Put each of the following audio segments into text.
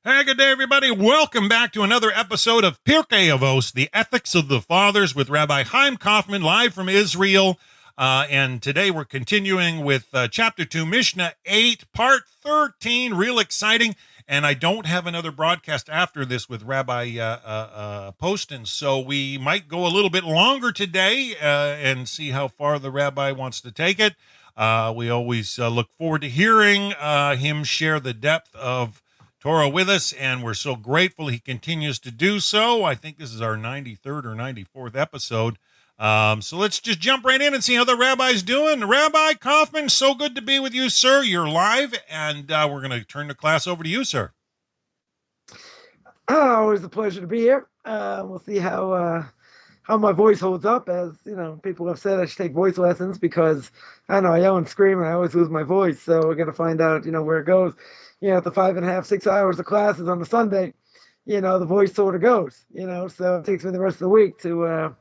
Hey, good day, everybody. Welcome back to another episode of Pirkei Avos, the Ethics of the Fathers, with Rabbi Chaim Coffman, live from Israel. And today we're continuing with Chapter 2, Mishna 8, Part 13. Real exciting. And I don't have another broadcast after this with Rabbi Poston, so we might go a little bit longer today and see how far the Rabbi wants to take it. We always look forward to hearing him share the depth of Torah with us, and we're so grateful he continues to do so. I think this is our 93rd or 94th episode. So let's just jump right in and see how the Rabbi's doing. Rabbi Coffman, so good to be with you, sir. You're live, and we're going to turn the class over to you, sir. Always a pleasure to be here. We'll see how my voice holds up. As you know, people have said I should take voice lessons because I don't know, I yell and scream and I always lose my voice. So we're going to find out, where it goes. After 5.5, 6 hours of classes on a Sunday, the voice sort of goes, so it takes me the rest of the week to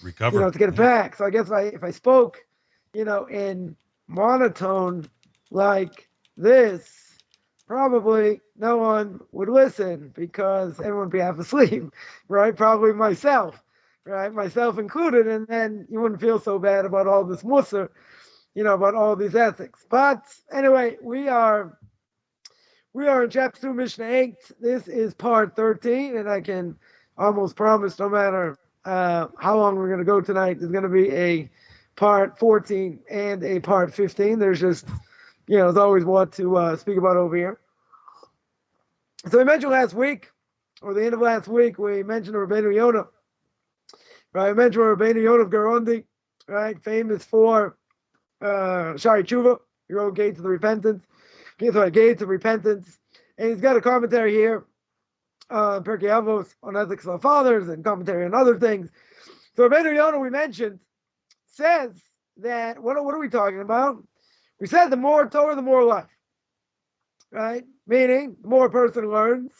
recover, to get it back. So I guess if I spoke, in monotone like this, probably no one would listen because everyone would be half asleep, right? Probably myself, right? Myself included. And then you wouldn't feel so bad about all this mussar, about all these ethics. But anyway, we are in Chapter 2, Mishnah 8. This is Part 13, and I can almost promise no matter how long we're going to go tonight, there's going to be a Part 14 and a Part 15. There's just, there's always what to speak about over here. So we mentioned last week, or the end of last week, we mentioned Rabbeinu Yonah. Right, I mentioned Rabbeinu Yonah of Garondi, right, famous for Shari Tshuva, he wrote Gates of Repentance. Gates of Repentance, and he's got a commentary here, Pirkei Avos on ethics of fathers, and commentary on other things. So Rabbeinu Yonah, we mentioned, says that what are we talking about? We said the more Torah, the more life, right? Meaning, the more a person learns,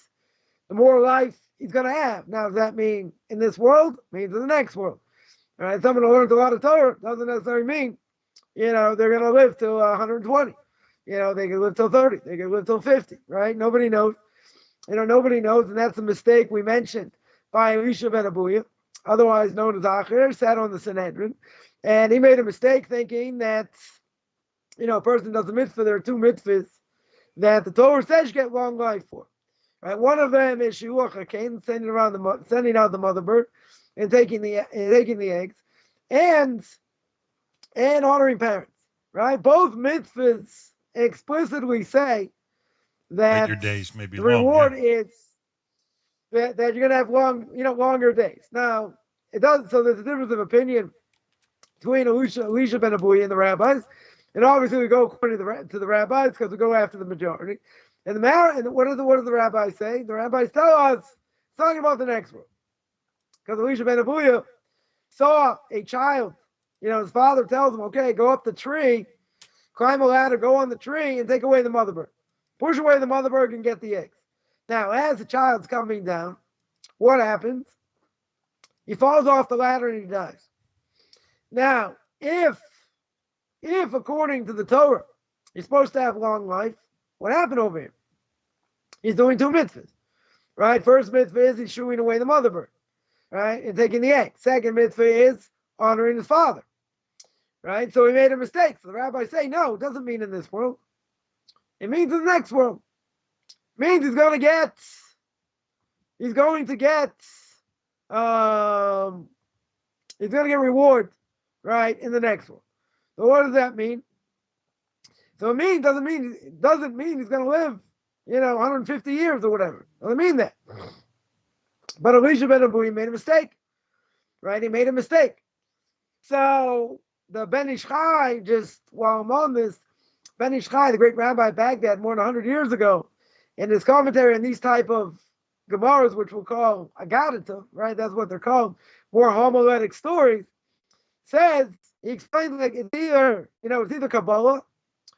the more life he's going to have. Now, does that mean in this world? It means in the next world. All right, someone who learns a lot of Torah doesn't necessarily mean, they're going to live till 120. They can live till 30. They can live till 50, right? Nobody knows. Nobody knows, and that's a mistake we mentioned by Elisha ben Abuya, otherwise known as Acher, sat on the Sanhedrin, and he made a mistake thinking that, a person does a mitzvah. There are two mitzvahs that the Torah says you get long life for, right? One of them is shiluach hakein, sending out the mother bird and taking the eggs, and honoring parents, right? Both mitzvahs explicitly say that your days may be the reward long, is that you're going to have longer days. Now, it does. So there's a difference of opinion between Elisha ben Abuya and the rabbis, and obviously we go according to the rabbis because we go after the majority. And what do the rabbis say? The rabbis tell us it's talking about the next world, because Elisha ben Abuya saw a child. His father tells him, "Okay, go up the tree, climb a ladder, go on the tree, and take away the mother bird. Push away the mother bird and get the eggs." Now, as the child's coming down, what happens? He falls off the ladder and he dies. Now, if according to the Torah, he's supposed to have long life, what happened over here? He's doing two mitzvahs, right? First mitzvah is he's shooing away the mother bird, right, and taking the egg. Second mitzvah is honoring his father. Right, so he made a mistake. So the rabbis say, no, it doesn't mean in this world. It means in the next world. It means he's going to get reward, right, in the next world. So what does that mean? So it doesn't mean he's going to live, 150 years or whatever. It doesn't mean that. But Elisha ben Abuya made a mistake, right? He made a mistake. So the Ben Ish Chai, just while I'm on this, Ben Ish Chai, the great rabbi of Baghdad, more than 100 years ago, in his commentary on these type of Gemaras, which we'll call Agadita, right? That's what they're called, more homiletic stories, says, he explains like it's either Kabbalah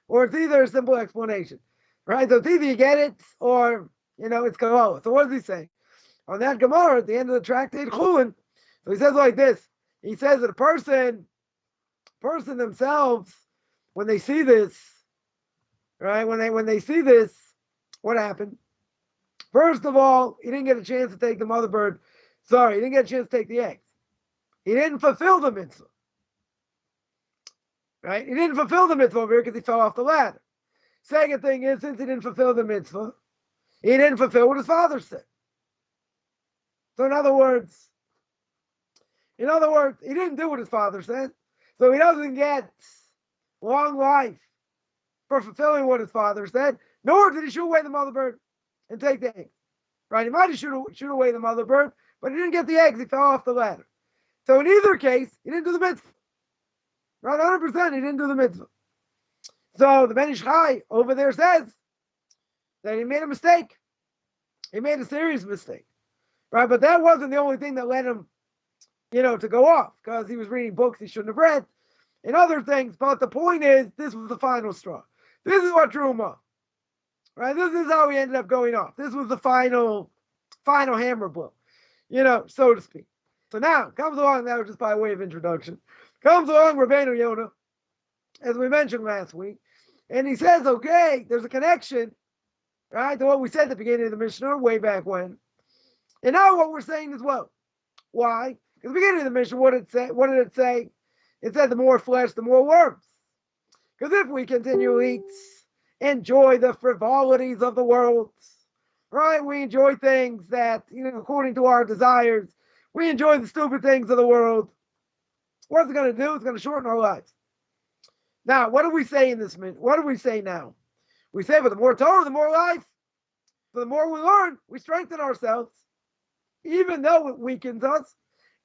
or it's either a simple explanation, right? So it's either you get it or, it's Kabbalah. So what does he say? On that Gemara, at the end of the tractate, Chulin, so he says like this. He says that a person themselves, when they see this, right? When they see this, what happened? First of all, he didn't get a chance to take the mother bird. Sorry, he didn't get a chance to take the eggs. He didn't fulfill the mitzvah. Right? He didn't fulfill the mitzvah over here because he fell off the ladder. Second thing is, since he didn't fulfill the mitzvah, he didn't fulfill what his father said. So in other words, he didn't do what his father said. So he doesn't get long life for fulfilling what his father said, nor did he shoot away the mother bird and take the eggs. Right? He might have shoot away the mother bird, but he didn't get the eggs. He fell off the ladder. So in either case, he didn't do the mitzvah. Right? 100% he didn't do the mitzvah. So the Ben Ish Chai over there says that he made a mistake. He made a serious mistake. Right? But that wasn't the only thing that led him, to go off, because he was reading books he shouldn't have read and other things. But the point is, this was the final straw. This is what drew him off. Right? This is how he ended up going off. This was the final hammer blow, so to speak. So now comes along, that was just by way of introduction, comes along Rabbeinu Yonah, as we mentioned last week, and he says, okay, there's a connection, right, to what we said at the beginning of the Mishnah way back when, and now what we're saying as well. Why? Because the beginning of the Mishnah, what did it say? It said the more flesh, the more worms. Because if we continually enjoy the frivolities of the world, right, we enjoy things that, according to our desires, we enjoy the stupid things of the world. What's it going to do? It's going to shorten our lives. Now, what do we say in this minute? What do we say now? We say, but the more Torah, the more life. So the more we learn, we strengthen ourselves, even though it weakens us.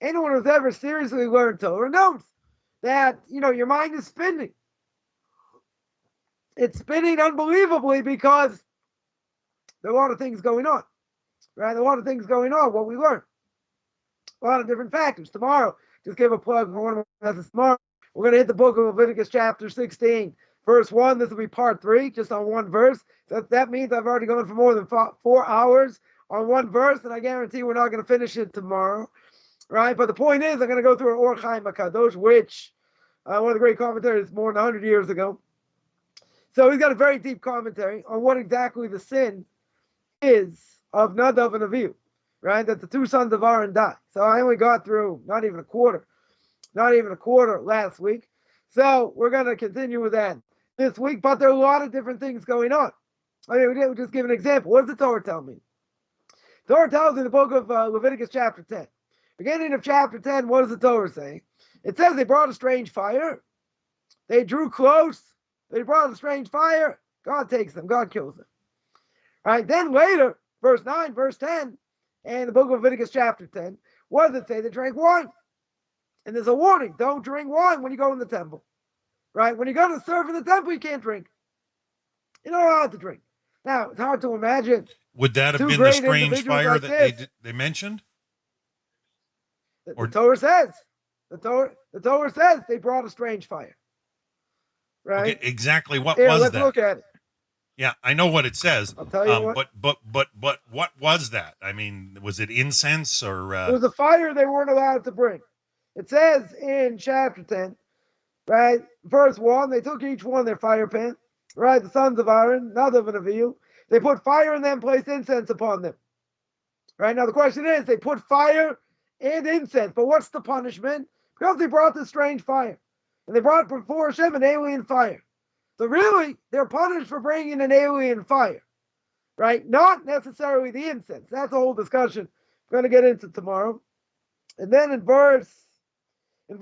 Anyone who's ever seriously learned Torah knows that, your mind is spinning. It's spinning unbelievably because there are a lot of things going on. Right? A lot of things going on, what we learn. A lot of different factors. Tomorrow, just give a plug for one of my lessons tomorrow. We're going to hit the book of Leviticus chapter 16, verse 1. This will be part 3, just on one verse. So that means I've already gone for more than 4 hours on one verse, and I guarantee we're not going to finish it tomorrow. Right? But the point is, I'm going to go through an Or Chaim HaKadosh, which one of the great commentators more than 100 years ago. So he's got a very deep commentary on what exactly the sin is of Nadav and Avihu. Right? That the two sons of Aaron died. So I only got through not even a quarter last week. So we're going to continue with that this week. But there are a lot of different things going on. I mean, we'll just give an example. What does the Torah tell me? The Torah tells me in the book of Leviticus chapter 10. Beginning of chapter 10, what does the Torah say? It says they brought a strange fire. They drew close. They brought a strange fire. God takes them. God kills them. All right. Then later, verse 9, verse 10, and the book of Leviticus chapter 10, what does it say? They drank wine. And there's a warning. Don't drink wine when you go in the temple. Right? When you go to serve in the temple, you can't drink. You're not allowed to drink. Now, it's hard to imagine. Would that have been the strange fire like that they mentioned? The Torah says. The Torah says they brought a strange fire. Right? Okay, exactly what Here, was let's that? Look at it. Yeah, I know what it says. I'll tell you what. But what was that? I mean, was it incense or? It was a fire they weren't allowed to bring. It says in chapter 10, right, verse 1, they took each one their fire pan, right, the sons of Aaron, Nadav and Avihu. They put fire in them, placed incense upon them. Right, now the question is, they put fire and incense, but what's the punishment? Because they brought this strange fire. And they brought before Hashem an alien fire. So really, they're punished for bringing an alien fire. Right? Not necessarily the incense. That's a whole discussion we're going to get into tomorrow. And then in verse 8,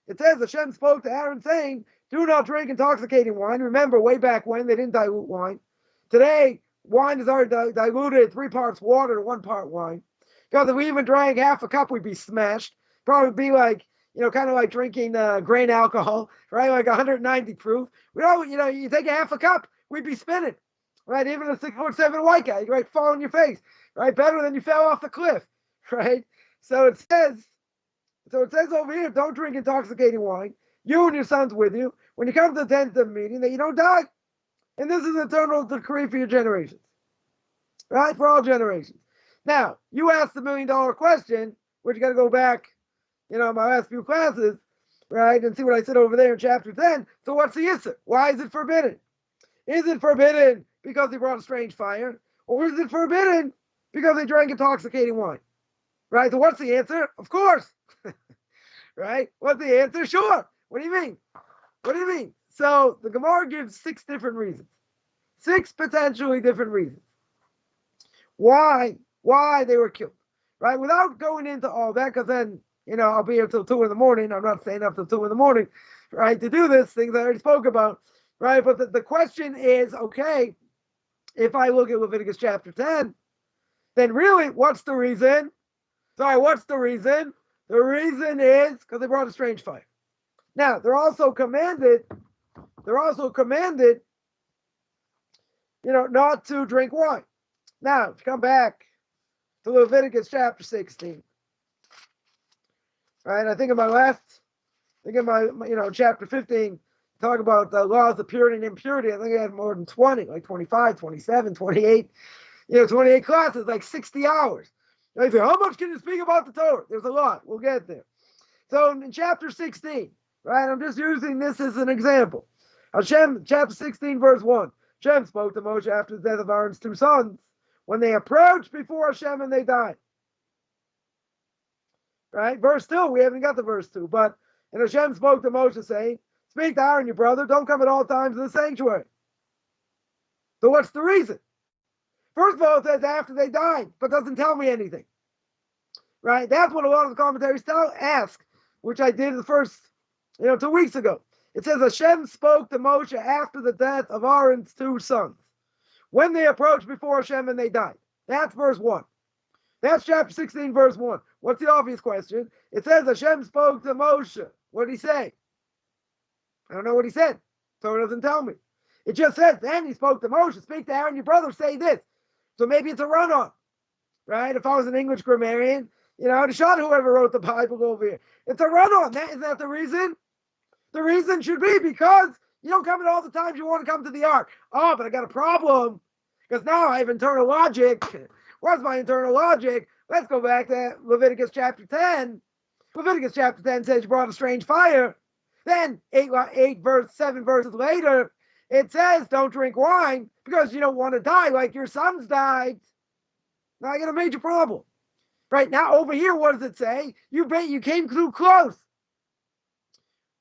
it says Hashem spoke to Aaron saying, do not drink intoxicating wine. Remember, way back when, they didn't dilute wine. Today, wine is already diluted 3 parts water to 1 part wine. Because if we even drank half a cup, we'd be smashed. Probably be like, kind of like drinking grain alcohol, right? Like 190 proof. You take a half a cup, we'd be spinning, right? Even a 6'7" white guy, right, fall on your face, right? Better than you fell off the cliff, right? So it says over here, don't drink intoxicating wine. You and your sons with you. When you come to the tent of meeting, that you don't die. And this is an eternal decree for your generations, right? For all generations. Now, you asked the $1 million question, which you got to go back, my last few classes, right, and see what I said over there in chapter 10. So what's the issue? Why is it forbidden? Is it forbidden because they brought a strange fire? Or is it forbidden because they drank intoxicating wine? Right? So what's the answer? Of course. Right? What's the answer? Sure. What do you mean? What do you mean? So the Gemara gives 6 different reasons. 6 potentially different reasons. Why they were killed. Right? Without going into all that, because then, I'll be here till 2 in the morning. I'm not staying up till 2 in the morning, right, to do this, things I already spoke about. Right? But the question is, okay, if I look at Leviticus chapter 10, then really, what's the reason? What's the reason? The reason is because they brought a strange fire. Now, they're also commanded, not to drink wine. Now, if you come back to Leviticus chapter 16, right, I think in my chapter 15, talk about the laws of purity and impurity. I think I had more than 20, like 25, 27, 28, 28 classes, like 60 hours. I say, how much can you speak about the Torah? There's a lot. We'll get there. So in chapter 16, right, I'm just using this as an example. Hashem, chapter 16, verse 1. Hashem spoke to Moshe after the death of Aaron's 2 sons, when they approached before Hashem and they died. Right? Verse 2, we haven't got the verse 2, but and Hashem spoke to Moshe saying, speak to Aaron, your brother, don't come at all times in the sanctuary. So what's the reason? First of all, it says after they died, but doesn't tell me anything. Right? That's what a lot of the commentaries ask, which I did the first, 2 weeks ago. It says Hashem spoke to Moshe after the death of Aaron's 2 sons, when they approached before Hashem and they died. That's verse 1. That's chapter 16, verse 1. What's the obvious question? It says Hashem spoke to Moshe. What did he say? I don't know what he said, so it doesn't tell me. It just says, then he spoke to Moshe, speak to Aaron, your brother, say this. So maybe it's a run-on, right? If I was an English grammarian, I'd have shot whoever wrote the Bible over here. It's a run-on. Is that the reason? The reason should be because you don't come in all the times you want to come to the ark. Oh, but I got a problem because now I have internal logic. What's my internal logic? Let's go back to Leviticus chapter 10. Leviticus chapter 10 says you brought a strange fire. Then 7 verses later, it says don't drink wine because you don't want to die like your sons died. Now I got a major problem. Right now over here, what does it say? You came too close.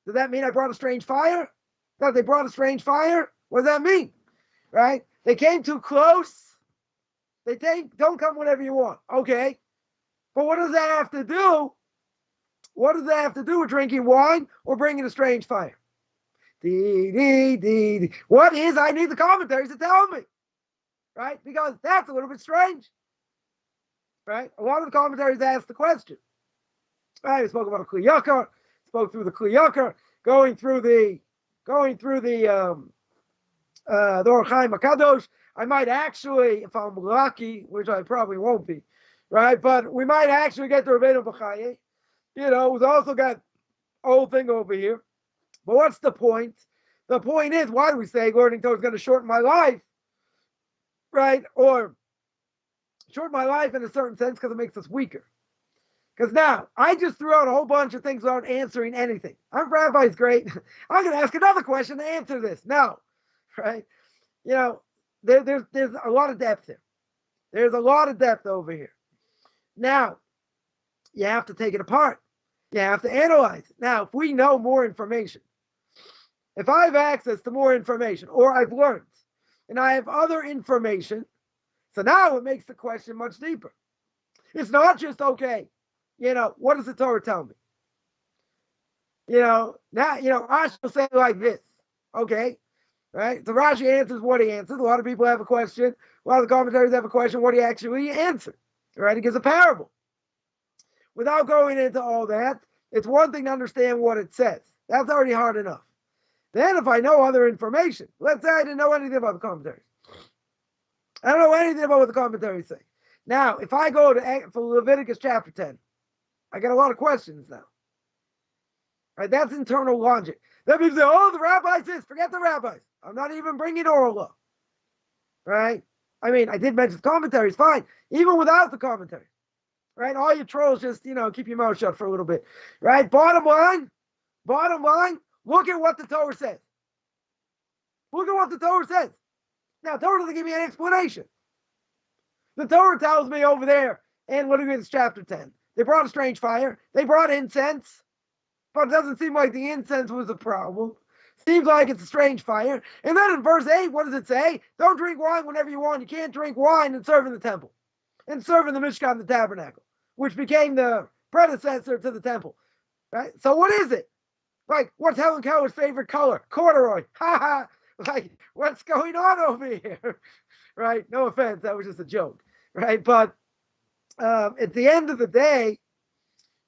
Does that mean I brought a strange fire? That they brought a strange fire? What does that mean? Right? They came too close. Don't come whenever you want. Okay. But what does that have to do? What does that have to do with drinking wine or bringing a strange fire? What is? I need the commentaries to tell me. Right? Because that's a little bit strange. Right? A lot of the commentaries ask the question. Right? We spoke about a Kli Yakar. Spoke through the Kli Yakar, going through the Or Chaim HaKadosh. I might actually, if I'm lucky, which I probably won't be, right? But we might actually get the Rabbeinu B'Chaye. We've also got whole thing over here. But what's the point? The point is, why do we say learning Torah is going to shorten my life, right? Or shorten my life in a certain sense because it makes us weaker. Because now, I just threw out a whole bunch of things without answering anything. I'm Rabbi's great. I'm going to ask another question to answer this. No, right? There's a lot of depth here. There's a lot of depth over here. Now, you have to take it apart. You have to analyze it. Now, if we know more information, if I have access to more information, or I've learned, and I have other information, so now it makes the question much deeper. It's not just, okay, what does the Torah tell me? Now, Rashi will say like this, okay, right? So Rashi answers what he answers. A lot of people have a question. A lot of the commentators have a question. What do you actually answer? Right? He gives a parable. Without going into all that, it's one thing to understand what it says. That's already hard enough. Then if I know other information, let's say I didn't know anything about the commentaries. I don't know anything about what the commentaries say. Now, if I go for Leviticus chapter 10, I get a lot of questions now. Right? That's internal logic. That means that, the rabbis this, forget the rabbis. I'm not even bringing oral law. Right? I mean, I did mention the commentaries, fine. Even without the commentaries. Right? All you trolls just, keep your mouth shut for a little bit. Right? Bottom line, look at what the Torah says. Look at what the Torah says. Now, Torah doesn't give me an explanation. The Torah tells me over there in Leviticus chapter 10, they brought a strange fire, they brought incense, but it doesn't seem like the incense was a problem. Seems like it's a strange fire. And then in verse 8, what does it say? Don't drink wine whenever you want. You can't drink wine and serve in the temple, and serve in the Mishkan, the tabernacle, which became the predecessor to the temple. Right? So what is it? Like, what's Helen Keller's favorite color? Corduroy. Ha ha. Like, what's going on over here? Right? No offense, that was just a joke. Right? But at the end of the day,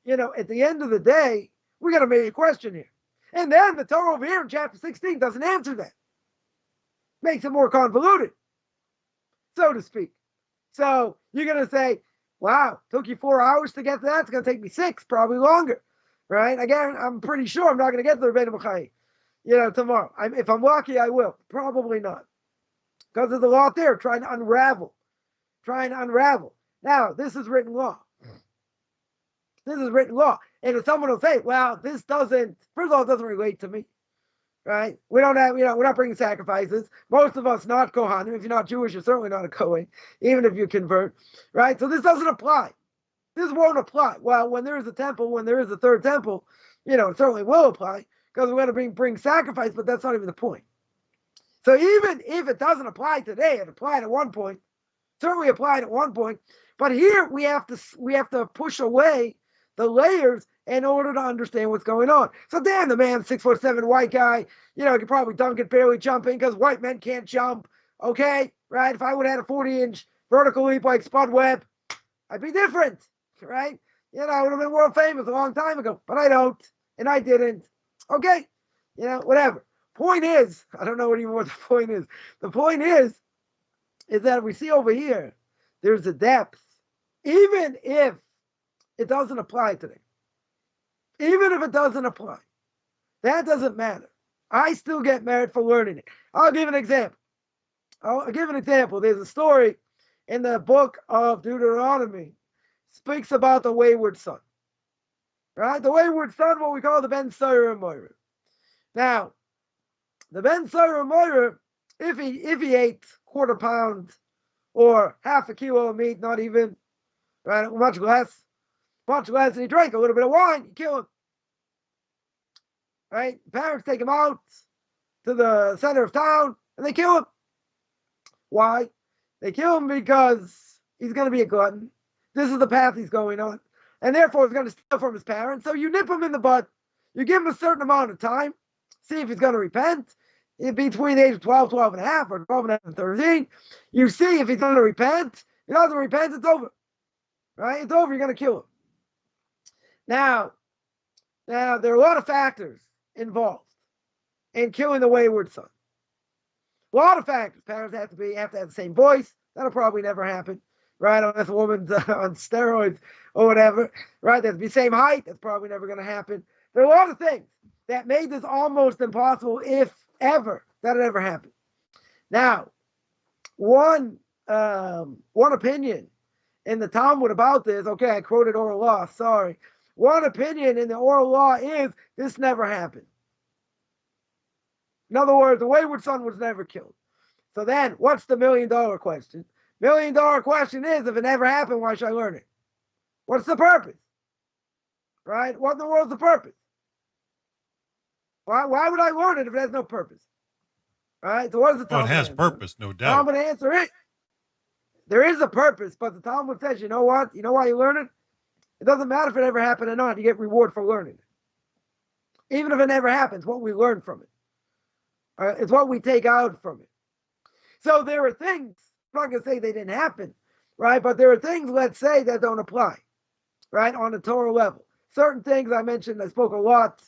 we got to make a question here. And then the Torah over here in chapter 16 doesn't answer that. Makes it more convoluted, so to speak. So you're going to say, wow, took you 4 hours to get to that. It's going to take me 6, probably longer. Right? Again, I'm pretty sure I'm not going to get to the Rebbeinu Chaim, tomorrow. If I'm lucky, I will. Probably not. Because there's a lot there trying to unravel. Now, this is written law. And if someone will say, well, this doesn't, first of all, it doesn't relate to me, right? We don't have, we're not bringing sacrifices. Most of us not Kohanim. If you're not Jewish, you're certainly not a Kohen, even if you convert, right? So this doesn't apply. This won't apply. Well, when there is a temple, when there is a third temple, it certainly will apply because we're going to bring sacrifice, but that's not even the point. So even if it doesn't apply today, it applied at one point, certainly applied at one point, but here we have to push away the layers in order to understand what's going on. So damn, the man, 6'7" white guy, he could probably dunk it barely jumping because white men can't jump. Okay, right? If I would have had a 40-inch vertical leap like Spud Webb, I'd be different, right? I would have been world famous a long time ago, but I don't, and I didn't. Okay, whatever. Point is, I don't know even what the point is. The point is that we see over here, there's a depth, even if it doesn't apply today. Even if it doesn't apply, that doesn't matter. I still get merit for learning it. I'll give an example. There's a story in the book of Deuteronomy, speaks about the wayward son. Right? The wayward son, what we call the Ben Soyer Moira. Now, the Ben Soyer Moira, if he ate quarter pound or half a kilo of meat, not even, right, much less, and he drank a little bit of wine, you kill him. Right? Parents take him out to the center of town and they kill him. Why? They kill him because he's going to be a glutton. This is the path he's going on. And therefore he's going to steal from his parents. So you nip him in the butt. You give him a certain amount of time. See if he's going to repent. In between the age of 12, 12 and a half, or 12 and a half and 13. You see if he's going to repent. If he doesn't repent, it's over. Right? It's over. You're going to kill him. Now, there are a lot of factors involved in killing the wayward son. A lot of factors. Parents have to have the same voice. That'll probably never happen, right? Unless a woman's on steroids or whatever, right? They have to be same height. That's probably never going to happen. There are a lot of things that made this almost impossible, if ever that it ever happened. Now, one opinion in the Talmud about this. Okay, I quoted oral law. Sorry. One opinion in the oral law is this never happened. In other words, the wayward son was never killed. So then, what's the $1 million question? $1 million question is, if it never happened, why should I learn it? What's the purpose? Right? What in the world's the purpose? Why would I learn it if it has no purpose? Right? So what is the Talmud? Well, it has purpose, no doubt. I'm going to answer it. There is a purpose, but the Talmud says, you know what? You know why you learn it? It doesn't matter if it ever happened or not. You get reward for learning it. Even if it never happens, what we learn from it. It's what we take out from it. So there are things, I'm not going to say they didn't happen, right? But there are things, let's say, that don't apply, right? On the Torah level. Certain things I mentioned, I spoke a lot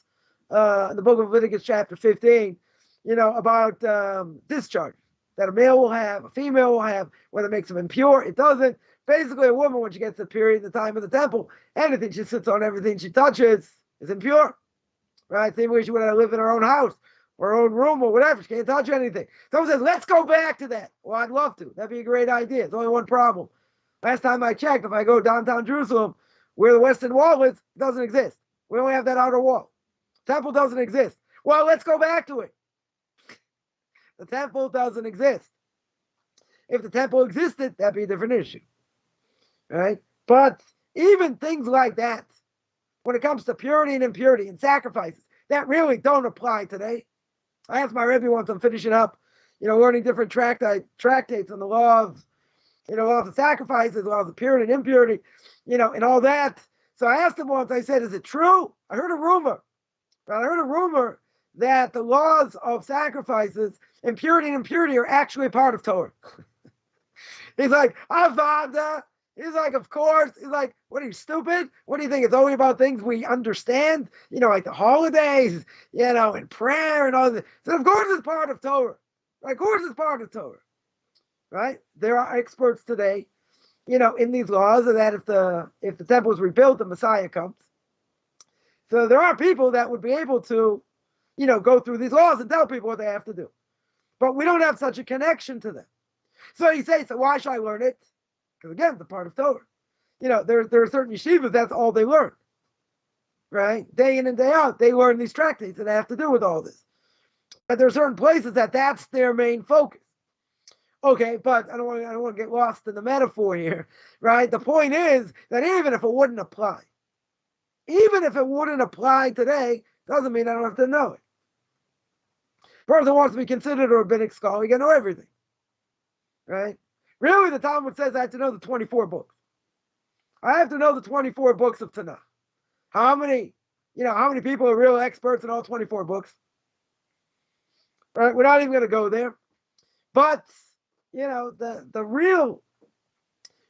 in the book of Leviticus chapter 15, about discharge that a male will have, a female will have, whether it makes them impure, it doesn't. Basically, a woman, when she gets the period at the time of the temple, anything she sits on, everything she touches is impure, right? Same way she would have lived in her own house or her own room or whatever. She can't touch anything. Someone says, let's go back to that. Well, I'd love to. That'd be a great idea. There's only one problem. Last time I checked, if I go downtown Jerusalem, where the Western Wall is, it doesn't exist. We only have that outer wall. Temple doesn't exist. Well, let's go back to it. The temple doesn't exist. If the temple existed, that'd be a different issue, right? But even things like that, when it comes to purity and impurity and sacrifices, that really don't apply today. I asked my Rabbi once, I'm finishing up, learning different tractates on the law of, laws of sacrifices, laws of purity and impurity, and all that. So I asked him once, I said, is it true? I heard a rumor. I heard a rumor that the laws of sacrifices, impurity and impurity, are actually part of Torah. He's like, Avada. He's like, of course. He's like, what are you, stupid? What do you think? It's only about things we understand, like the holidays, and prayer and all that. So of course it's part of Torah. Of course it's part of Torah. Right? There are experts today, in these laws that if the temple is rebuilt, the Messiah comes. So there are people that would be able to, go through these laws and tell people what they have to do. But we don't have such a connection to them. So you say, so why should I learn it? Because again, it's a part of Torah. There are certain yeshivas, that's all they learn. Right? Day in and day out, they learn these tractates that have to do with all this. But there are certain places that's their main focus. Okay, but I don't want to get lost in the metaphor here, right? The point is that even if it wouldn't apply today, doesn't mean I don't have to know it. Person wants to be considered a rabbinic scholar, you got to know everything, right? Really, the Talmud says I have to know the 24 books. I have to know the 24 books of Tanakh. How many people are real experts in all 24 books? Right? We're not even going to go there. But, the real,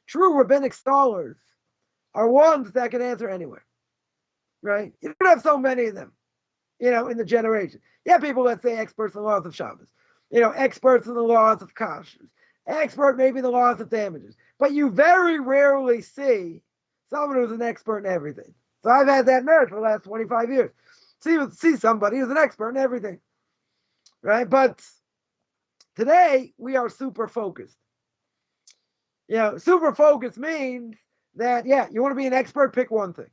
true rabbinic scholars are ones that can answer anywhere. Right? You don't have so many of them, in the generation. You have people, let's say, experts in the laws of Shabbos, experts in the laws of kashrus, expert maybe in the laws of damages. But you very rarely see someone who's an expert in everything. So I've had that merit for the last 25 years. See somebody who's an expert in everything. Right? But today, we are super focused. Super focused means that, you want to be an expert, pick one thing.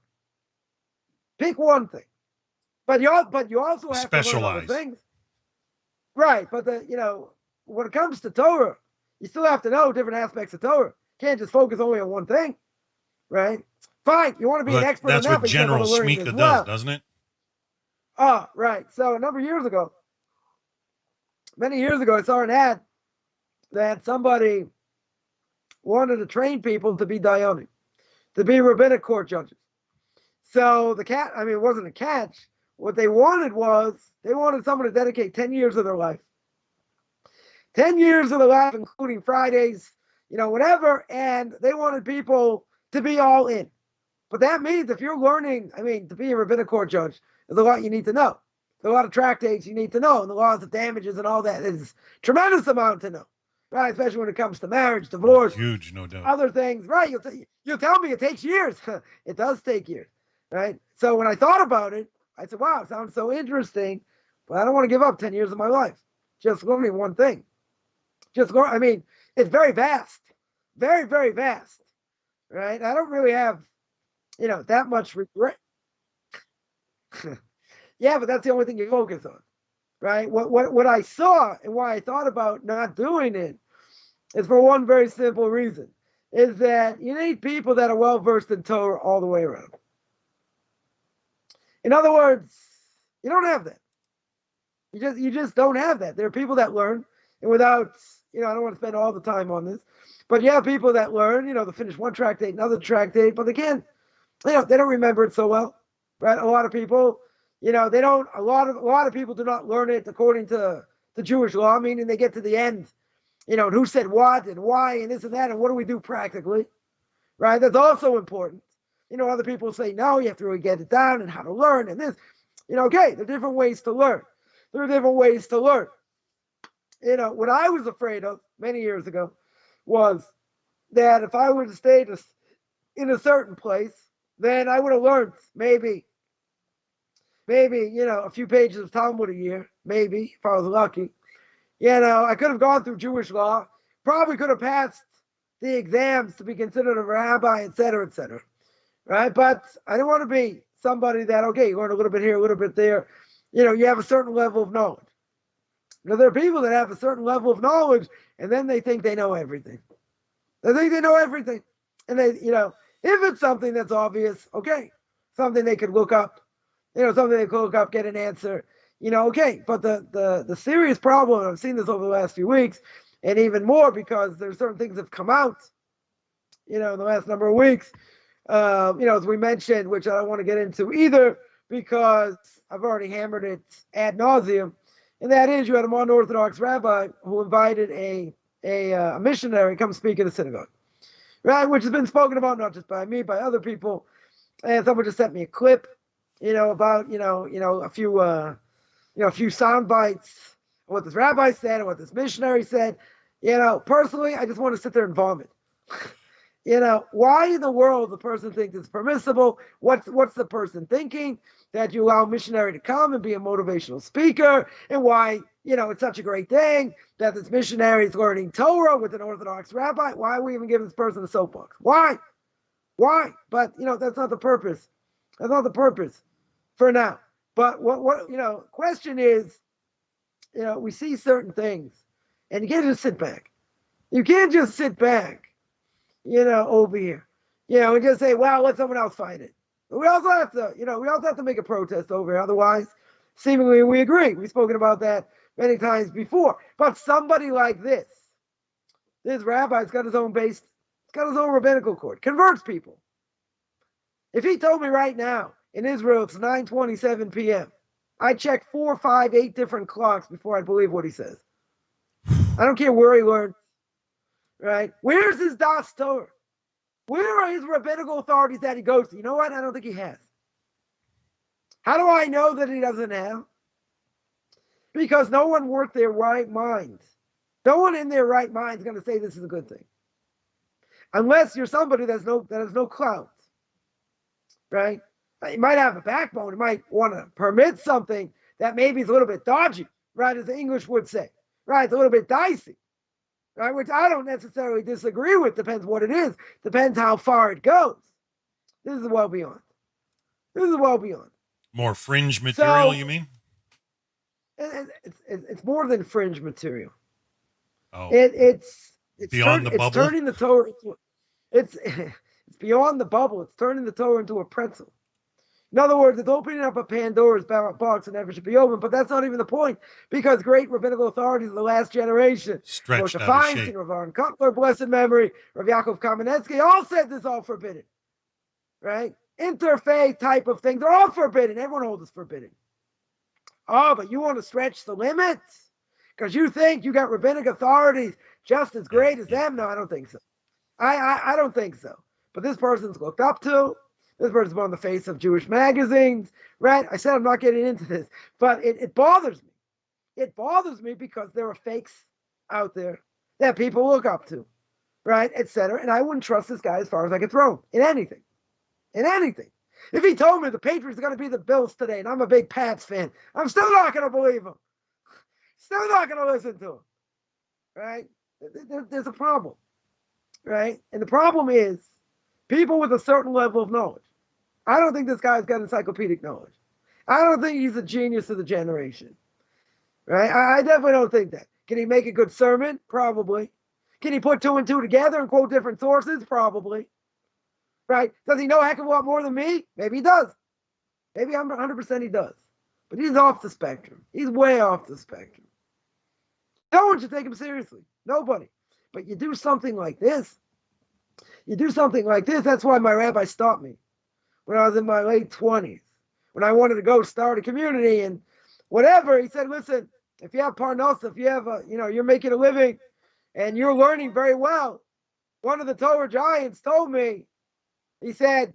Pick one thing. But you also have to learn other things. Right, but when it comes to Torah, you still have to know different aspects of Torah. You can't just focus only on one thing, right? Fine, you want to be an expert in that, that's what General Shmika does, doesn't it? Oh, right. So many years ago, I saw an ad that somebody wanted to train people to be dayanim, to be rabbinic court judges. So it wasn't a catch. What they wanted someone to dedicate 10 years of their life. 10 years of their life, including Fridays, whatever, and they wanted people to be all in. But that means if you're learning, to be a rabbinic court judge, there's a lot you need to know. There's a lot of tractates you need to know, and the laws of damages and all that is tremendous amount to know, right? Especially when it comes to marriage, divorce, huge, no doubt. Other things, right? You'll tell me it takes years. It does take years, right? So when I thought about it, I said, wow, it sounds so interesting, but I don't want to give up 10 years of my life just learning one thing. It's very vast, very, very vast, right? I don't really have, that much regret. Yeah, but that's the only thing you focus on, right? What I saw and why I thought about not doing it is for one very simple reason, is that you need people that are well-versed in Torah all the way around. In other words, you don't have that. You just don't have that. There are people that learn, and without, I don't want to spend all the time on this, but you have people that learn, they finish one tractate, another tractate, but they can't, they don't remember it so well, right? A lot of people, they don't, a lot of people do not learn it according to the Jewish law, meaning they get to the end, and who said what and why and this and that, and what do we do practically, right? That's also important. Other people say, no, you have to really get it down and how to learn and this. Okay, there are different ways to learn. What I was afraid of many years ago was that if I were to stay in a certain place, then I would have learned maybe, a few pages of Talmud a year, maybe, if I was lucky. I could have gone through Jewish law, probably could have passed the exams to be considered a rabbi, et cetera, right? But I don't want to be somebody that, okay, you learn a little bit here, a little bit there. You have a certain level of knowledge. There are people that have a certain level of knowledge, and then they think they know everything. They think they know everything. And they, if it's something that's obvious, okay, something they could look up, something they could look up, get an answer, okay. But the serious problem, and I've seen this over the last few weeks, and even more because there's certain things that have come out, in the last number of weeks, as we mentioned, which I don't want to get into either because I've already hammered it ad nauseum, and that is you had a non-Orthodox rabbi who invited a missionary come speak in the synagogue, right? Which has been spoken about not just by me, by other people. And someone just sent me a clip, about a few sound bites of what this rabbi said and what this missionary said. Personally, I just want to sit there and vomit. Why in the world the person thinks it's permissible? What's the person thinking that you allow a missionary to come and be a motivational speaker? And why, it's such a great thing that this missionary is learning Torah with an Orthodox rabbi? Why are we even giving this person a soapbox? Why? But, that's not the purpose. That's not the purpose for now. But what question is, we see certain things and you can't just sit back. You can't just sit back, over here, and just say, well, let someone else fight it. But we also have to make a protest over here. Otherwise, seemingly we agree. We've spoken about that many times before. But somebody like this rabbi's got his own rabbinical court, converts people. If he told me right now in Israel it's 9:27 p.m., I check 4, 5, 8 different clocks before I believe what he says. I don't care where he learned, right? Where's his Das Torah? Where are his rabbinical authorities that he goes to? You know what? I don't think he has. How do I know that he doesn't have? Because no one worth their right mind. No one in their right mind is going to say this is a good thing. Unless you're somebody that has no clout, right? You might have a backbone. You might want to permit something that maybe is a little bit dodgy, right? As the English would say, right? It's a little bit dicey, right? Which I don't necessarily disagree with. Depends what it is. Depends how far it goes. This is well beyond. More fringe material, you mean? It's more than fringe material. Oh, it's beyond the bubble. It's turning the Torah. It's beyond the bubble. It's turning the Torah into a pretzel. In other words, it's opening up a Pandora's box and never should be open. But that's not even the point, because great rabbinical authorities of the last generation, stretched Moshe out of shape. Feinstein, Rav Aaron Kotler, blessed memory, Rav Yaakov Kamenetsky, all said this all forbidden, right? Interfaith type of things, they're all forbidden. Everyone holds it's forbidden. Oh, but you want to stretch the limits because you think you got rabbinic authorities just as great as them? No, I don't think so. I don't think so. But this person's looked up to. This person's on the face of Jewish magazines, right? I said I'm not getting into this, but it bothers me. It bothers me because there are fakes out there that people look up to, right, etc. And I wouldn't trust this guy as far as I could throw him in anything. If he told me the Patriots are going to beat the Bills today and I'm a big Pats fan, I'm still not going to believe him. Still not going to listen to him, right? There's a problem, right? And the problem is people with a certain level of knowledge. I don't think this guy's got encyclopedic knowledge. I don't think he's a genius of the generation, right? I definitely don't think that. Can he make a good sermon? Probably. Can he put 2 and 2 together and quote different sources? Probably. Right? Does he know a heck of a lot more than me? Maybe he does. Maybe 100% he does. But he's off the spectrum. He's way off the spectrum. No one should take him seriously. Nobody. But you do something like this. That's why my rabbi stopped me when I was in my late 20s. When I wanted to go start a community and whatever. He said, listen, if you have parnos, if you have you're making a living and you're learning very well. One of the Torah giants told me, he said,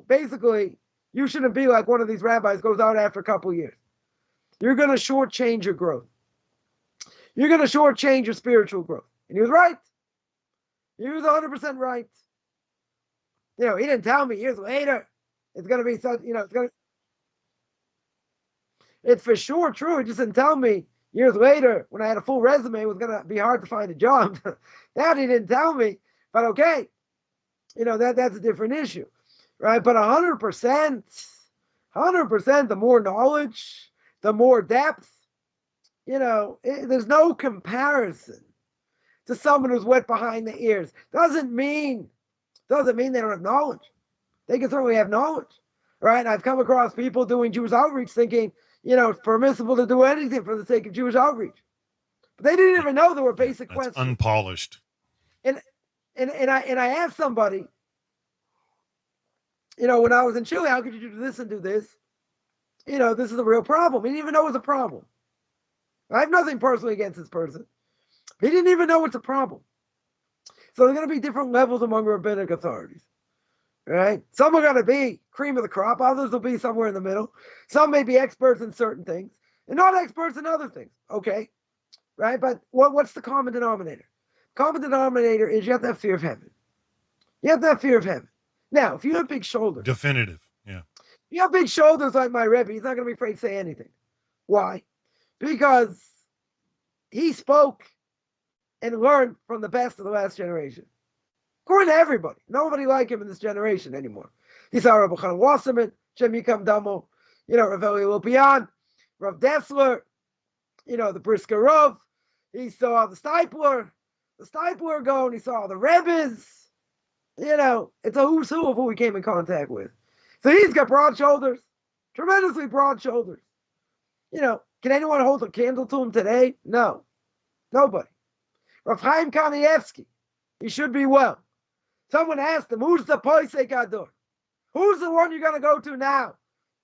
basically, you shouldn't be like one of these rabbis goes out after a couple of years. You're going to shortchange your growth. You're going to shortchange your spiritual growth. And he was right. He was 100% right. He didn't tell me years later it's going to be such, it's for sure true. He just didn't tell me years later when I had a full resume it was going to be hard to find a job. That he didn't tell me. But okay. That's a different issue, right? But 100%, the more knowledge, the more depth, there's no comparison to someone who's wet behind the ears. Doesn't mean they don't have knowledge. They can certainly have knowledge, right? I've come across people doing Jewish outreach thinking, it's permissible to do anything for the sake of Jewish outreach. But they didn't even know there were basic That's questions. unpolished. And I asked somebody, when I was in Chile, how could you do this and do this? This is a real problem. He didn't even know it was a problem. I have nothing personally against this person. He didn't even know it's a problem. So there are going to be different levels among rabbinic authorities, right? Some are going to be cream of the crop. Others will be somewhere in the middle. Some may be experts in certain things and not experts in other things, okay? Right? But what's the common denominator? Common denominator is you have to have fear of heaven. You have to have fear of heaven. Now, if you have big shoulders. Definitive, yeah. You have big shoulders like my Rebbe, he's not going to be afraid to say anything. Why? Because he spoke and learned from the best of the last generation. According to everybody. Nobody like him in this generation anymore. He saw Rabbi Chaim Wasserman, Shem Yikam Damo, Rav Eli Lopian, Rav Dessler, the Brisker Rav. He saw the Stipler going. He saw the Rebbes. It's a who's who of who he came in contact with. So he's got broad shoulders, tremendously broad shoulders. Can anyone hold a candle to him today? No. Nobody. Rav Chaim Kanievsky, he should be well. Someone asked him, who's the Poisei Gadol? Who's the one you're going to go to now?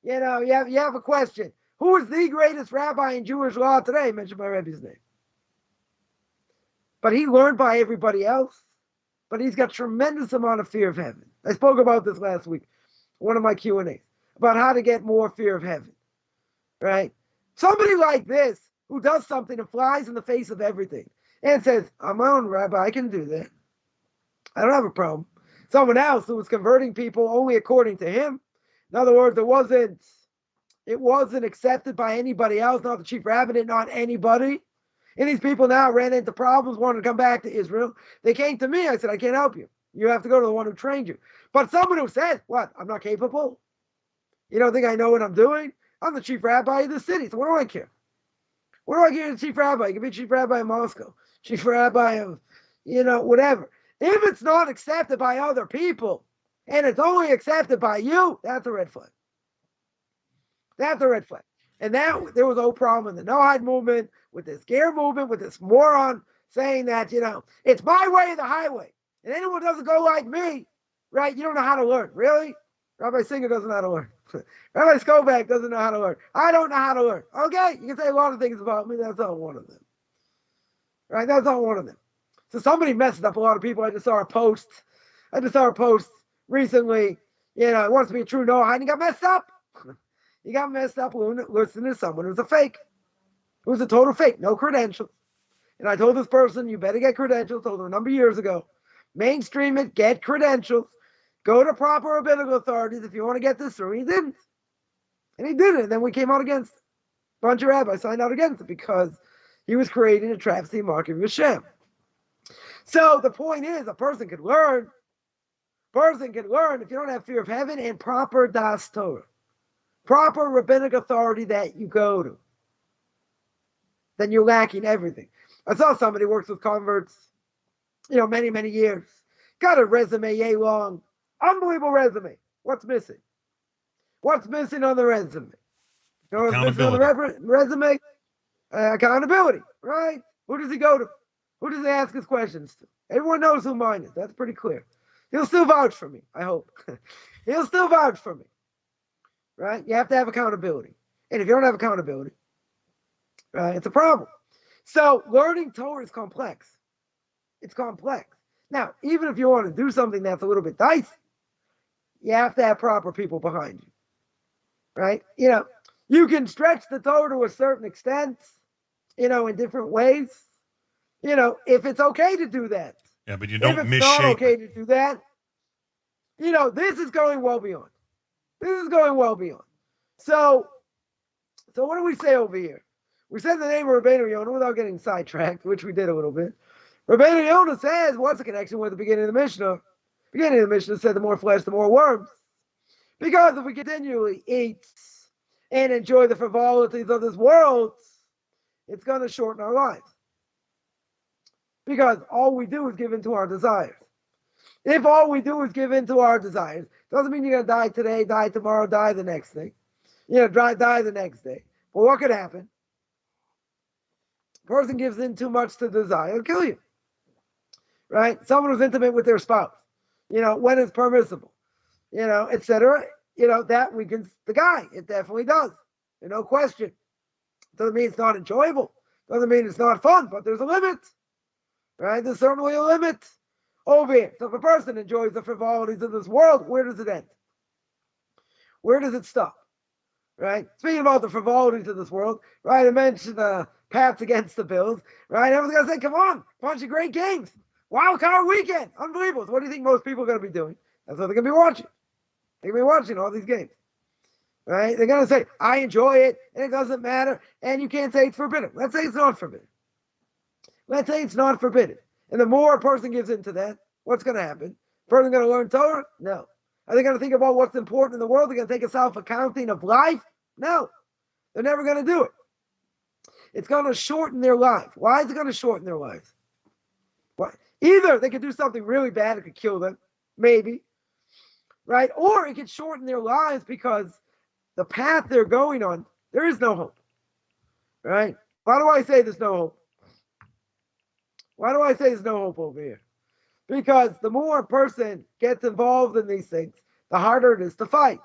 You have a question. Who is the greatest rabbi in Jewish law today? Mention my Rebbe's name. But he learned by everybody else. But he's got tremendous amount of fear of heaven. I spoke about this last week, one of my Q&As, about how to get more fear of heaven, right? Somebody like this, who does something and flies in the face of everything, and says, I'm my own rabbi, I can do that. I don't have a problem. Someone else who was converting people only according to him. In other words, it wasn't accepted by anybody else, not the chief rabbi, not anybody. And these people now ran into problems, wanted to come back to Israel. They came to me. I said, I can't help you. You have to go to the one who trained you. But someone who says, what? I'm not capable? You don't think I know what I'm doing? I'm the chief rabbi of the city. So what do I care? What do I care to the chief rabbi? You can be chief rabbi of Moscow, chief rabbi of, whatever. If it's not accepted by other people and it's only accepted by you, that's a red flag. That's a red flag. And there was no problem in the Noahide movement, with this Ger movement, with this moron saying that, it's my way or the highway. And anyone who doesn't go like me, right, you don't know how to learn. Really? Rabbi Singer doesn't know how to learn. Rabbi Skovak doesn't know how to learn. I don't know how to learn. Okay, you can say a lot of things about me. That's not one of them. Right? That's not one of them. So somebody messed up a lot of people. I just saw a post recently. It wants to be a true Noahide, and he got messed up. He got messed up listening to someone who's a fake. Who's a total fake. No credentials. And I told this person, you better get credentials. Told him a number of years ago. Mainstream it. Get credentials. Go to proper rabbinical authorities if you want to get this through. He didn't. And he did it. And then we came out against it. A bunch of rabbis signed out against it because he was creating a travesty market of Hashem. So the point is, a person can learn. If you don't have fear of heaven and proper das Torah. Proper rabbinic authority that you go to. Then you're lacking everything. I saw somebody who works with converts, many, many years. Got a resume yay long. Unbelievable resume. What's missing? What's missing on the resume? What's missing on the resume? Accountability, right? Who does he go to? Who does he ask his questions to? Everyone knows who mine is. That's pretty clear. He'll still vouch for me, I hope. He'll still vouch for me. Right? You have to have accountability. And if you don't have accountability, it's a problem. So learning Torah is complex. It's complex. Now, even if you want to do something that's a little bit dicey, you have to have proper people behind you. Right? You can stretch the Torah to a certain extent, in different ways. If it's okay to do that. Yeah, but you don't if it's misshape not okay to do that, this is going well beyond. So what do we say over here? We said the name of Rabbeinu Yonah without getting sidetracked, which we did a little bit. Rabbeinu Yonah says, what's the connection with the beginning of the Mishnah? Beginning of the Mishnah said the more flesh, the more worms. Because if we continually eat and enjoy the frivolities of this world, it's going to shorten our lives. Because all we do is give in to our desires. If all we do is give in to our desires, doesn't mean you're going to die today, die tomorrow, die the next day. Die the next day. But what could happen? A person gives in too much to desire, it'll kill you. Right? Someone who's intimate with their spouse, when it's permissible, etc. That weakens the guy. It definitely does. There's no question. Doesn't mean it's not enjoyable. Doesn't mean it's not fun, but there's a limit. Right? There's certainly a limit over here. So if a person enjoys the frivolities of this world, where does it end? Where does it stop? Right? Speaking about the frivolities of this world, right? I mentioned Pats against the Bills, right? Everyone's going to say, come on, bunch of great games. Wild card weekend. Unbelievable. So what do you think most people are going to be doing? That's what they're going to be watching. They're going to be watching all these games. Right? They're going to say, I enjoy it, and it doesn't matter, and you can't say it's forbidden. Let's say it's not forbidden. Let's say it's not forbidden. And the more a person gives into that, what's going to happen? Person going to learn Torah? No. Are they going to think about what's important in the world? They're going to take a self-accounting of life? No. They're never going to do it. It's going to shorten their life. Why is it going to shorten their lives? Why? Either they could do something really bad, it could kill them, maybe, right? Or it could shorten their lives because the path they're going on, there is no hope, right? Why do I say there's no hope? Why do I say there's no hope over here? Because the more a person gets involved in these things, the harder it is to fight.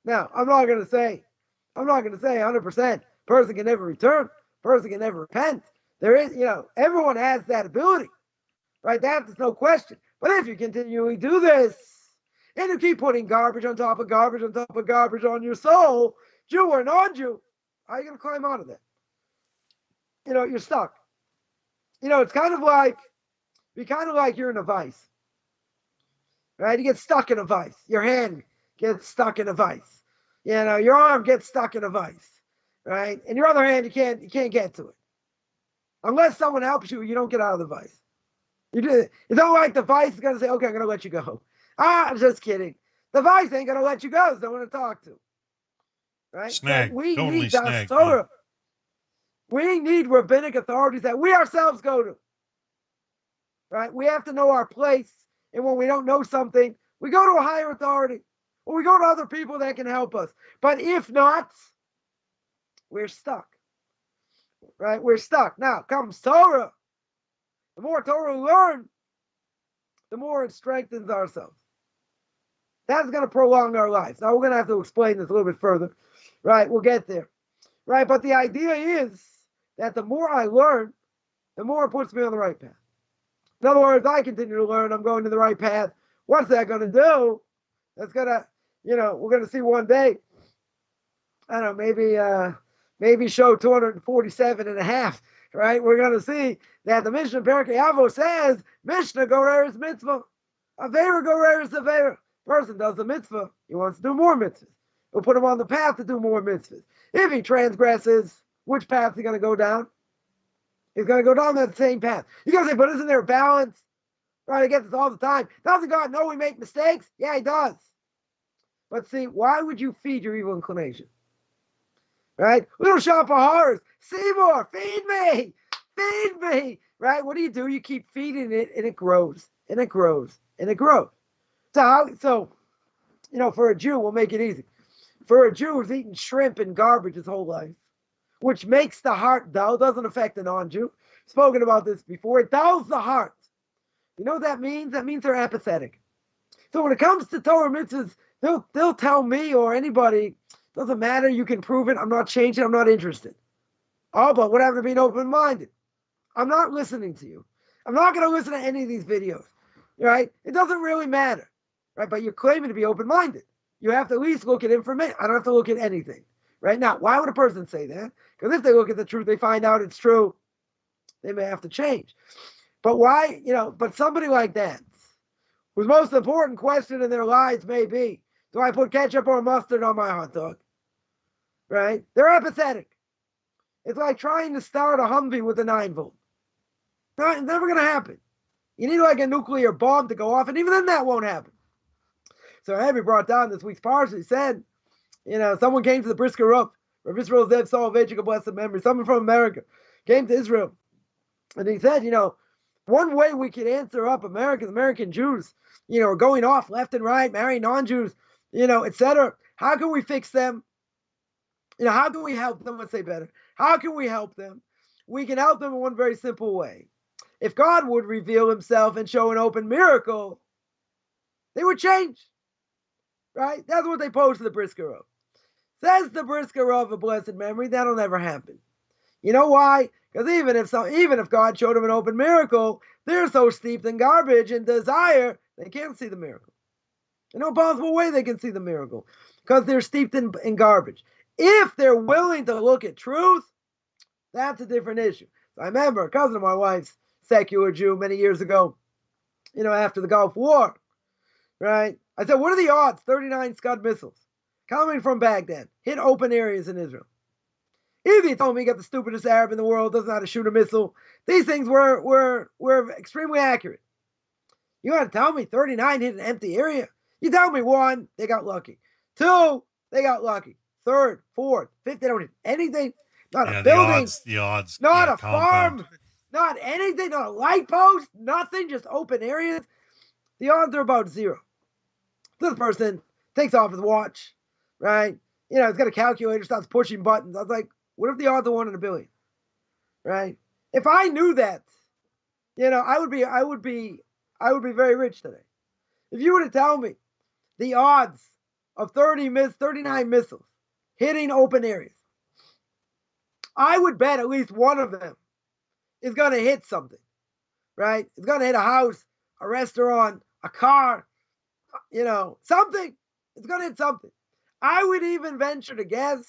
Now, I'm not going to say 100% person can never return, person can never repent. There is, everyone has that ability, right? That's no question. But if you continually do this, and you keep putting garbage on top of garbage on top of garbage on your soul, Jew or non-Jew, how are you going to climb out of that? You're stuck. It's kind of like you're in a vice, right? You get stuck in a vice. Your hand gets stuck in a vice. Your arm gets stuck in a vice, right? And your other hand, you can't get to it. Unless someone helps you, you don't get out of the vice. It's not like the vice is going to say, okay, I'm going to let you go. I'm just kidding. The vice ain't going to let you go. There's no one to talk to. Right? Snag. So we totally need snag. Torah. We need rabbinic authorities that we ourselves go to. Right? We have to know our place. And when we don't know something, we go to a higher authority. Or we go to other people that can help us. But if not, we're stuck. Right? We're stuck. Now comes Torah. The more Torah we learn, the more it strengthens ourselves. That's going to prolong our lives. Now we're going to have to explain this a little bit further. Right? We'll get there. Right? But the idea is that the more I learn, the more it puts me on the right path. In other words, I continue to learn, I'm going to the right path. What's that going to do? That's going to, we're going to see one day, I don't know, maybe show 247 and a half, right? We're going to see that the Mishna Pirkei Avos says, Mishna goreres mitzvah, Avera goreres Avera. Person does the mitzvah, he wants to do more mitzvahs. We'll put him on the path to do more mitzvahs. If he transgresses, which path is he going to go down? He's going to go down that same path. You're going to say, but isn't there a balance? Right, I get this all the time. Doesn't God know we make mistakes? Yeah, he does. But see, why would you feed your evil inclination? Right? Little shop of horrors. Seymour, feed me. Feed me. Right? What do? You keep feeding it, and it grows, and it grows, and it grows. So, for a Jew, we'll make it easy. For a Jew who's eaten shrimp and garbage his whole life, which makes the heart dull, doesn't affect a non-Jew. Spoken about this before. It dulls the heart. You know what that means? That means they're apathetic. So when it comes to Torah mitzvahs, they'll tell me or anybody, doesn't matter, you can prove it, I'm not changing, I'm not interested. Oh, but what happened to being open-minded? I'm not listening to you. I'm not going to listen to any of these videos. Right? It doesn't really matter. Right? But you're claiming to be open-minded. You have to at least look at information. I don't have to look at anything. Right? Now, why would a person say that? Because if they look at the truth, they find out it's true, they may have to change. But why, but somebody like that, whose most important question in their lives may be, do I put ketchup or mustard on my hot dog? Right? They're apathetic. It's like trying to start a Humvee with a 9-volt. No, it's never going to happen. You need like a nuclear bomb to go off, and even then that won't happen. So Rabbi brought down this week's parsha. He said, someone came to the brisker roof. Rabbi Israel Zev Soloveitchik, blessed memory, someone from America. came to Israel, and he said, one way we could answer up American Jews, are going off left and right, marrying non-Jews, etc. How can we fix them? How can we help them? Let's say better. How can we help them? We can help them in one very simple way. If God would reveal himself and show an open miracle, they would change. Right? That's what they posed to the Brisker Rav. Says the Brisker Rav of blessed memory, that'll never happen. You know why? Because even if God showed them an open miracle, they're so steeped in garbage and desire, they can't see the miracle. In no possible way they can see the miracle, because they're steeped in garbage. If they're willing to look at truth, that's a different issue. So I remember a cousin of my wife's, secular Jew, many years ago, after the Gulf War, right? I said, what are the odds 39 Scud missiles coming from Baghdad hit open areas in Israel? Either he told me he got the stupidest Arab in the world, doesn't know how to shoot a missile. These things were extremely accurate. You want to tell me 39 hit an empty area? You tell me 1, they got lucky. 2, they got lucky. 3rd, 4th, 5th, they don't hit anything. Not a building. The odds. Not a compound. farm. Not anything. Not a light post. Nothing. Just open areas. The odds are about 0. This person takes off his watch, right? He's got a calculator, starts pushing buttons. I was like, what if the odds are 1 in a billion, right? If I knew that, I would be very rich today. If you were to tell me the odds of 39 missiles hitting open areas, I would bet at least one of them is going to hit something, right? It's going to hit a house, a restaurant, a car, something. It's going to hit something. I would even venture to guess,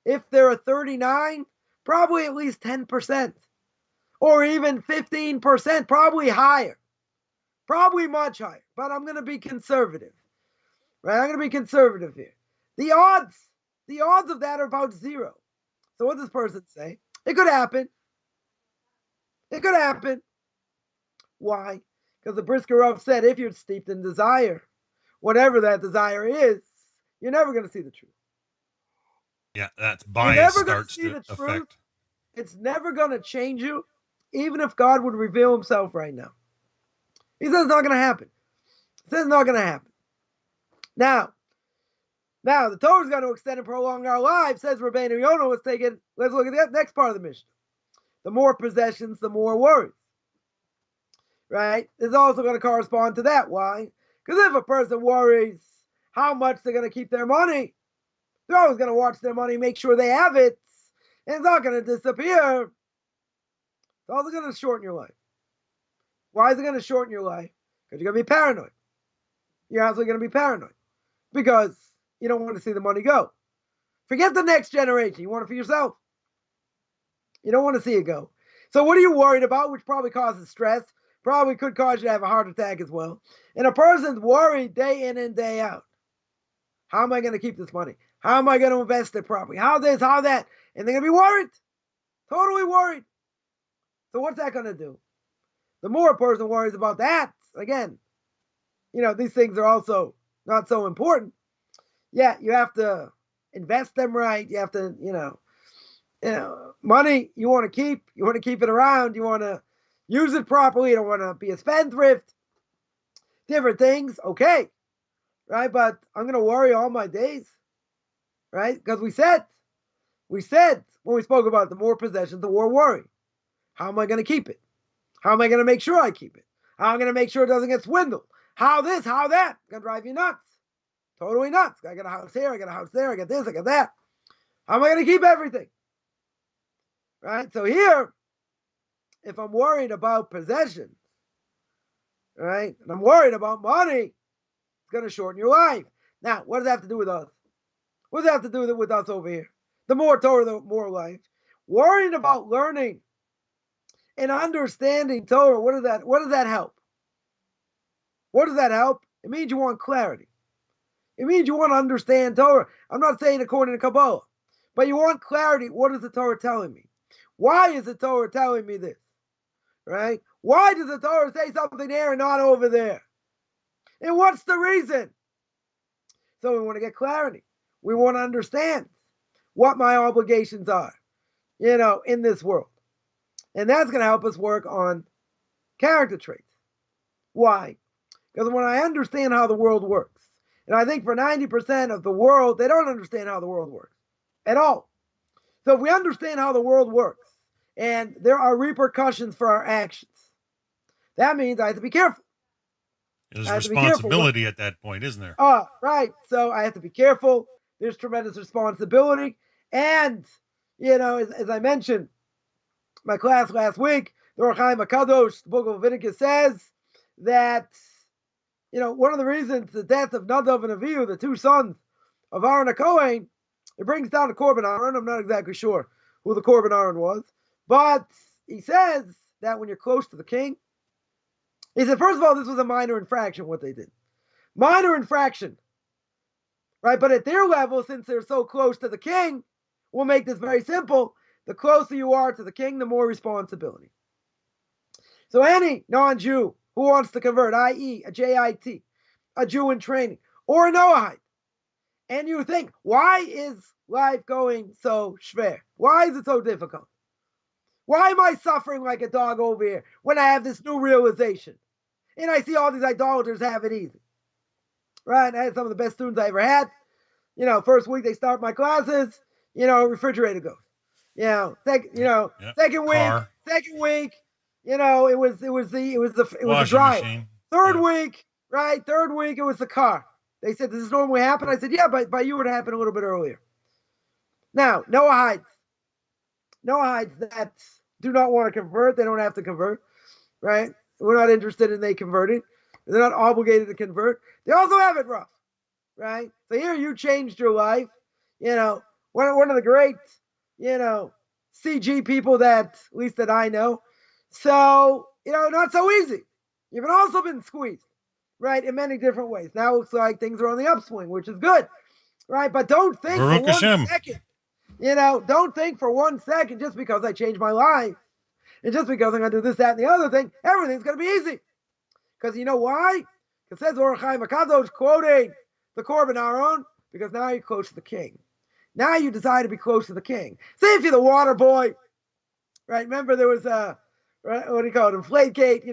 if there are 39, probably at least 10%, or even 15%, probably higher, probably much higher. But I'm going to be conservative, right? I'm going to be conservative here. The odds of that are about 0. So what does this person say? It could happen. It could happen. Why? Because the Brisker Rav said, if you're steeped in desire, whatever that desire is, you're never going to see the truth. Yeah, that's bias starts to affect. It's never going to change you, even if God would reveal himself right now. He says it's not going to happen. He says it's not going to happen. Now, the Torah is going to extend and prolong our lives, says Rabbeinu Yonah. Let's look at the next part of the Mishnah. The more possessions, the more worries. Right? It's also going to correspond to that. Why? Because if a person worries how much they're going to keep their money, they're always going to watch their money, make sure they have it, and it's not going to disappear. It's also going to shorten your life. Why is it going to shorten your life? Because you're going to be paranoid. You're also going to be paranoid because you don't want to see the money go. Forget the next generation. You want it for yourself. You don't want to see it go. So what are you worried about, which probably causes stress, probably could cause you to have a heart attack as well. And a person's worried day in and day out. How am I going to keep this money? How am I going to invest it properly? How this, how that? And they're going to be worried. Totally worried. So what's that going to do? The more a person worries about that, again, these things are also not so important. Yeah, you have to invest them right. You have to, money you want to keep. You want to keep it around. You want to use it properly. You don't want to be a spendthrift. Different things, okay, right? But I'm going to worry all my days, right? Because we said when we spoke about the more possessions, the more worry. How am I going to keep it? How am I going to make sure I keep it? How am I going to make sure it doesn't get swindled? How this, how that? It's going to drive you nuts. Totally nuts. I got a house here, I got a house there, I got this, I got that. How am I going to keep everything? Right? So here, if I'm worried about possessions, right, and I'm worried about money, it's going to shorten your life. Now, what does that have to do with us? What does that have to do with us over here? The more Torah, the more life. Worrying about learning and understanding Torah, what does that help? What does that help? It means you want clarity. It means you want to understand Torah. I'm not saying according to Kabbalah, but you want clarity. What is the Torah telling me? Why is the Torah telling me this? Right? Why does the Torah say something there and not over there? And what's the reason? So we want to get clarity. We want to understand what my obligations are, in this world. And that's going to help us work on character traits. Why? Because when I understand how the world works, and I think for 90% of the world, they don't understand how the world works at all. So if we understand how the world works, and there are repercussions for our actions, that means I have to be careful. There's responsibility at that point, isn't there? Right. So I have to be careful. There's tremendous responsibility. And, as I mentioned, my class last week, the Chaim HaKadosh, the book of Leviticus, says that, one of the reasons the death of Nadav and Avihu, the two sons of Aaron HaKohen, it brings down to Korban Aaron. I'm not exactly sure who the Korban Aaron was. But he says that when you're close to the king, he said, first of all, this was a minor infraction, what they did. Minor infraction. Right? But at their level, since they're so close to the king, we'll make this very simple. The closer you are to the king, the more responsibility. So any non-Jew who wants to convert, i.e. a JIT, a Jew in training, or a Noahide, and you think, why is life going so schwer? Why is it so difficult? Why am I suffering like a dog over here when I have this new realization? And I see all these idolaters have it easy. Right? I had some of the best students I ever had. First week they start my classes, refrigerator goes. Second week, it was the dryer. Machine. Third week, it was the car. They said, does this normally happen? I said, yeah, but by you it happened a little bit earlier. Now, Noahides that do not want to convert, they don't have to convert, right? We're not interested in they converting. They're not obligated to convert. They also have it rough, right? So here you changed your life. One of the great, CG people at least that I know. So, not so easy. You've also been squeezed, right, in many different ways. Now it looks like things are on the upswing, which is good, right? But don't think for 1 second. Don't think for 1 second just because I changed my life and just because I'm going to do this, that, and the other thing, everything's going to be easy. Because you know why? It says Chaim HaKadosh quoting the Korban Aaron, because now you're close to the king. Now you decide to be close to the king. See if you're the water boy, right? Remember there was what do you call it, Inflategate,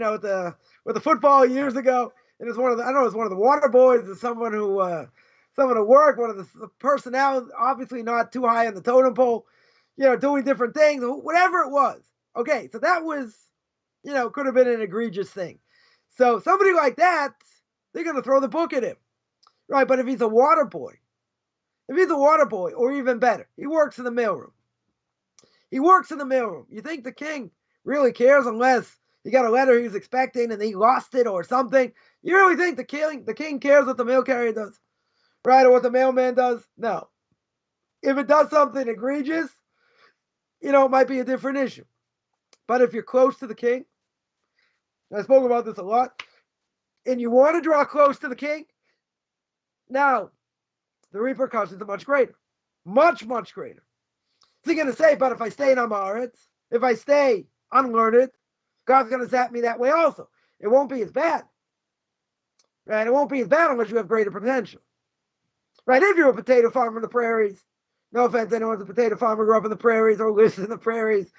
with the football years ago. It was one of the water boys, or someone who worked, one of the personnel, obviously not too high on the totem pole, doing different things, whatever it was. Okay, so that was, could have been an egregious thing. So somebody like that, they're going to throw the book at him, right? But if he's a water boy, or even better, he works in the mailroom. You think the king really cares unless he got a letter he was expecting and he lost it or something? You really think the king cares what the mail carrier does, right? Or what the mailman does? No. If it does something egregious, it might be a different issue. But if you're close to the king, I spoke about this a lot, and you want to draw close to the king, now the repercussions are much greater. Much, much greater. So you're going to say, but if I stay in Amaretz, if I stay unlearned, God's going to zap me that way also. It won't be as bad. Right? It won't be as bad unless you have greater potential. Right? If you're a potato farmer in the prairies, no offense, anyone's a potato farmer, grew up in the prairies or lives in the prairies,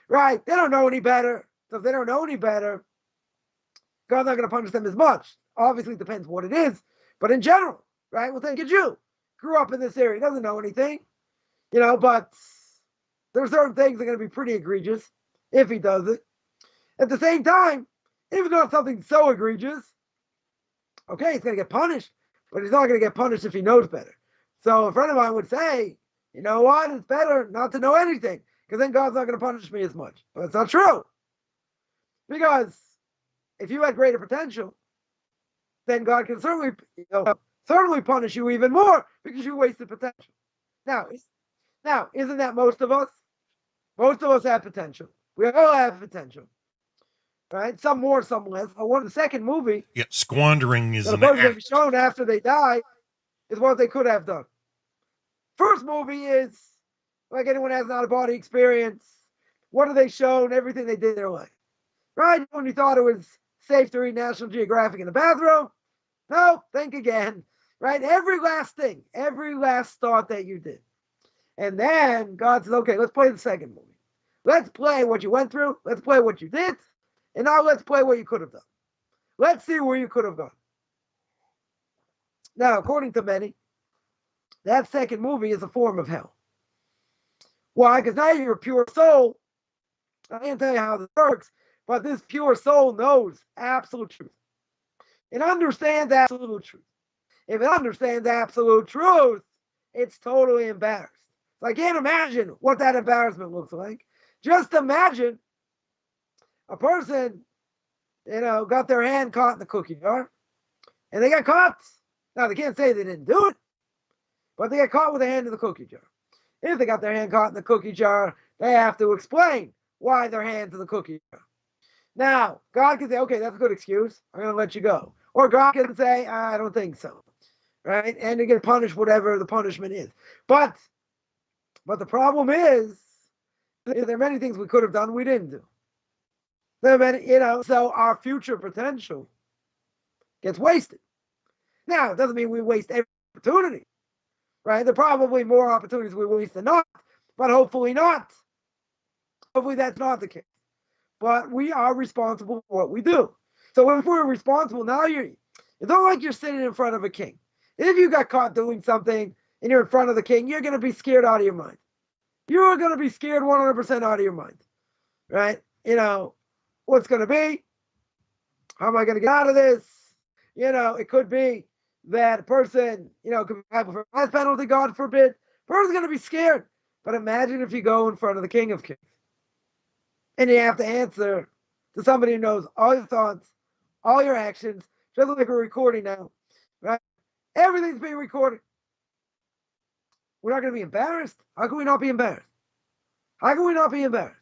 right? They don't know any better. So if they don't know any better, God's not going to punish them as much. Obviously, it depends what it is. But in general, right? Well, think a Jew. Grew up in this area, doesn't know anything, but there are certain things that are going to be pretty egregious if he does it. At the same time, if it's not something so egregious, okay, he's going to get punished, but he's not going to get punished if he knows better. So a friend of mine would say, you know what, it's better not to know anything, because then God's not going to punish me as much. But it's not true. Because if you had greater potential, then God can certainly punish you even more because you wasted potential. Now, isn't that most of us? Most of us have potential. We all have potential. Right? Some more, some less. The second movie. Yeah, squandering is the person that be shown after they die is what they could have done. First movie is like anyone has an out-of-body experience. What are they shown? Everything they did in their life. Right? When you thought it was safe to read National Geographic in the bathroom. No, think again. Right? Every last thing, every last thought that you did. And then God says, okay, let's play the second movie. Let's play what you went through. Let's play what you did. And now let's play what you could have done. Let's see where you could have gone. Now, according to many, that second movie is a form of hell. Why? Because now you're a pure soul. I can't tell you how this works, but this pure soul knows absolute truth. It understands absolute truth. If it understands absolute truth, it's totally embarrassed. So I can't imagine what that embarrassment looks like. Just imagine a person, got their hand caught in the cookie jar, and they got caught. Now, they can't say they didn't do it, but they got caught with their hand in the cookie jar. If they got their hand caught in the cookie jar, they have to explain why their hand's in the cookie jar. Now, God can say, okay, that's a good excuse. I'm going to let you go. Or God can say, I don't think so. Right? And you get punished whatever the punishment is. But the problem is, there are many things we could have done we didn't do. There are many, so our future potential gets wasted. Now, it doesn't mean we waste every opportunity. Right? There are probably more opportunities we waste than not, but hopefully not. Hopefully that's not the case. But we are responsible for what we do. So if we're responsible, now it's not like you're sitting in front of a king. If you got caught doing something and you're in front of the king, you're going to be scared out of your mind. You're going to be scared 100% out of your mind. Right? What's going to be? How am I going to get out of this? It could be that a person, could have a death penalty, God forbid. A person's going to be scared. But imagine if you go in front of the King of Kings and you have to answer to somebody who knows all your thoughts, all your actions, just like we're recording now, right? Everything's being recorded. We're not going to be embarrassed. How can we not be embarrassed? How can we not be embarrassed?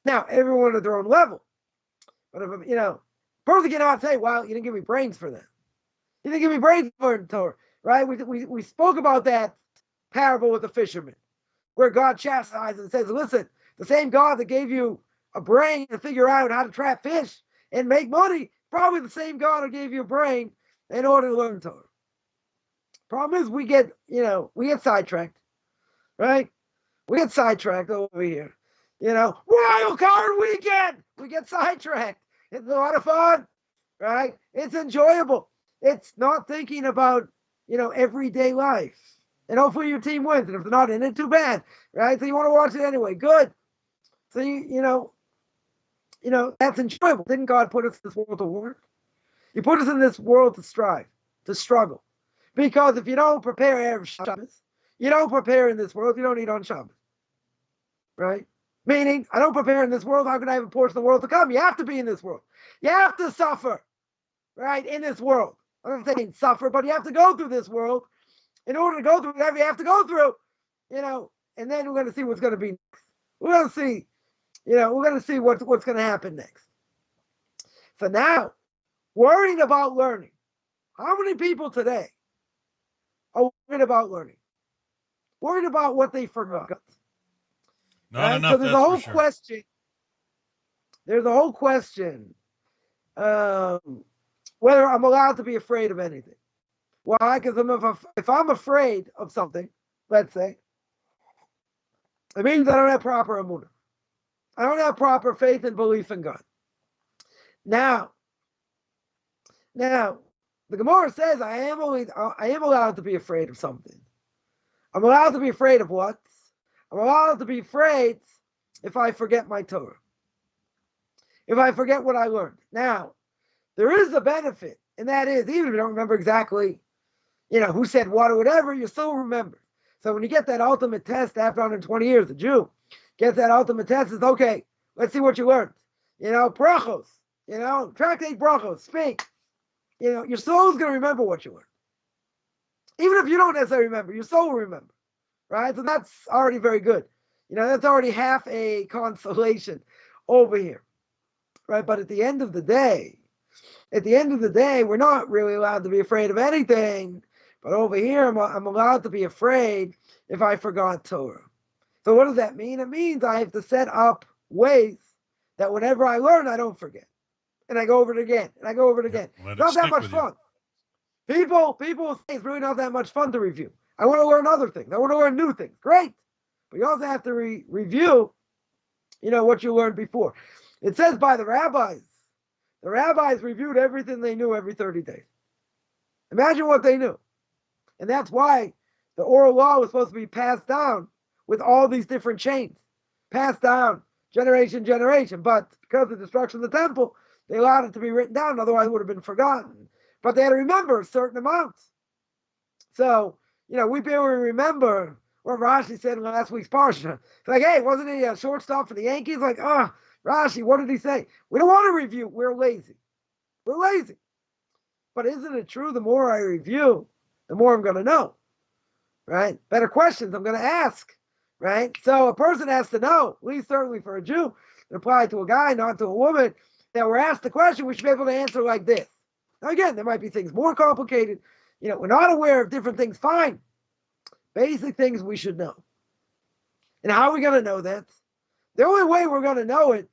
Now, everyone at their own level. But if, person cannot say, well, you didn't give me brains for that. You didn't give me brains for the Torah, right? We spoke about that parable with the fisherman, where God chastises and says, listen, the same God that gave you a brain to figure out how to trap fish and make money, probably the same God who gave you a brain in order to learn Torah. Problem is we get sidetracked, right? We get sidetracked over here. Wild card weekend! We get sidetracked. It's a lot of fun, right? It's enjoyable. It's not thinking about, everyday life. And hopefully your team wins. And if they're not in it, too bad, right? So you want to watch it anyway. Good. So that's enjoyable. Didn't God put us in this world to work? He put us in this world to strive, to struggle. Because if you don't prepare Erev Shabbos, you don't prepare in this world, you don't eat on Shabbos. Right? Meaning, I don't prepare in this world, how can I have a portion of the world to come? You have to be in this world. You have to suffer, right, in this world. I'm not saying suffer, but you have to go through this world. In order to go through whatever you have to go through, and then we're going to see what's going to be next. We're going to see, we're going to see what's going to happen next. So now, worrying about learning. How many people today are worried about learning? Worried about what they forgot. Not right? enough. So there's that's a whole for sure. question. There's a whole question whether I'm allowed to be afraid of anything. Why? Because if I'm afraid of something, let's say, it means I don't have proper emunah. I don't have proper faith and belief in God. Now, the Gemara says I am allowed to be afraid of something. I'm allowed to be afraid of what? I'm allowed to be afraid if I forget my Torah. If I forget what I learned. Now, there is a benefit, and that is, even if you don't remember exactly, who said what or whatever, you still remember. So when you get that ultimate test after 120 years, the Jew gets that ultimate test, it's okay, let's see what you learned. Brachos, tractate brachos, speak. Your soul's going to remember what you learned. Even if you don't necessarily remember, your soul will remember. Right? So that's already very good. That's already half a consolation over here. Right? But at the end of the day, we're not really allowed to be afraid of anything. But over here, I'm allowed to be afraid if I forgot Torah. So what does that mean? It means I have to set up ways that whenever I learn, I don't forget. And I go over it again. And I go over it again. Let it Not that stick much with fun. People say it's really not that much fun to review. I want to learn other things. I want to learn new things. Great. but you also have to review, what you learned before. It says by the rabbis reviewed everything they knew every 30 days. Imagine what they knew. And that's why the oral law was supposed to be passed down with all these different chains, passed down generation. But because of the destruction of the temple, they allowed it to be written down. Otherwise, it would have been forgotten. But they had to remember certain amounts. So, we barely remember what Rashi said in last week's parsha. It's like, hey, wasn't he a shortstop for the Yankees? Like, Rashi, what did he say? We don't want to review. We're lazy. But isn't it true? The more I review, the more I'm going to know, right? Better questions I'm going to ask, right? So a person has to know, at least certainly for a Jew, it applies to a guy, not to a woman, that we're asked the question, we should be able to answer like this. Now, again, there might be things more complicated. We're not aware of different things, fine. Basic things we should know. And how are we going to know that? The only way we're going to know it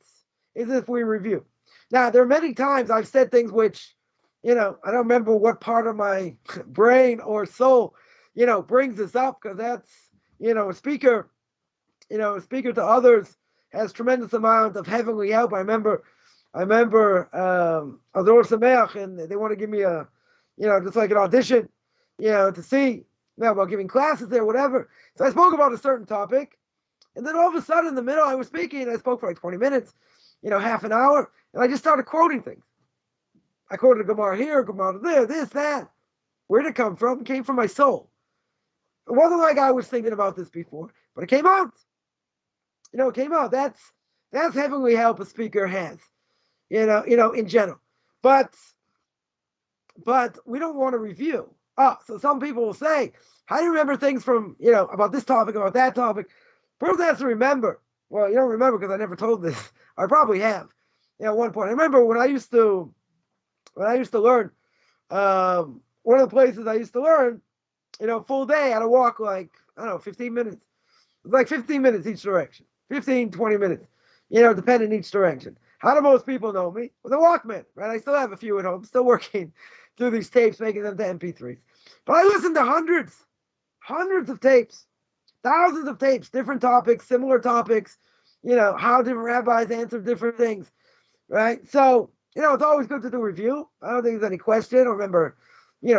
is if we review. Now, there are many times I've said things which, I don't remember what part of my brain or soul, brings this up, because that's, a speaker to others has tremendous amount of heavenly help. I remember Azor Sameach, and they want to give me a, just like an audition, to see, about giving classes there, whatever. So I spoke about a certain topic, and then all of a sudden in the middle I was speaking, and I spoke for like 20 minutes, half an hour, and I just started quoting things. I quoted a Gemara here, Gemara there, this, that. Where did it come from? It came from my soul. It wasn't like I was thinking about this before, but it came out. It came out. That's heavenly help a speaker has, in general. But we don't want to review. So some people will say, how do you remember things from, about this topic, about that topic? Person has to remember. Well, you don't remember because I never told this. I probably have, at one point. I remember when I used to learn, one of the places I used to learn, full day, I had to walk like, 15 minutes. It was like 15 minutes each direction. 15, 20 minutes, depending each direction. How do most people know me? With a Walkman, right? I still have a few at home, still working through these tapes, making them to MP3s. But I listened to hundreds of tapes, thousands of tapes, different topics, similar topics, how different rabbis answer different things, right? So, it's always good to do a review. I don't think there's any question or remember,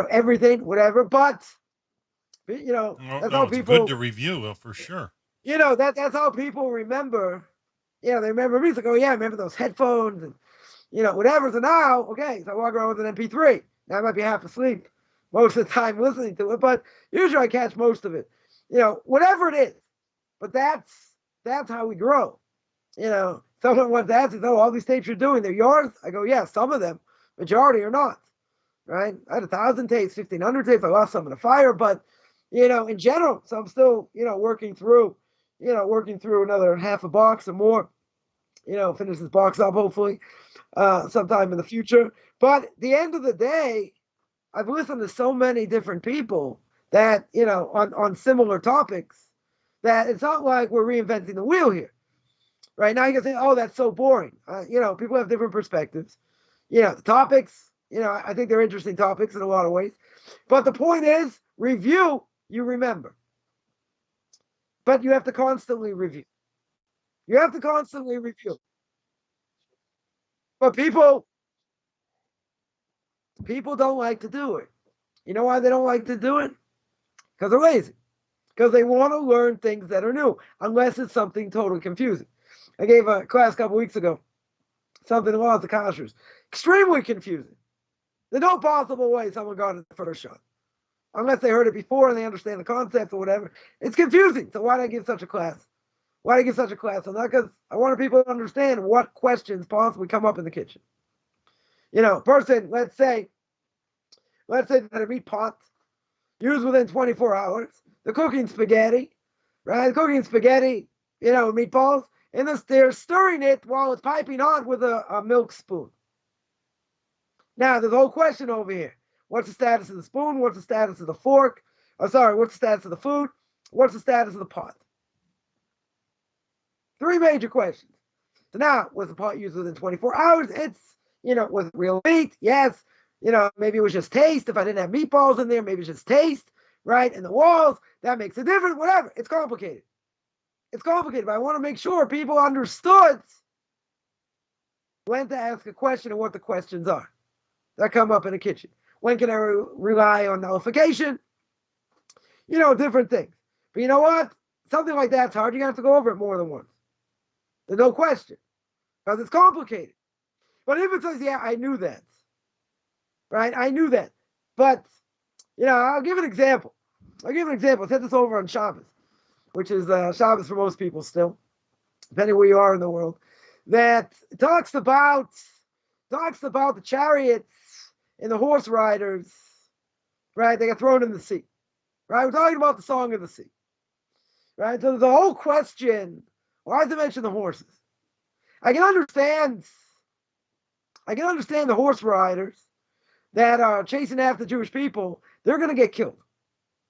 everything, whatever. But, that's how people. It's good to review, for sure. That's how people remember. They remember me. It's like, oh yeah, I remember those headphones and, whatever. So now, okay, so I walk around with an MP3. Now I might be half asleep most of the time listening to it, but usually I catch most of it. Whatever it is. But that's how we grow. Someone once asked me, oh, all these tapes you're doing, they're yours? I go, yeah, some of them. Majority are not. Right? I had 1,000 tapes, 1,500 tapes. I lost some in the fire, but, in general, so I'm still, working through another half a box or more, finish this box up, hopefully, sometime in the future. But at the end of the day, I've listened to so many different people that, on similar topics, that it's not like we're reinventing the wheel here. Right now, you can say, "Oh, that's so boring." People have different perspectives. The topics. I think they're interesting topics in a lot of ways. But the point is, review. You remember. But you have to constantly review. But people don't like to do it. You know why they don't like to do it? Because they're lazy. Because they want to learn things that are new, unless it's something totally confusing. I gave a class a couple weeks ago, something along the kashrus. Extremely confusing. There's no possible way someone got it the first shot. Unless they heard it before and they understand the concept or whatever. It's confusing. So why did I give such a class? So not because I wanted people to understand what questions possibly come up in the kitchen. Person, let's say that a meat pot used within 24 hours. They're cooking spaghetti, right? Meatballs. And they're stirring it while it's piping hot with a milk spoon. Now, there's a whole question over here. What's the status of the spoon? What's the status of the fork? What's the status of the food? What's the status of the pot? 3 major questions. So now, was the pot used within 24 hours? It's, was it real meat? Yes. Maybe it was just taste. If I didn't have meatballs in there, maybe it's just taste, right? And the walls, that makes a difference. Whatever. It's complicated. It's complicated, but I want to make sure people understood when to ask a question and what the questions are that come up in the kitchen. When can I rely on nullification? Different things. But you know what? Something like that's hard. You're going to have to go over it more than once. There's no question. Because it's complicated. But if it says, yeah, I knew that. Right? I knew that. But, I'll give an example. I said this over on Shabbos, which is Shabbos for most people still, depending where you are in the world, that talks about the chariots and the horse riders, right? They got thrown in the sea, right? We're talking about the Song of the Sea, right? So the whole question, why does it mention the horses? I can understand the horse riders that are chasing after Jewish people. They're going to get killed,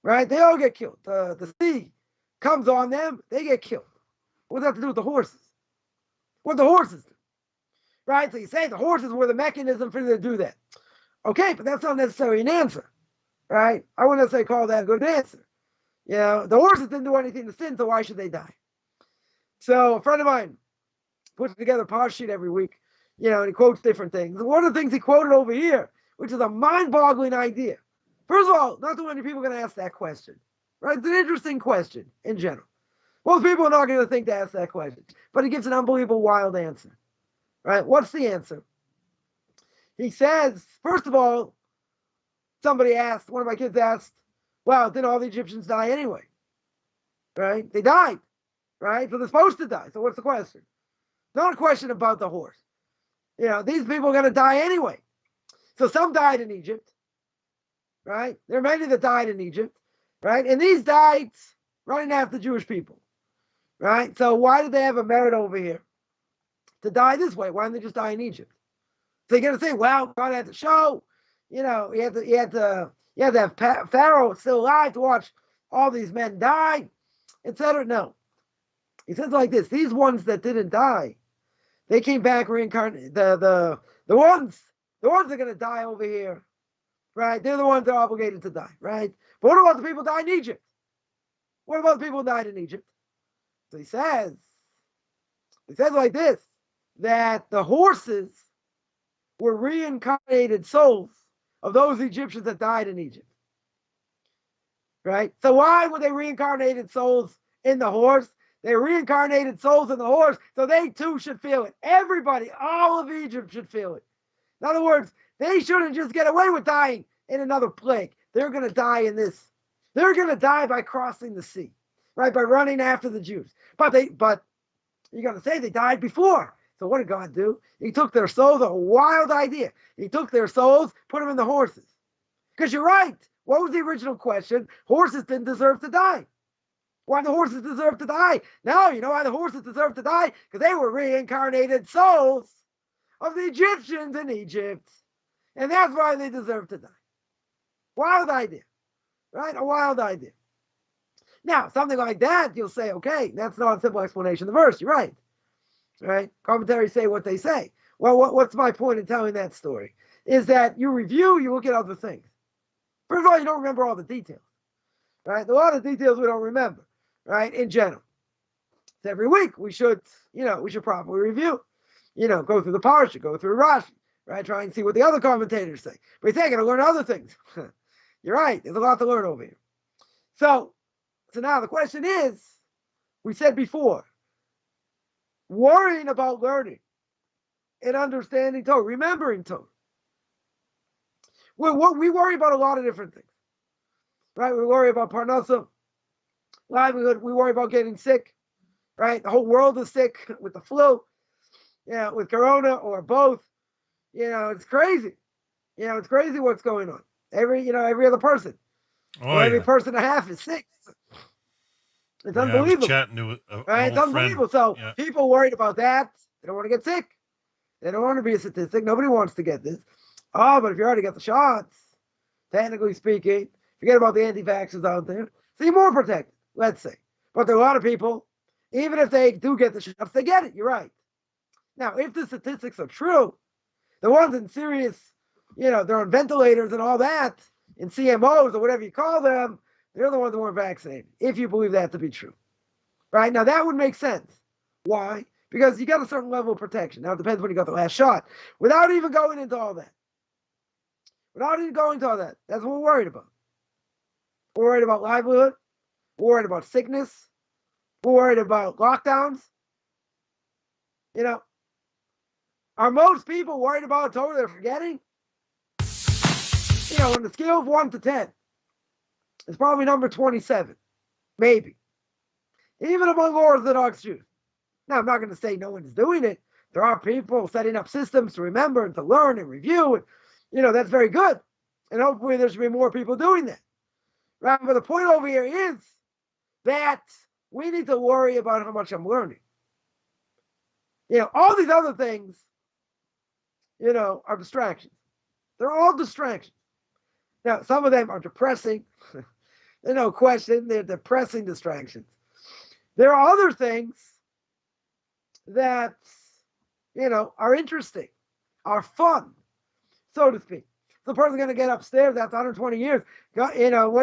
right? They all get killed. The sea comes on them, they get killed. What does that have to do with the horses? What the horses do, right? So you say the horses were the mechanism for them to do that. Okay, but that's not necessarily an answer, right? I wouldn't necessarily call that a good answer. The horses didn't do anything to sin, so why should they die? So a friend of mine puts together a parsha sheet every week, and he quotes different things. One of the things he quoted over here, which is a mind-boggling idea. First of all, not too many people are going to ask that question, right? It's an interesting question in general. Most people are not going to think to ask that question, but he gives an unbelievable, wild answer, right? What's the answer? He says, first of all, one of my kids asked, well, didn't all the Egyptians die anyway? Right? They died, right? So they're supposed to die. So what's the question? Not a question about the horse. These people are going to die anyway. So some died in Egypt, right? There are many that died in Egypt, right? And these died running after Jewish people, right? So why did they have a merit over here to die this way? Why didn't they just die in Egypt? So you're going to say, well, God had to show, he had to have Pharaoh still alive to watch all these men die, etc. No. He says like this: these ones that didn't die, they came back reincarnated. The ones that are going to die over here, right? They're the ones that are obligated to die, right? But what about the people who died in Egypt? What about the people who died in Egypt? So he says like this, that the horses were reincarnated souls of those Egyptians that died in Egypt, right? So why were they reincarnated souls in the horse? They reincarnated souls in the horse, so they too should feel it. Everybody, all of Egypt should feel it. In other words, they shouldn't just get away with dying in another plague. They're going to die in this. They're going to die by crossing the sea, right? By running after the Jews. But you're going to say they died before. So what did God do? He took their souls, a wild idea. He took their souls, put them in the horses. Because you're right. What was the original question? Horses didn't deserve to die. Why the horses deserve to die? No, you know why the horses deserve to die? Because they were reincarnated souls of the Egyptians in Egypt. And that's why they deserve to die. Wild idea. Right? A wild idea. Now, something like that, you'll say, okay, that's not a simple explanation of the verse. You're right. Right? Commentaries say what they say. Well, what's my point in telling that story? Is that you review, you look at other things. First of all, you don't remember all the details. Right? A lot of details we don't remember. Right? In general. So every week we should properly review. Go through the parsha, go through Rashi, right? Try and see what the other commentators say. But you say, I got to learn other things. You're right. There's a lot to learn over here. So now the question is, we said before, worrying about learning and understanding Torah, remembering Torah. We worry about a lot of different things, right? We worry about parnasa, livelihood. We worry about getting sick, right? The whole world is sick with the flu, with corona or both. It's crazy. It's crazy what's going on. Every other person, every person and a half is sick. It's unbelievable. I was chatting to right? It's unbelievable. So people worried about that. They don't want to get sick. They don't want to be a statistic. Nobody wants to get this. Oh, but if you already got the shots, technically speaking, forget about the anti-vaxxers out there. So you're more protected, let's say. But there are a lot of people, even if they do get the shots, they get it. You're right. Now, if the statistics are true, the ones in serious, they're on ventilators and all that, in CMOs or whatever you call them, they're the ones that weren't vaccinated, if you believe that to be true. right? Now that would make sense. Why? Because you got a certain level of protection. Now it depends when you got the last shot. Without even going into all that. That's what we're worried about. We're worried about livelihood. We're worried about sickness. We're worried about lockdowns. Are most people worried about Torah they're forgetting? On the scale of 1 to 10, it's probably number 27. Maybe. Even among Orthodox Jews. Now, I'm not going to say no one's doing it. There are people setting up systems to remember and to learn and review. And, that's very good. And hopefully there should be more people doing that. Right? But the point over here is that we need to worry about how much I'm learning. All these other things, are distractions. They're all distractions. Now, some of them are depressing. There's no question. They're depressing distractions. There are other things that, are interesting, are fun, so to speak. The person's going to get upstairs after 120 years. God,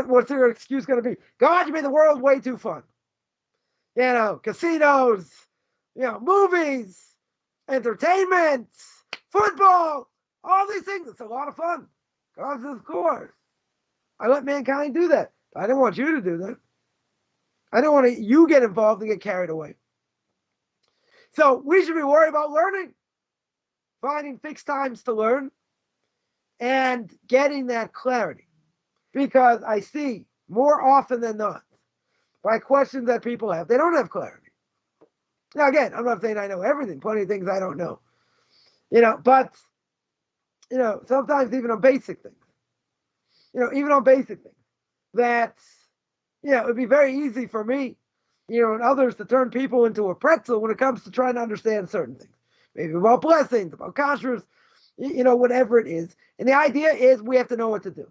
what's their excuse going to be? God, you made the world way too fun. Casinos, movies, entertainment, football, all these things. It's a lot of fun. God says, of course. I let mankind do that. I didn't want you to do that. I don't want you get involved and get carried away. So we should be worried about learning, finding fixed times to learn, and getting that clarity. Because I see more often than not, by questions that people have, they don't have clarity. Now, again, I'm not saying I know everything. Plenty of things I don't know. But, sometimes even on basic things. That, it'd be very easy for me, and others to turn people into a pretzel when it comes to trying to understand certain things. Maybe about blessings, about kashrus, whatever it is. And the idea is we have to know what to do.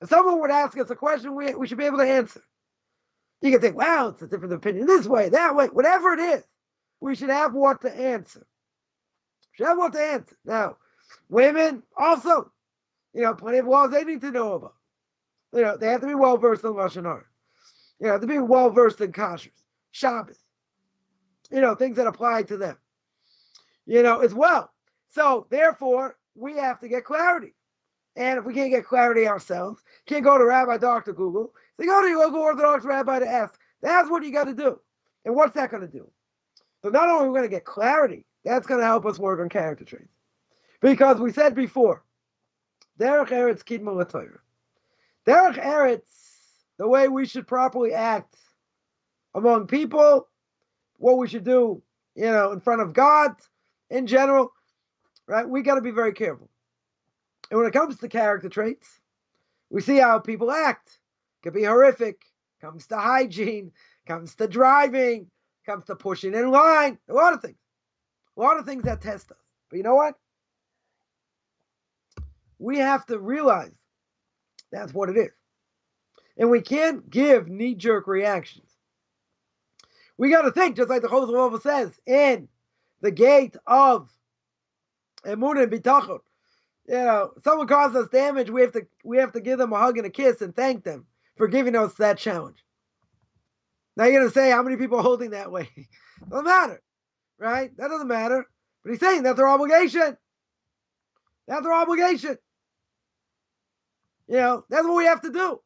If someone would ask us a question, we should be able to answer. You can think, wow, it's a different opinion this way, that way, whatever it is. We should have what to answer. Now, women also, plenty of laws they need to know about. They have to be well-versed in Lashon Hara. They have to be well-versed in kashrus, Shabbos, things that apply to them, as well. So, therefore, we have to get clarity. And if we can't get clarity ourselves, can't go to Rabbi Dr. Google, say, go to your local Orthodox rabbi to ask. That's what you got to do. And what's that going to do? So not only are we going to get clarity, that's going to help us work on character traits. Because we said before, Derech Eretz Kidma L'Torah. Derech Eretz, the way we should properly act among people, what we should do, in front of God, in general, right? We got to be very careful. And when it comes to character traits, we see how people act. It could be horrific. Comes to hygiene, comes to driving, comes to pushing in line. A lot of things. That test us. But you know what? We have to realize that's what it is. And we can't give knee-jerk reactions. We got to think, just like the Choshen Avos says, in the gate of Emunah and Bitachon. Someone caused us damage, we have to give them a hug and a kiss and thank them for giving us that challenge. Now you're going to say, how many people are holding that way? Doesn't matter, right? That doesn't matter. But he's saying that's their obligation. That's their obligation. That's what we have to do.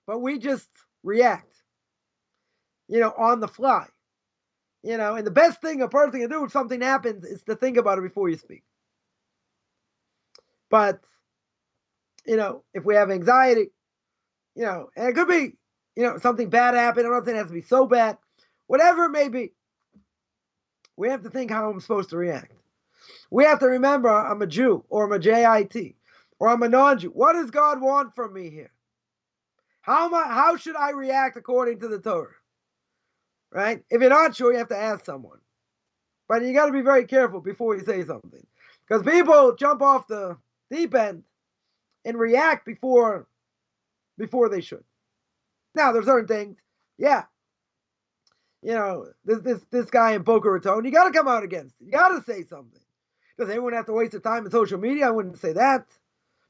But we just react, on the fly. And the best thing a person can do if something happens is to think about it before you speak. But, if we have anxiety, and it could be, something bad happened. I'm not saying it has to be so bad. Whatever it may be, we have to think how I'm supposed to react. We have to remember I'm a Jew, or I'm a JIT, or I'm a non-Jew. What does God want from me here? How should I react according to the Torah? Right? If you're not sure, you have to ask someone. But you got to be very careful before you say something. Because people jump off the deep end and react before they should. Now, there's certain things, yeah. This guy in Boca Raton, you got to come out against it. You got to say something. Does everyone have to waste their time in social media? I wouldn't say that.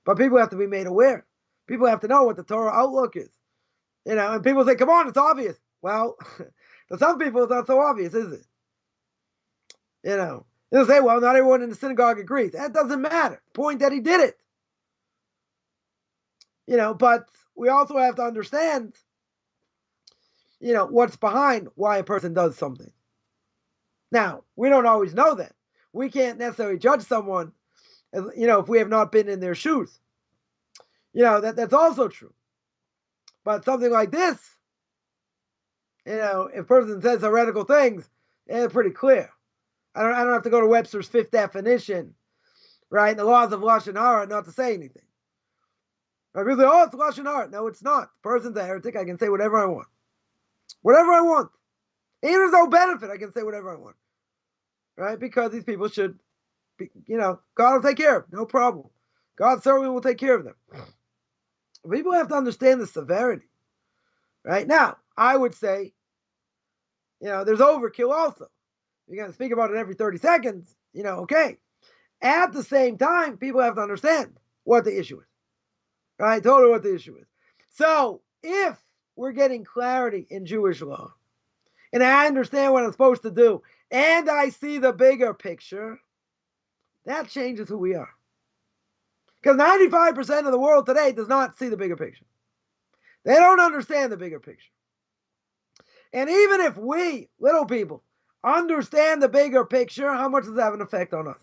But people have to be made aware. People have to know what the Torah outlook is. And people say, come on, it's obvious. Well, For some people, it's not so obvious, is it? They'll say, well, not everyone in the synagogue agrees. That doesn't matter. The point that he did it. But we also have to understand, what's behind why a person does something. Now, we don't always know that. We can't necessarily judge someone, if we have not been in their shoes. That's also true. But something like this, if a person says heretical things, they're pretty clear. I don't have to go to Webster's fifth definition, right? The laws of Lashon Hara not to say anything. Right? People say, oh, it's Lashon Hara. No, it's not. The person's a heretic. I can say whatever I want. Whatever I want. Even if there's no benefit, I can say whatever I want. Right? Because these people should be, God will take care of them. No problem. God certainly will take care of them. People have to understand the severity. Right? Now, I would say, there's overkill also. You're going to speak about it every 30 seconds, okay. At the same time, people have to understand what the issue is. Right? Totally what the issue is. So, if we're getting clarity in Jewish law, and I understand what I'm supposed to do, and I see the bigger picture, that changes who we are. Because 95% of the world today does not see the bigger picture. They don't understand the bigger picture. And even if we, little people, understand the bigger picture, how much does that have an effect on us?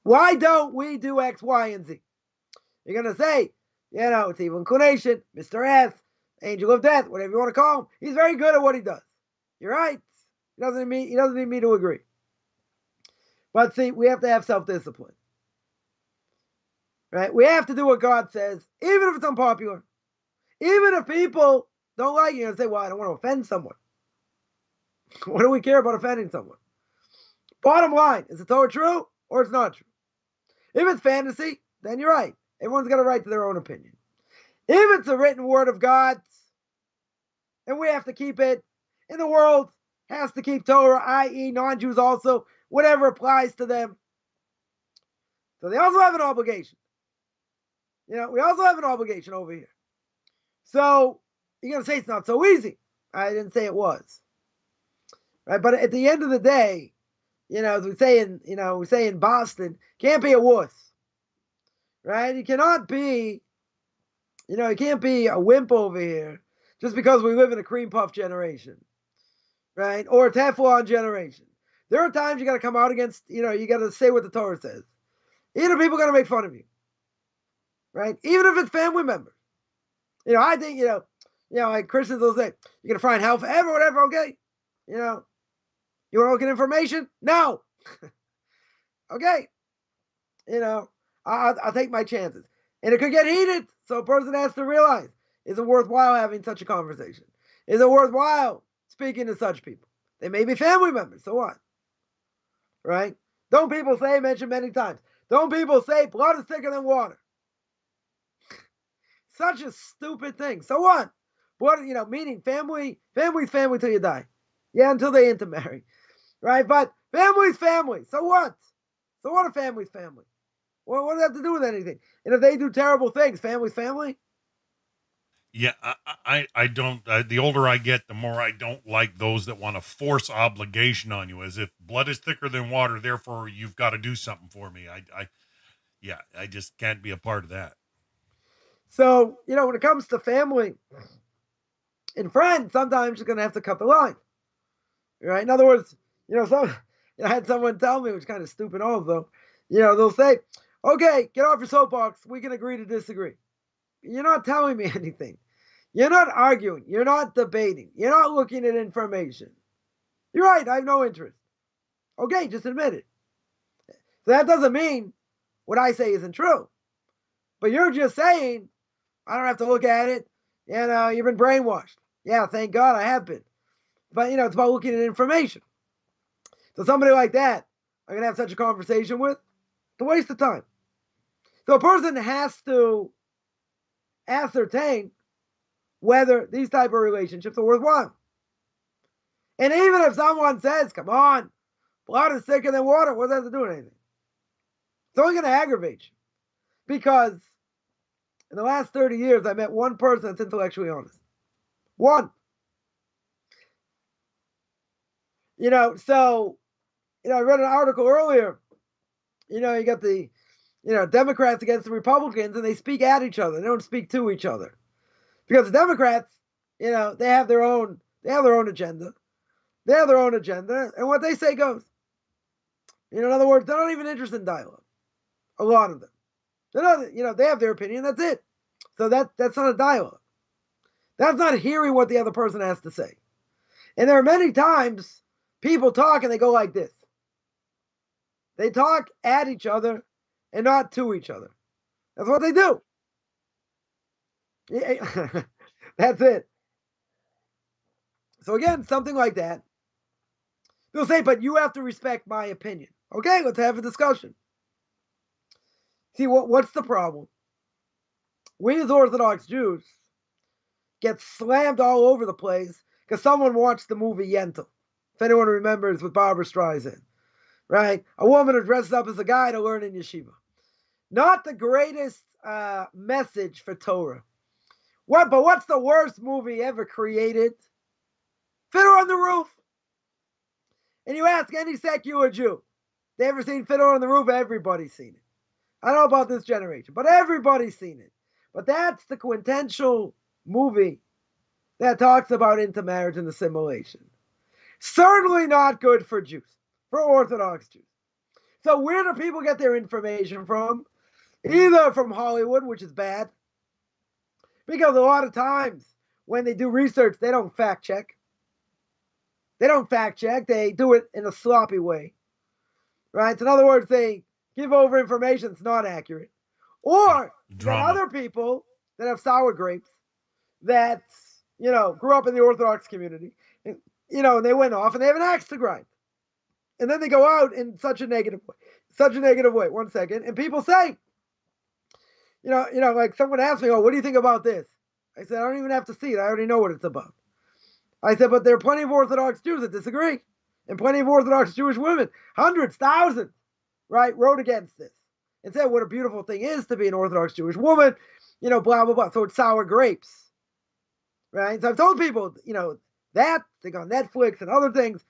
Why don't we do X, Y, and Z? You're going to say, it's evil inclination, Mr. S, angel of death, whatever you want to call him. He's very good at what he does. You're right. He doesn't need me to agree. But see, we have to have self-discipline. Right? We have to do what God says, even if it's unpopular. Even if people don't like you and say, well, I don't want to offend someone. What do we care about offending someone? Bottom line, is the Torah true or it's not true? If it's fantasy, then you're right. Everyone's got a right to their own opinion. If it's a written word of God, and we have to keep it, and the world has to keep Torah, i.e. non-Jews also, whatever applies to them. So they also have an obligation. We also have an obligation over here. So you're going to say it's not so easy. I didn't say it was. Right? But at the end of the day, as we say in Boston, can't be a wuss. Right? You cannot be, you can't be a wimp over here just because we live in a cream puff generation. Right? Or a Teflon generation. There are times you got to come out against, you got to say what the Torah says. Even if people are going to make fun of you. Right? Even if it's family members. I think, like Christians will say, you're going to find hell forever, whatever, okay? You want to look at information? No. Okay. I'll take my chances. And it could get heated, so a person has to realize, is it worthwhile having such a conversation? Is it worthwhile speaking to such people? They may be family members, so what? Right? Don't people say, mentioned many times, don't people say blood is thicker than water? Such a stupid thing. So what? Blood, meaning family's family till you die. Yeah, until they intermarry. Right? But family's family. So what? So what if family's family? Well, what does that have to do with anything? And if they do terrible things, family's family? Yeah, I don't. The older I get, the more I don't like those that want to force obligation on you, as if blood is thicker than water, therefore you've got to do something for me. I just can't be a part of that. So, when it comes to family and friends, sometimes you're going to have to cut the line. Right? In other words, I had someone tell me, which is kind of stupid also, they'll say, okay, get off your soapbox. We can agree to disagree. You're not telling me anything. You're not arguing. You're not debating. You're not looking at information. You're right. I have no interest. Okay, just admit it. So that doesn't mean what I say isn't true. But you're just saying, I don't have to look at it. You've been brainwashed. Yeah, thank God I have been. But, it's about looking at information. So somebody like that, I'm going to have such a conversation with, it's a waste of time. So a person has to ascertain whether these type of relationships are worthwhile. And even if someone says, come on, blood is thicker than water, what does that have to do with anything? It's only going to aggravate you. Because in the last 30 years, I met one person that's intellectually honest. One. So, I read an article earlier. You got the, Democrats against the Republicans, and they speak at each other. They don't speak to each other. Because the Democrats, they have their own agenda. They have their own agenda, and what they say goes. In other words, they're not even interested in dialogue. A lot of them. They're not, they have their opinion, that's it. So that's not a dialogue. That's not hearing what the other person has to say. And there are many times people talk and they go like this. They talk at each other and not to each other. That's what they do. That's it. So again, something like that. They'll say, but you have to respect my opinion. Okay, let's have a discussion. See, what's the problem? We as Orthodox Jews get slammed all over the place because someone watched the movie Yentl. If anyone remembers, with Barbara Streisand. Right? A woman who dresses up as a guy to learn in yeshiva. Not the greatest message for Torah. But what's the worst movie ever created? Fiddler on the Roof. And you ask any secular Jew, they ever seen Fiddler on the Roof? Everybody's seen it. I don't know about this generation, but everybody's seen it. But that's the quintessential movie that talks about intermarriage and assimilation. Certainly not good for Jews, for Orthodox Jews. So where do people get their information from? Either from Hollywood, which is bad, because a lot of times when they do research, they don't fact check. They don't fact check. They do it in a sloppy way. Right? So in other words, they give over information that's not accurate. Or other people that have sour grapes that, grew up in the Orthodox community, and, and they went off and they have an axe to grind. And then they go out in such a negative way. One second. And people say, like someone asked me, what do you think about this? I said, I don't even have to see it. I already know what it's about. I said, but there are plenty of Orthodox Jews that disagree. And plenty of Orthodox Jewish women, hundreds, thousands, right, wrote against this. And said what a beautiful thing is to be an Orthodox Jewish woman, blah, blah, blah. So it's sour grapes, right? So I've told people, that, they go on Netflix and other things,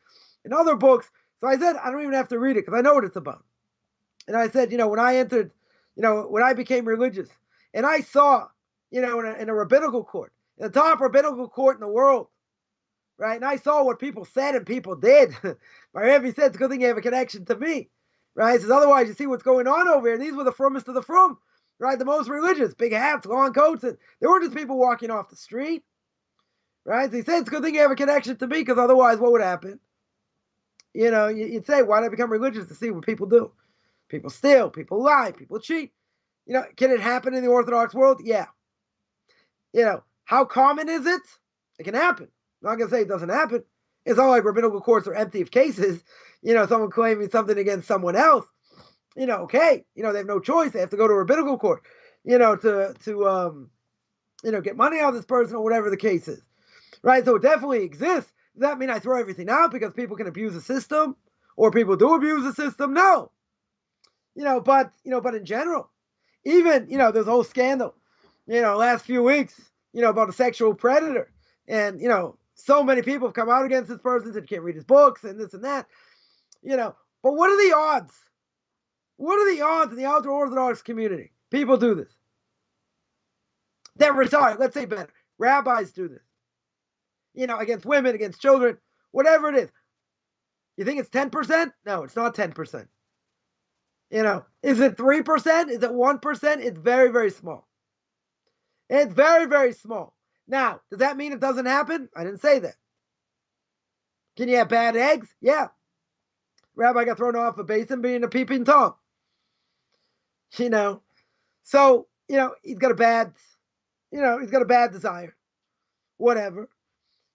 and other books. So I said, I don't even have to read it because I know what it's about. And I said, when I entered, when I became religious, and I saw, in a rabbinical court, in the top rabbinical court in the world, right? And I saw what people said and people did. My Rabbi said, it's a good thing you have a connection to me, right? He says, otherwise you see what's going on over here. And these were the frommest of the frum, right? The most religious, big hats, long coats. And they weren't just people walking off the street, right? So he said, it's a good thing you have a connection to me because otherwise what would happen? You'd say, why did I become religious? To see what people do. People steal, people lie, people cheat. Can it happen in the Orthodox world? Yeah. How common is it? It can happen. I'm not going to say it doesn't happen. It's not like rabbinical courts are empty of cases. Someone claiming something against someone else. Okay. They have no choice. They have to go to a rabbinical court, to get money out of this person or whatever the case is. Right? So it definitely exists. Does that mean I throw everything out because people can abuse the system or people do abuse the system? No. But in general, even, there's a whole scandal, last few weeks, about a sexual predator. And, so many people have come out against this person, said can't read his books and this and that, but what are the odds? What are the odds in the ultra-Orthodox community? People do this. Let's say better. Rabbis do this. Against women, against children, whatever it is. You think it's 10%? No, it's not 10%. Is it 3%? Is it 1%? It's very, very small. It's very, very small. Now, does that mean it doesn't happen? I didn't say that. Can you have bad eggs? Yeah. Rabbi got thrown off a basin being a peeping Tom. So, he's got a bad desire. Whatever.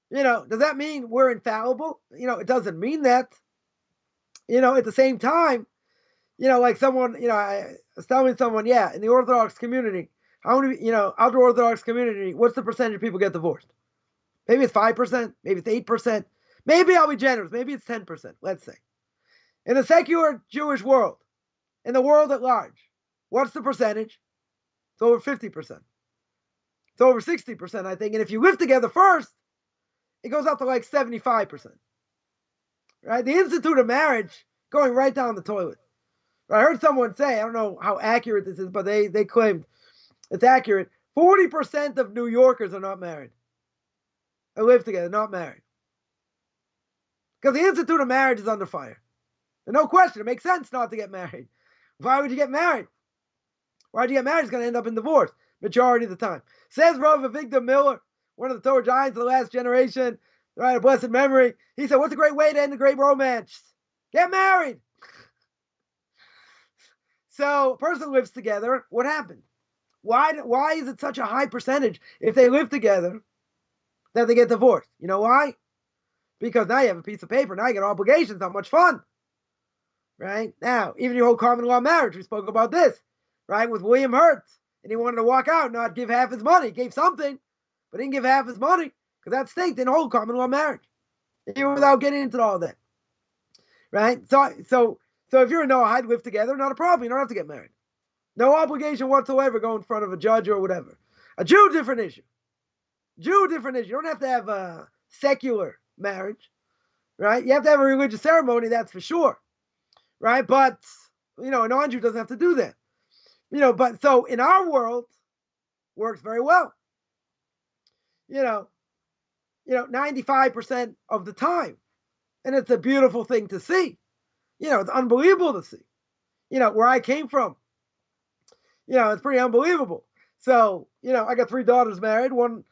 Does that mean we're infallible? It doesn't mean that. At the same time, like someone, I was telling someone, in the Orthodox community, how many, ultra-Orthodox community, what's the percentage of people get divorced? Maybe it's 5%, maybe it's 8%. Maybe I'll be generous. Maybe it's 10%, let's say. In the secular Jewish world, in the world at large, what's the percentage? It's over 50%. It's over 60%, I think. And if you live together first, it goes up to like 75%. Right? The Institute of Marriage going right down the toilet. I heard someone say, I don't know how accurate this is, but they claimed it's accurate. 40% of New Yorkers are not married. They live together, not married. Because the Institute of Marriage is under fire. And no question, it makes sense not to get married. Why would you get married? Why would you get married? It's going to end up in divorce, majority of the time. Says Rav Avigdor Miller, one of the Torah giants of the last generation, right, a blessed memory. He said, what's a great way to end a great romance? Get married. So a person lives together. What happened? Why is it such a high percentage if they live together that they get divorced? You know why? Because now you have a piece of paper. Now you get obligations. Not much fun. Right? Now, even your whole common law marriage, we spoke about this, right, with William Hurt. And he wanted to walk out, not give half his money. He gave something, but he didn't give half his money because that staked in a whole common law marriage. Even without getting into all that. Right? So if you're a Noahide, live together, not a problem. You don't have to get married. No obligation whatsoever go in front of a judge or whatever. A Jew, different issue. You don't have to have a secular marriage, right? You have to have a religious ceremony, that's for sure, right? But, a non-Jew doesn't have to do that. But so in our world, works very well. 95% of the time. And it's a beautiful thing to see. It's unbelievable to see. Where I came from, it's pretty unbelievable. So, I got 3 daughters married, one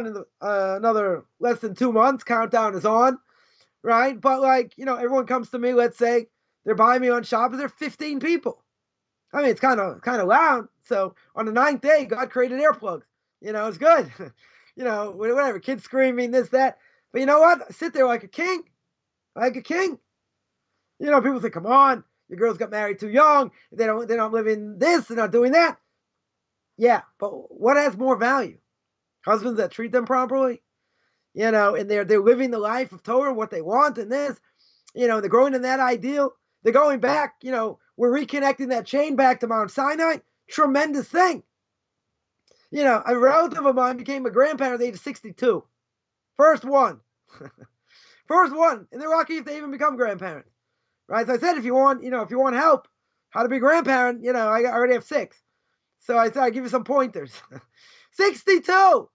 in another less than 2 months. Countdown is on, right? But everyone comes to me. Let's say they're buying me on Shabbos. There are 15 people. I mean, it's kind of loud. So on the 9th day, God created earplugs. It's good. Whatever. Kids screaming, this, that. But you know what? I sit there like a king, People say, "Come on, your girls got married too young. They don't live in this. They're not doing that." Yeah, but what has more value? Husbands that treat them properly, and they're living the life of Torah, what they want, and this, they're growing in that ideal. They're going back, we're reconnecting that chain back to Mount Sinai. Tremendous thing. A relative of mine became a grandparent at the age of 62. First one. And they're lucky if they even become grandparents. Right? So I said, if you want help, how to be a grandparent, I already have 6. So I said, I'll give you some pointers. 62.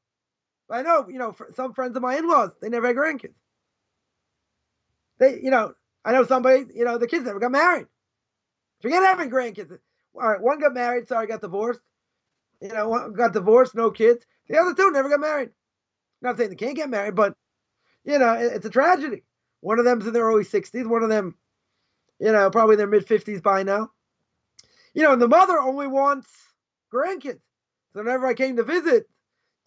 I know, some friends of my in-laws, they never had grandkids. I know somebody, the kids never got married. Forget having grandkids. All right, one got married, sorry, got divorced. One got divorced, no kids. The other 2 never got married. Not saying they can't get married, but, it's a tragedy. One of them's in their early 60s. One of them, probably in their mid-50s by now. And the mother only wants grandkids. So whenever I came to visit,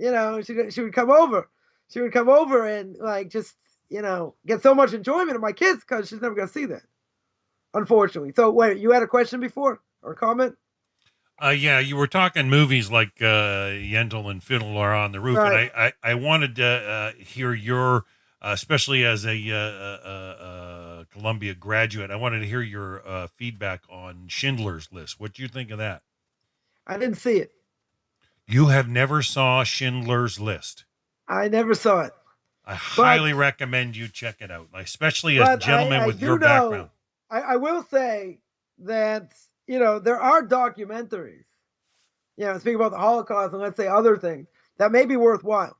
she would come over. She would come over and just, get so much enjoyment of my kids because she's never going to see that, unfortunately. So wait, you had a question before or a comment? Yeah, you were talking movies like Yentl and Fiddler on the Roof, Right. and I wanted to hear your, especially as a Columbia graduate, I wanted to hear your feedback on Schindler's List. What do you think of that? I didn't see it. You have never saw Schindler's List. I never saw it. I highly recommend you check it out, especially as gentlemen with your background. I will say that, there are documentaries, speaking about the Holocaust and let's say other things that may be worthwhile.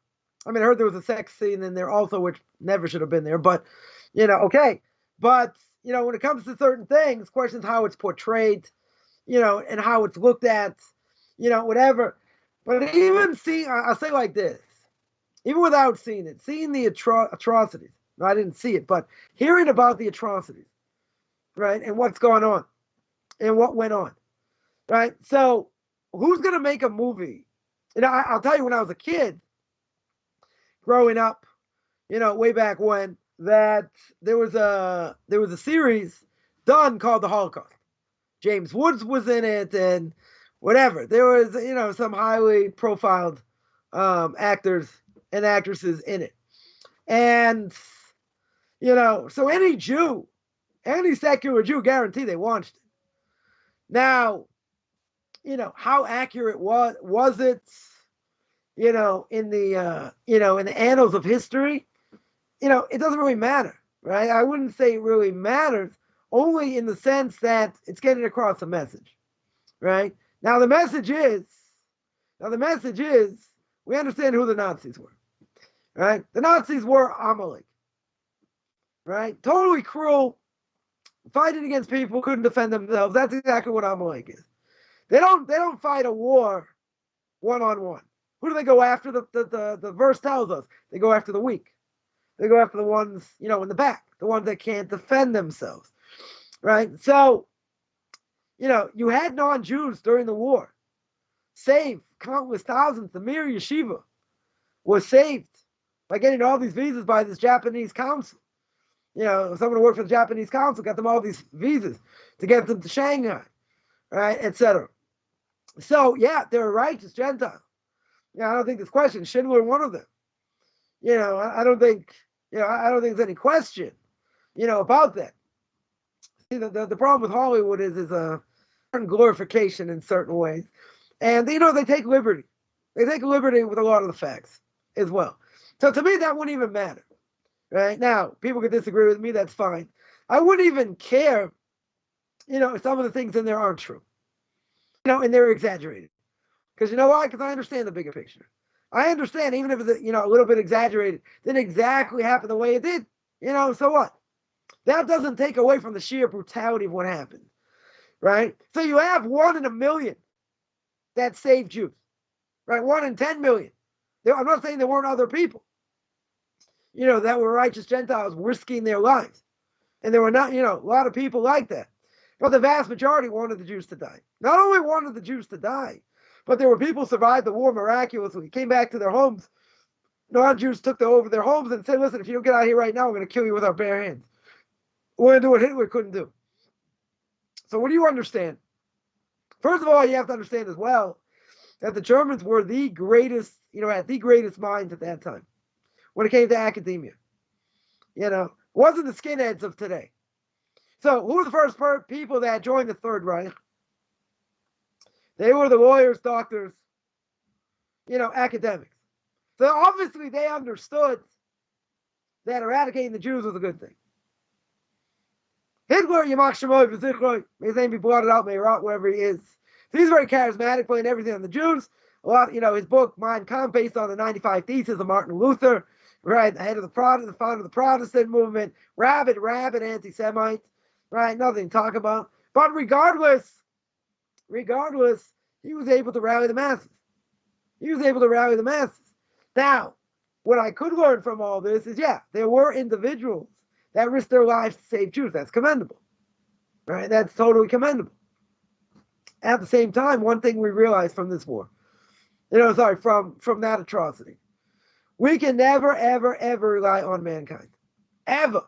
I mean, I heard there was a sex scene in there also, which never should have been there, but, okay. But, when it comes to certain things, questions how it's portrayed, and how it's looked at, whatever. But even I'll say like this, even without seeing it, seeing the atrocities. No, I didn't see it, but hearing about the atrocities, right, and what's going on, and what went on, right? So who's going to make a movie? I'll tell you, when I was a kid, growing up, way back when, that there was a series done called The Holocaust. James Woods was in it, and whatever. There was, some highly profiled actors and actresses in it. And, so any Jew, any secular Jew, guarantee they watched it. Now, how accurate was it, in the annals of history? it doesn't really matter, right? I wouldn't say it really matters, only in the sense that it's getting across a message, right? Now the message is, we understand who the Nazis were, right? The Nazis were Amalek, right? Totally cruel, fighting against people who couldn't defend themselves. That's exactly what Amalek is. They don't fight a war one-on-one. Who do they go after? The verse tells us they go after the weak. They go after the ones, in the back, the ones that can't defend themselves, right? So, you had non-Jews during the war saved countless thousands. The Mir Yeshiva was saved by getting all these visas by this Japanese council. Someone who worked for the Japanese council got them all these visas to get them to Shanghai, right, etc. So, yeah, they're a righteous Gentile. I don't think there's question. Schindler, one of them. I don't think there's any question, about that. See, the problem with Hollywood is a certain glorification in certain ways. And, they take liberty. They take liberty with a lot of the facts as well. So to me, that wouldn't even matter. Right? Now, people could disagree with me. That's fine. I wouldn't even care, if some of the things in there aren't true. And they're exaggerated. Because you know why? Because I understand the bigger picture. I understand, even if it's, a little bit exaggerated, didn't exactly happen the way it did. So what? That doesn't take away from the sheer brutality of what happened. Right? So you have 1 in a million that saved Jews. Right? 1 in 10 million. I'm not saying there weren't other people, that were righteous Gentiles risking their lives. And there were not, a lot of people like that. But the vast majority wanted the Jews to die. Not only wanted the Jews to die, but there were people who survived the war miraculously, came back to their homes. Non-Jews took over their homes and said, listen, if you don't get out of here right now, we're going to kill you with our bare hands. We're going to do what Hitler couldn't do. So what do you understand? First of all, you have to understand as well that the Germans were the greatest, had the greatest minds at that time when it came to academia. It wasn't the skinheads of today. So who were the first people that joined the Third Reich? They were the lawyers, doctors, academics. So obviously they understood that eradicating the Jews was a good thing. Hitler, Yamach Shemoy V'Zichroi, may his name be blotted out, may he rot wherever he is. So he's very charismatic, playing everything on the Jews. A lot, his book, Mein Kampf, based on the 95 Theses of Martin Luther, right, the head of the founder of the Protestant movement, rabid anti-Semite, right, nothing to talk about. But regardless, he was able to rally the masses. Now, what I could learn from all this is, there were individuals that risked their lives to save Jews. That's commendable, right? That's totally commendable. At the same time, one thing we realized from this war, from that atrocity, we can never, ever, ever rely on mankind. Ever.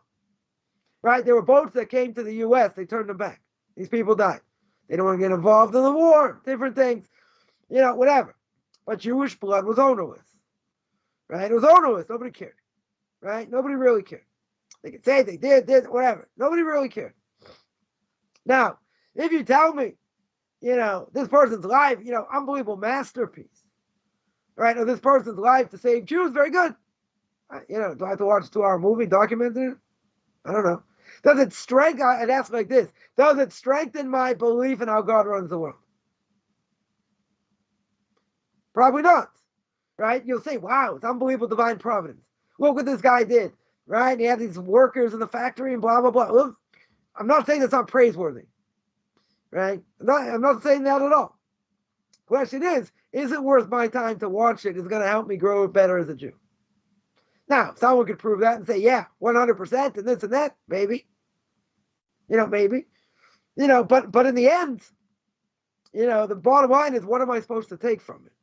Right? There were boats that came to the U.S. They turned them back. These people died. They don't want to get involved in the war. Different things. Whatever. But Jewish blood was ownerless. Right? It was ownerless. Nobody cared. Right? Nobody really cared. They could say they did, whatever. Nobody really cared. Now, if you tell me, this person's life, unbelievable masterpiece. Right? Or this person's life to save Jews, very good. Do I have to watch a 2-hour movie documenting it? I don't know. Does it strengthen, I'd ask like this, does it strengthen my belief in how God runs the world? Probably not. Right? You'll say, wow, it's unbelievable divine providence. Look what this guy did. Right? He had these workers in the factory and blah, blah, blah. Look, I'm not saying that's not praiseworthy. Right? I'm not saying that at all. Question is it worth my time to watch it? Is it going to help me grow better as a Jew? Now, someone could prove that and say, 100% and this and that, maybe. Maybe. But in the end, the bottom line is, what am I supposed to take from it?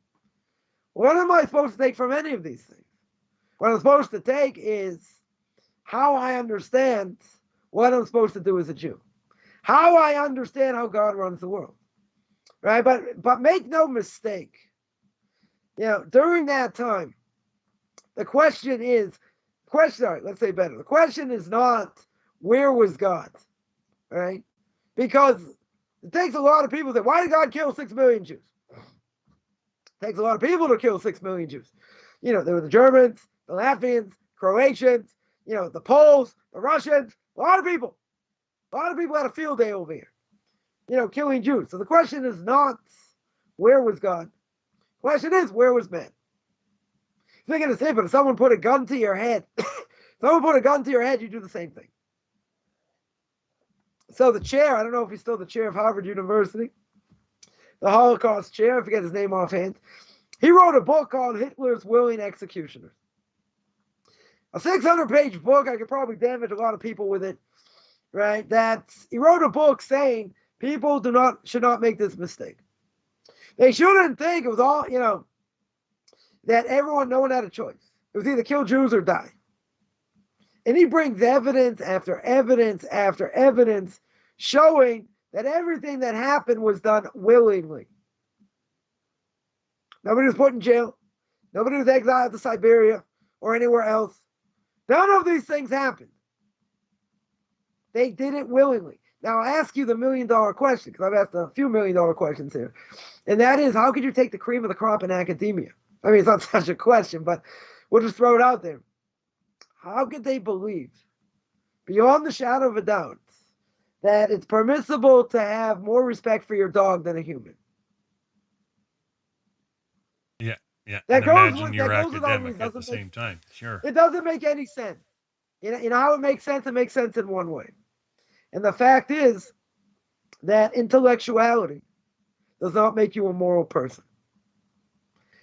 What am I supposed to take from any of these things? What I'm supposed to take is how I understand what I'm supposed to do as a Jew. How I understand how God runs the world. Right? But make no mistake, during that time, the question is not, where was God? Right? Because it takes a lot of people to say, why did God kill 6 million Jews? It takes a lot of people to kill 6 million Jews. There were the Germans, the Latvians, Croatians, the Poles, the Russians, a lot of people had a field day over here, killing Jews. So the question is not where was God. The question is where was man. They're going to say, but if someone put a gun to your head, you do the same thing. So the chair, I don't know if he's still the chair of Harvard University, the Holocaust chair, I forget his name offhand. He wrote a book called Hitler's Willing Executioners. A 600-page book. I could probably damage a lot of people with it, right? He wrote a book saying people should not make this mistake. They shouldn't think it was all, that no one had a choice. It was either kill Jews or die. And he brings evidence after evidence after evidence showing that everything that happened was done willingly. Nobody was put in jail. Nobody was exiled to Siberia or anywhere else. None of these things happened. They did it willingly. Now, I'll ask you the million-dollar question, because I've asked a few million-dollar questions here. And that is, how could you take the cream of the crop in academia? I mean, it's not such a question, but we'll just throw it out there. How could they believe, beyond the shadow of a doubt, that it's permissible to have more respect for your dog than a human? Yeah. That And goes imagine with, you're that goes academic at the same time. Sure. It doesn't make any sense. You know how it makes sense? It makes sense in one way. And the fact is that intellectuality does not make you a moral person.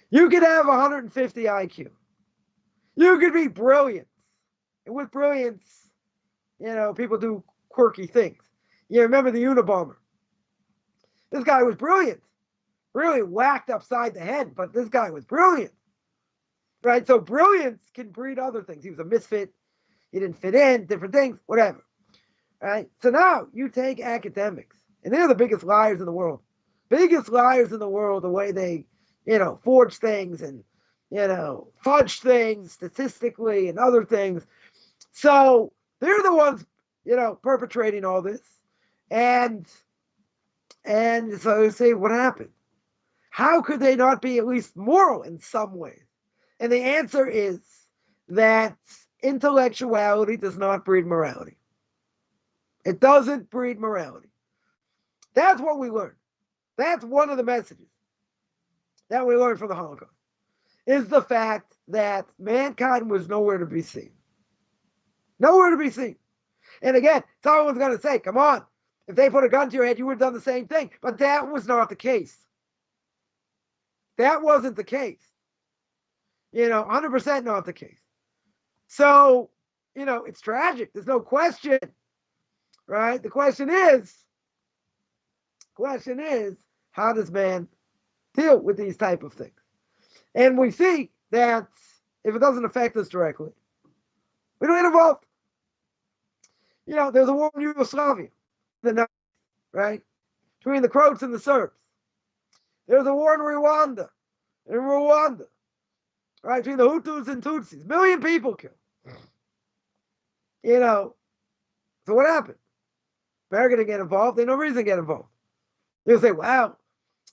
You could have 150 IQ. You could be brilliant. And with brilliance, people do quirky things. You remember the Unabomber. This guy was brilliant. Really whacked upside the head, but this guy was brilliant. Right? So brilliance can breed other things. He was a misfit. He didn't fit in, different things, whatever. Right? So now you take academics, and they're the biggest liars in the world. Biggest liars in the world, the way they, forge things and, fudge things statistically and other things. So they're the ones, perpetrating all this. And so you say, what happened? How could they not be at least moral in some ways? And the answer is that intellectuality does not breed morality. It doesn't breed morality. That's what we learned. That's one of the messages that we learned from the Holocaust, is the fact that mankind was nowhere to be seen. Nowhere to be seen. And again, someone's going to say, come on, if they put a gun to your head, you would have done the same thing. But that was not the case. That wasn't the case. 100% not the case. So, it's tragic. There's no question, right? The question is, how does man deal with these type of things? And we see that if it doesn't affect us directly, we don't get involved. There's a war in Yugoslavia, right? Between the Croats and the Serbs. There's a war in Rwanda, right? Between the Hutus and Tutsis. 1 million people killed. So what happened? America didn't get involved. There's no reason to get involved. You'll say, wow,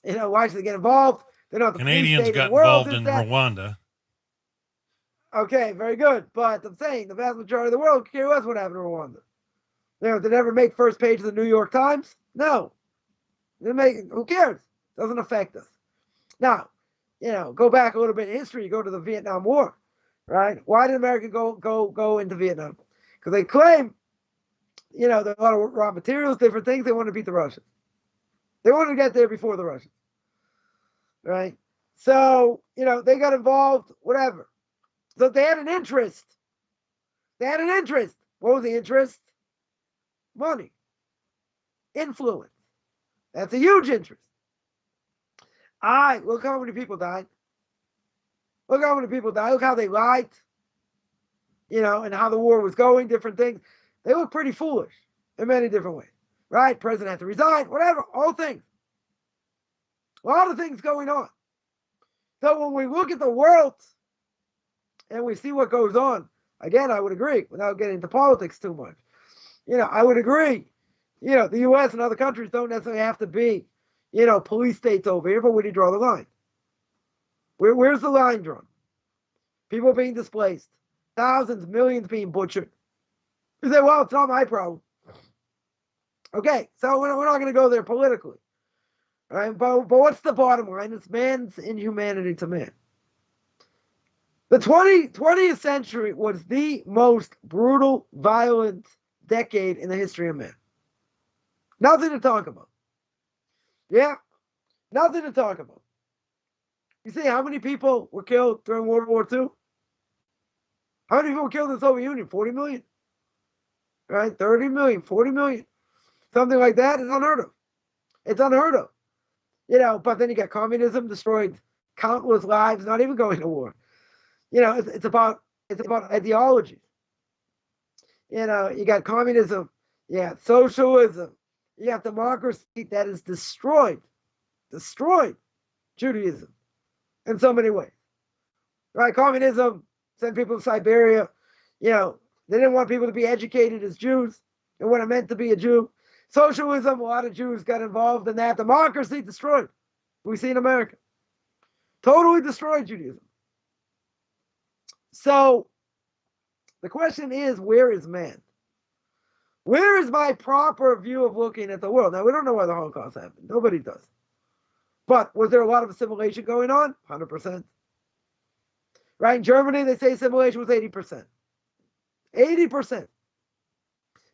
why should they get involved? They're not the Canadians got involved in Rwanda. Okay, very good. But I'm saying the vast majority of the world care less what happened to Rwanda. Did it ever make first page of the New York Times? No. Who cares? Doesn't affect us. Now, go back a little bit in history. You go to the Vietnam War, right? Why did America go into Vietnam? Because they claim, there are a lot of raw materials, different things. They want to beat the Russians. They wanted to get there before the Russians, right? So, they got involved, whatever. So they had an interest. What was the interest? Money. Influence. That's a huge interest. Look how many people died. Look how they lied, and how the war was going, different things. They look pretty foolish in many different ways, right? President had to resign, whatever, all things. A lot of things going on. So when we look at the world and we see what goes on, again, I would agree, without getting into politics too much, I would agree, the U.S. and other countries don't necessarily have to be, police states over here, but where do you draw the line? Where's the line drawn? People being displaced, thousands, millions being butchered. You say, well, it's not my problem. Okay, so we're not going to go there politically. Right? But what's the bottom line? It's man's inhumanity to man. The 20th century was the most brutal, violent decade in the history of man. Nothing to talk about. Yeah, nothing to talk about. You see how many people were killed during World War II? How many people were killed in the Soviet Union? 40 million. Right? 30 million, 40 million. Something like that is unheard of. It's unheard of. But then you got communism, destroyed countless lives, not even going to war. It's about ideology. You got communism, socialism, you got democracy that is destroyed Judaism in so many ways. Right? Communism sent people to Siberia. They didn't want people to be educated as Jews and what it meant to be a Jew. Socialism, a lot of Jews got involved in that. Democracy destroyed. We see in America. Totally destroyed Judaism. So the question is, where is man? Where is my proper view of looking at the world? Now, we don't know why the Holocaust happened. Nobody does. But was there a lot of assimilation going on? 100%. Right? In Germany, they say assimilation was 80%. 80%.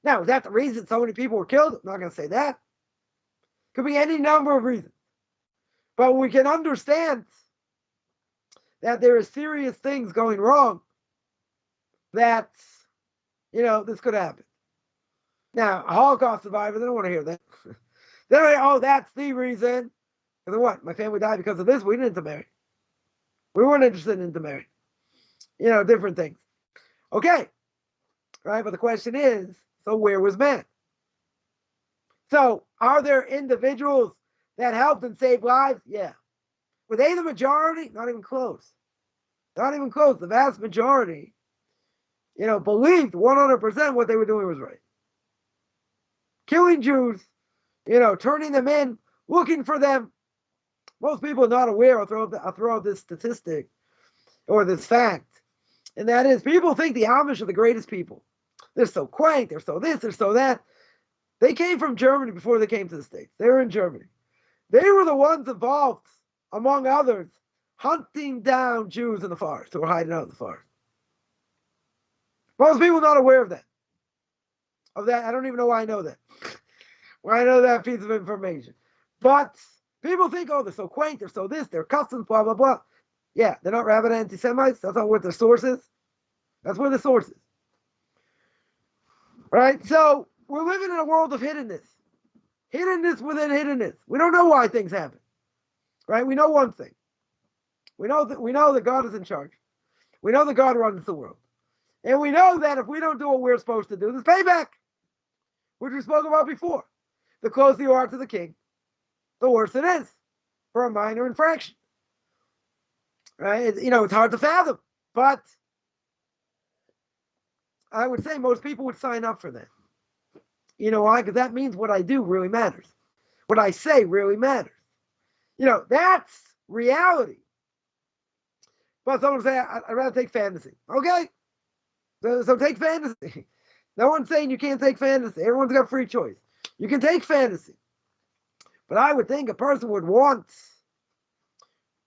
Now, is that the reason so many people were killed? I'm not going to say that. Could be any number of reasons. But we can understand that there are serious things going wrong that, this could happen. Now, a Holocaust survivor, they don't want to hear that. They're like, oh, that's the reason. And then what? My family died because of this. We didn't intermarry. We weren't interested in intermarrying. Different things. Okay. Right? But the question is, so where was man? So are there individuals that helped and saved lives? Yeah. Were they the majority? Not even close. Not even close. The vast majority, believed 100% what they were doing was right. Killing Jews, turning them in, looking for them. Most people are not aware. I'll throw out this statistic or this fact. And that is, people think the Amish are the greatest people. They're so quaint. They're so this. They're so that. They came from Germany before they came to the States. They were in Germany. They were the ones involved, among others, hunting down Jews in the forest who were hiding out in the forest. Most people are not aware of that. I don't even know why I know that. Why I know that piece of information. But people think, oh, they're so quaint, they're so this, they're customs, blah, blah, blah. Yeah, they're not rabid anti-Semites. That's not what their source is. That's where the source is. Right? So we're living in a world of hiddenness. Hiddenness within hiddenness. We don't know why things happen. Right? We know one thing. We know that God is in charge. We know that God runs the world. And we know that if we don't do what we're supposed to do, there's payback, which we spoke about before. The closer you are to the king, the worse it is for a minor infraction. Right? It's hard to fathom, but I would say most people would sign up for that. You know why? Because that means what I do really matters. What I say really matters. That's reality. But someone say, I'd rather take fantasy. Okay? So take fantasy. No one's saying you can't take fantasy. Everyone's got free choice. You can take fantasy. But I would think a person would want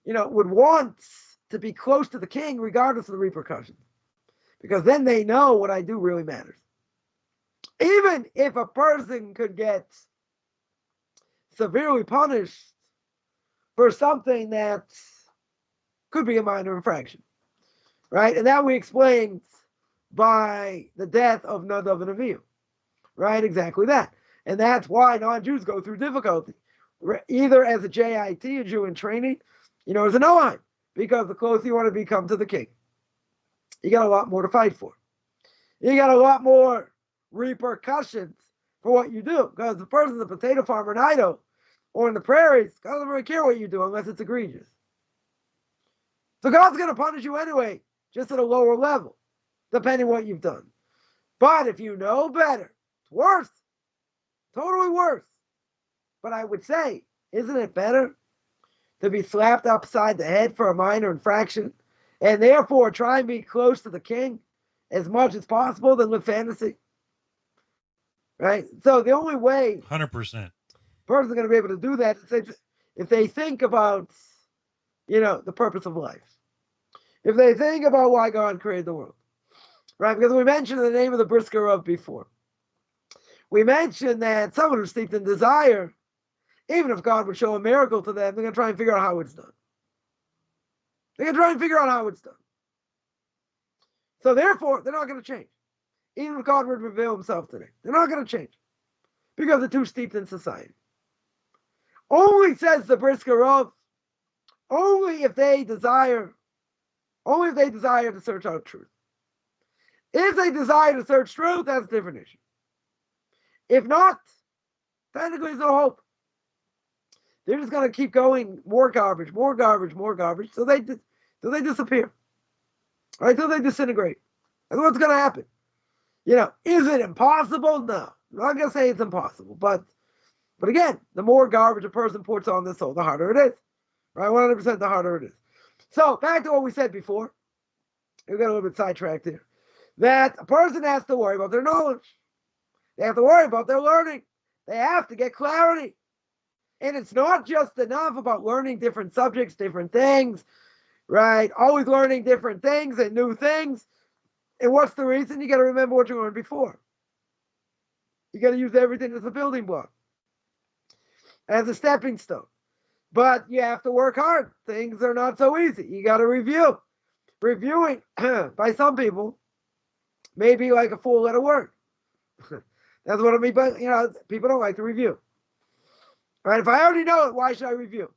to be close to the king regardless of the repercussions. Because then they know what I do really matters. Even if a person could get severely punished for something that could be a minor infraction. Right? And that we explained by the death of Nadav and Avihu. Right? Exactly that. And that's why non-Jews go through difficulty. Either as a JIT, a Jew in training, as an Oheim. Because the closer you want to become to the king, you got a lot more to fight for. You got a lot more repercussions for what you do. Because the person's a potato farmer in Idaho or in the prairies, God doesn't really care what you do unless it's egregious. So God's going to punish you anyway, just at a lower level, depending on what you've done. But if you know better, it's worse. Totally worse. But I would say, isn't it better to be slapped upside the head for a minor infraction and therefore try and be close to the king as much as possible than live fantasy. Right? So the only way 100%. a person's going to be able to do that is if they think about, the purpose of life. If they think about why God created the world. Right? Because we mentioned the name of the brisker of before. We mentioned that someone who's steeped in desire, even if God would show a miracle to them, they're going to try and figure out how it's done. They're going to try and figure out how it's done. So therefore, they're not going to change. Even if God would reveal himself today, they're not going to change. Because they're too steeped in society. Only, says the brisker of, only if they desire to search out truth. If they desire to search truth, that's a different issue. If not, technically there's no hope. They're just going to keep going, more garbage, so they disappear. Right? Till they disintegrate. That's what's going to happen. Is it impossible? No. I'm not going to say it's impossible, but again, the more garbage a person puts on this soul, the harder it is. Right? 100% the harder it is. So, back to what we said before. We got a little bit sidetracked here. That a person has to worry about their knowledge. They have to worry about their learning. They have to get clarity. And it's not just enough about learning different subjects, different things, right? Always learning different things and new things. And what's the reason? You got to remember what you learned before. You got to use everything as a building block, as a stepping stone. But you have to work hard. Things are not so easy. You got to review. Reviewing, by some people, may be like a four-letter word. That's what I mean. But, people don't like to review. Right? If I already know it, why should I review?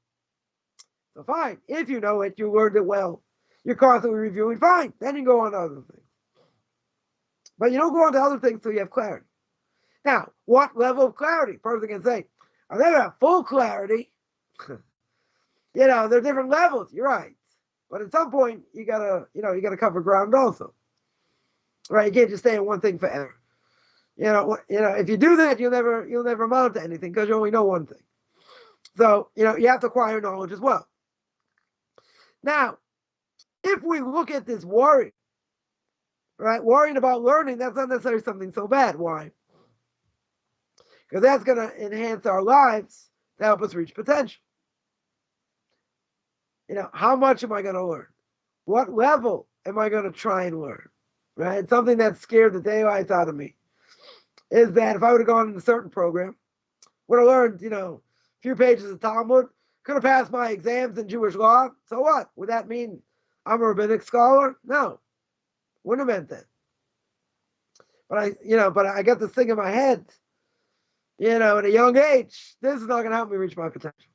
So fine. If you know it, you learned it well, you're constantly reviewing, fine. Then you go on to other things. But you don't go on to other things until you have clarity. Now, what level of clarity? Person can say, I never have full clarity. There are different levels. You're right. But at some point, you gotta cover ground also. Right? You can't just stay in one thing forever. If you do that, you'll never amount to anything because you only know one thing. So, you have to acquire knowledge as well. Now, if we look at this worry, right, worrying about learning, that's not necessarily something so bad. Why? Because that's going to enhance our lives to help us reach potential. How much am I going to learn? What level am I going to try and learn? Right? Something that scared the daylights out of me is that if I would have gone in a certain program, would have learned, a few pages of Talmud, could have passed my exams in Jewish law. So what? Would that mean I'm a rabbinic scholar? No. Wouldn't have meant that. But I got this thing in my head, at a young age, this is not going to help me reach my potential.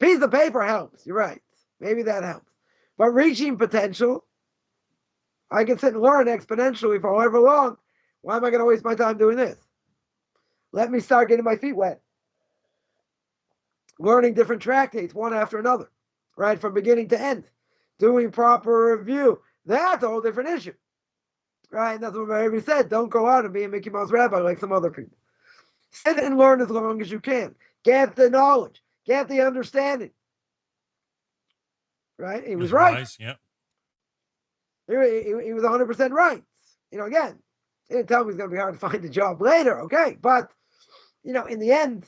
Piece of paper helps. You're right. Maybe that helps. But reaching potential, I can sit and learn exponentially for however long. Why am I going to waste my time doing this? Let me start getting my feet wet. Learning different tractates, one after another, right? From beginning to end. Doing proper review. That's a whole different issue. Right? And that's what Rabbi said. Don't go out and be a Mickey Mouse rabbi like some other people. Sit and learn as long as you can. Get the knowledge. Get the understanding. Right? He was right. Wise, yeah. He was 100% right. Again, he didn't tell me it's going to be hard to find a job later, okay? But, in the end,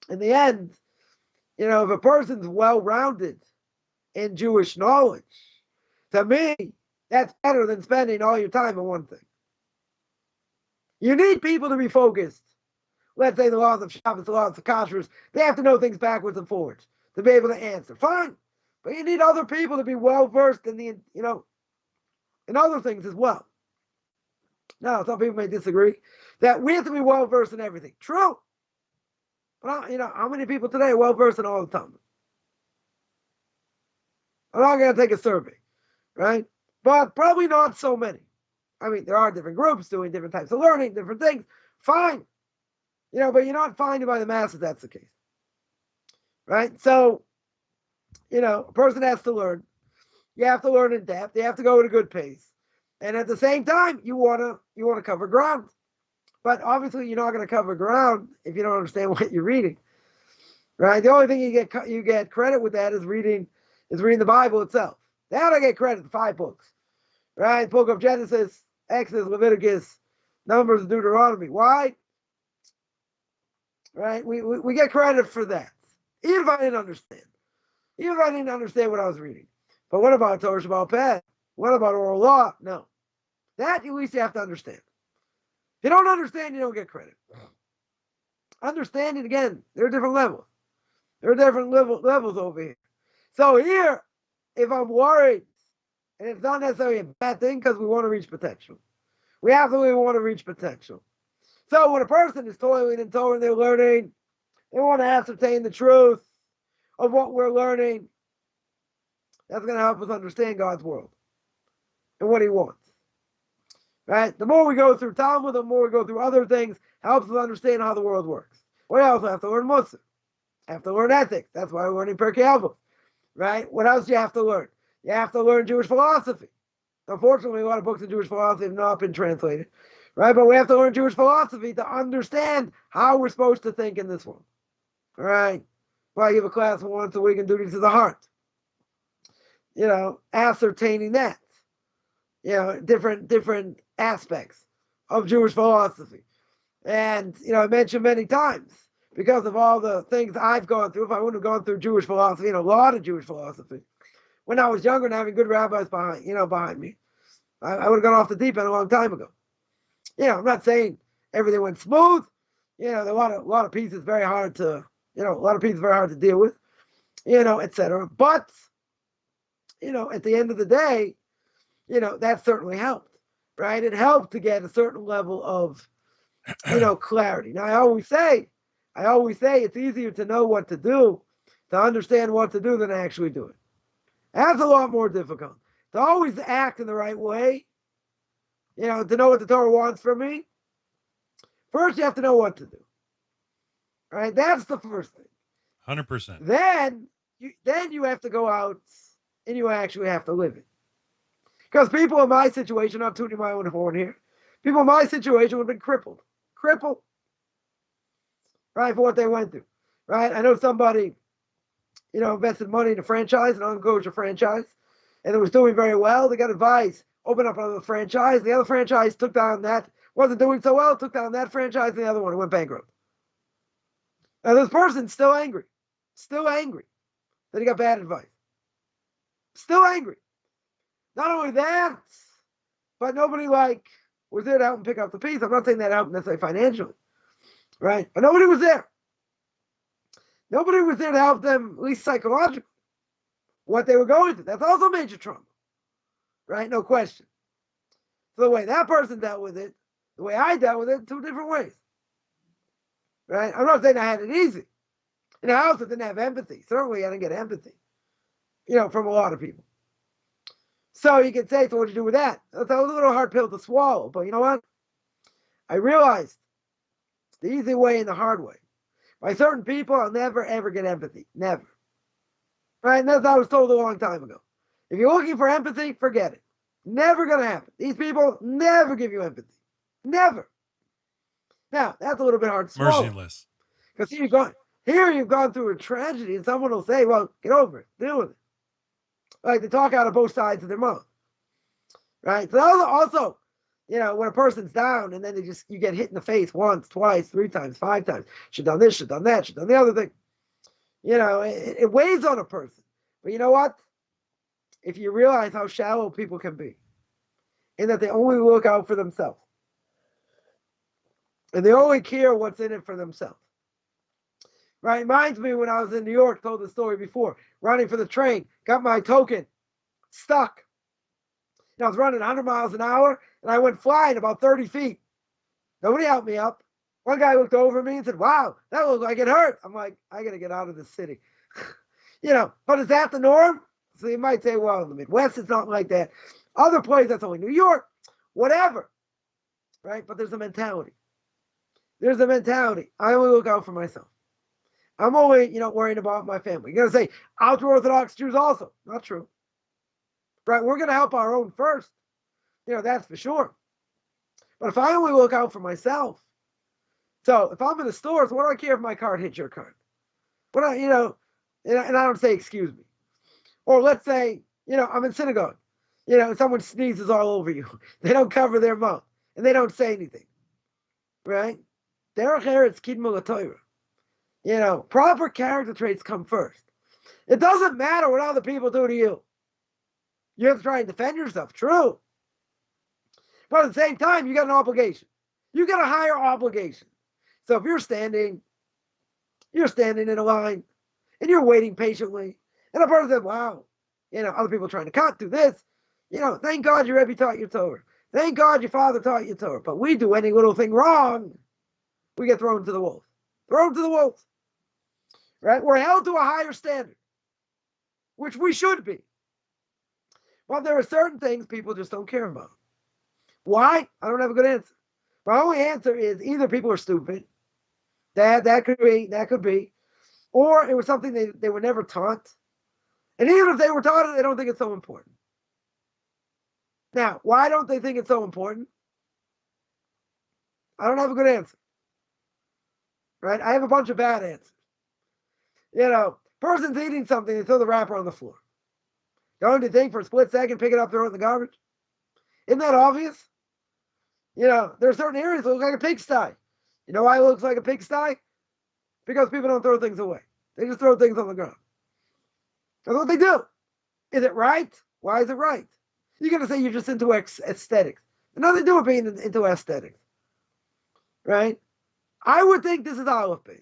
if a person's well-rounded in Jewish knowledge, to me, that's better than spending all your time on one thing. You need people to be focused. Let's say the laws of Shabbos, the laws of Kashrus, they have to know things backwards and forwards to be able to answer. Fine. But you need other people to be well-versed in in other things as well. Now, some people may disagree that we have to be well-versed in everything. True. But, how many people today are well-versed in all the time? I'm not going to take a survey, right? But probably not so many. I mean, there are different groups doing different types of learning, different things. Fine. But you're not finding by the masses that's the case. Right? So, a person has to learn. You have to learn in depth. You have to go at a good pace. And at the same time, you want to cover ground. But obviously, you're not going to cover ground if you don't understand what you're reading. Right? The only thing you get credit with that is reading the Bible itself. That I get credit for 5 books. right? Book of Genesis, Exodus, Leviticus, Numbers, and Deuteronomy. Why? Right? We get credit for that. Even if I didn't understand. Even if I didn't understand what I was reading. But what about Torah Shabbat Peh? What about oral law? No. That at least you have to understand. If you don't understand, you don't get credit. Understanding, again, there are different levels. There are different levels over here. So here, if I'm worried, and it's not necessarily a bad thing because we want to reach potential. We absolutely want to reach potential. So when a person is toiling and Torah and they're learning, they want to ascertain the truth of what we're learning. That's going to help us understand God's world and what He wants. Right? The more we go through Talmud, the more we go through other things, helps us understand how the world works. We also have to learn Mussar. Have to learn ethics. That's why we're learning Pirkei Avos. Right? What else do you have to learn? You have to learn Jewish philosophy. Unfortunately, a lot of books in Jewish philosophy have not been translated. Right? But we have to learn Jewish philosophy to understand how we're supposed to think in this world. All right? Well, I give a class once a week on duties of the heart. Ascertaining that. Different aspects of Jewish philosophy. And, I mentioned many times, because of all the things I've gone through, if I wouldn't have gone through Jewish philosophy, a lot of Jewish philosophy, when I was younger and having good rabbis behind me, I would have gone off the deep end a long time ago. I'm not saying everything went smooth. There are a lot of pieces very hard to, deal with, etc. But, at the end of the day, that certainly helped, right? It helped to get a certain level of, clarity. Now, I always say it's easier to know what to do, to understand what to do than to actually do it. That's a lot more difficult. To always act in the right way, to know what the Torah wants from me, first you have to know what to do. Right? That's the first thing. 100%. Then you have to go out and you actually have to live it. Because people in my situation, I'm tooting my own horn here, people in my situation would have been crippled, right, for what they went through, right? I know somebody, invested money in a franchise, an unkosher franchise, and it was doing very well. They got advice, open up another franchise. The other franchise took down that, wasn't doing so well, took down that franchise, and the other one went bankrupt. Now this person's still angry that he got bad advice. Still angry. Not only that, but nobody was there to help him pick up the piece. I'm not saying that helped necessarily financially, right? But nobody was there. Nobody was there to help them, at least psychologically, what they were going through. That's also major trauma, right? No question. So the way that person dealt with it, the way I dealt with it, 2 different ways, right? I'm not saying I had it easy. I also didn't have empathy. Certainly, I didn't get empathy, from a lot of people. So you can say, so what did you do with that? That was a little hard pill to swallow. But you know what? I realized the easy way and the hard way. By certain people, I'll never, ever get empathy. Never. Right? And that's what I was told a long time ago. If you're looking for empathy, forget it. Never going to happen. These people never give you empathy. Never. Now, that's a little bit hard to swallow. Merciless. Because here you've gone through a tragedy, and someone will say, well, get over it. Deal with it. Like they talk out of both sides of their mouth, right? So also, when a person's down and then you get hit in the face once, twice, 3 times, 5 times, should done this, should done that, should done the other thing. It weighs on a person. But you know what? If you realize how shallow people can be, and that they only look out for themselves, and they only care what's in it for themselves. Right? Reminds me when I was in New York, told the story before, running for the train, got my token, stuck. And I was running 100 miles an hour, and I went flying about 30 feet. Nobody helped me up. One guy looked over me and said, wow, that looked like it hurt. I'm like, I got to get out of this city. But is that the norm? So you might say, well, in the Midwest, it's not like that. Other places, that's only New York, whatever. Right? But there's a mentality. There's a mentality. I only look out for myself. I'm only, worrying about my family. You're going to say, ultra-Orthodox Jews also. Not true. Right? We're going to help our own first. That's for sure. But if I only look out for myself, so if I'm in the stores, what do I care if my card hits your card? And I don't say, excuse me. Or let's say, I'm in synagogue. Someone sneezes all over you. They don't cover their mouth and they don't say anything, right? Derech eretz kidma l'Torah. Proper character traits come first. It doesn't matter what other people do to you. You have to try and defend yourself. True. But at the same time, you got an obligation. You got a higher obligation. So if you're standing in a line and you're waiting patiently, and a person says, wow, other people trying to cut through this, thank God your Rebbe taught you Torah. Thank God your father taught you Torah. But we do any little thing wrong, we get thrown to the wolves. Thrown to the wolves. Right? We're held to a higher standard, which we should be. Well, there are certain things people just don't care about. Why? I don't have a good answer. My only answer is either people are stupid. That could be. Or it was something they were never taught. And even if they were taught it, they don't think it's so important. Now, why don't they think it's so important? I don't have a good answer. Right? I have a bunch of bad answers. Person's eating something, they throw the wrapper on the floor. Don't you think for a split second, pick it up, throw it in the garbage? Isn't that obvious? There are certain areas that look like a pigsty. You know why it looks like a pigsty? Because people don't throw things away. They just throw things on the ground. That's what they do. Is it right? Why is it right? You're going to say you're just into aesthetics. Nothing to do with being into aesthetics. Right? I would think this is Aleph base.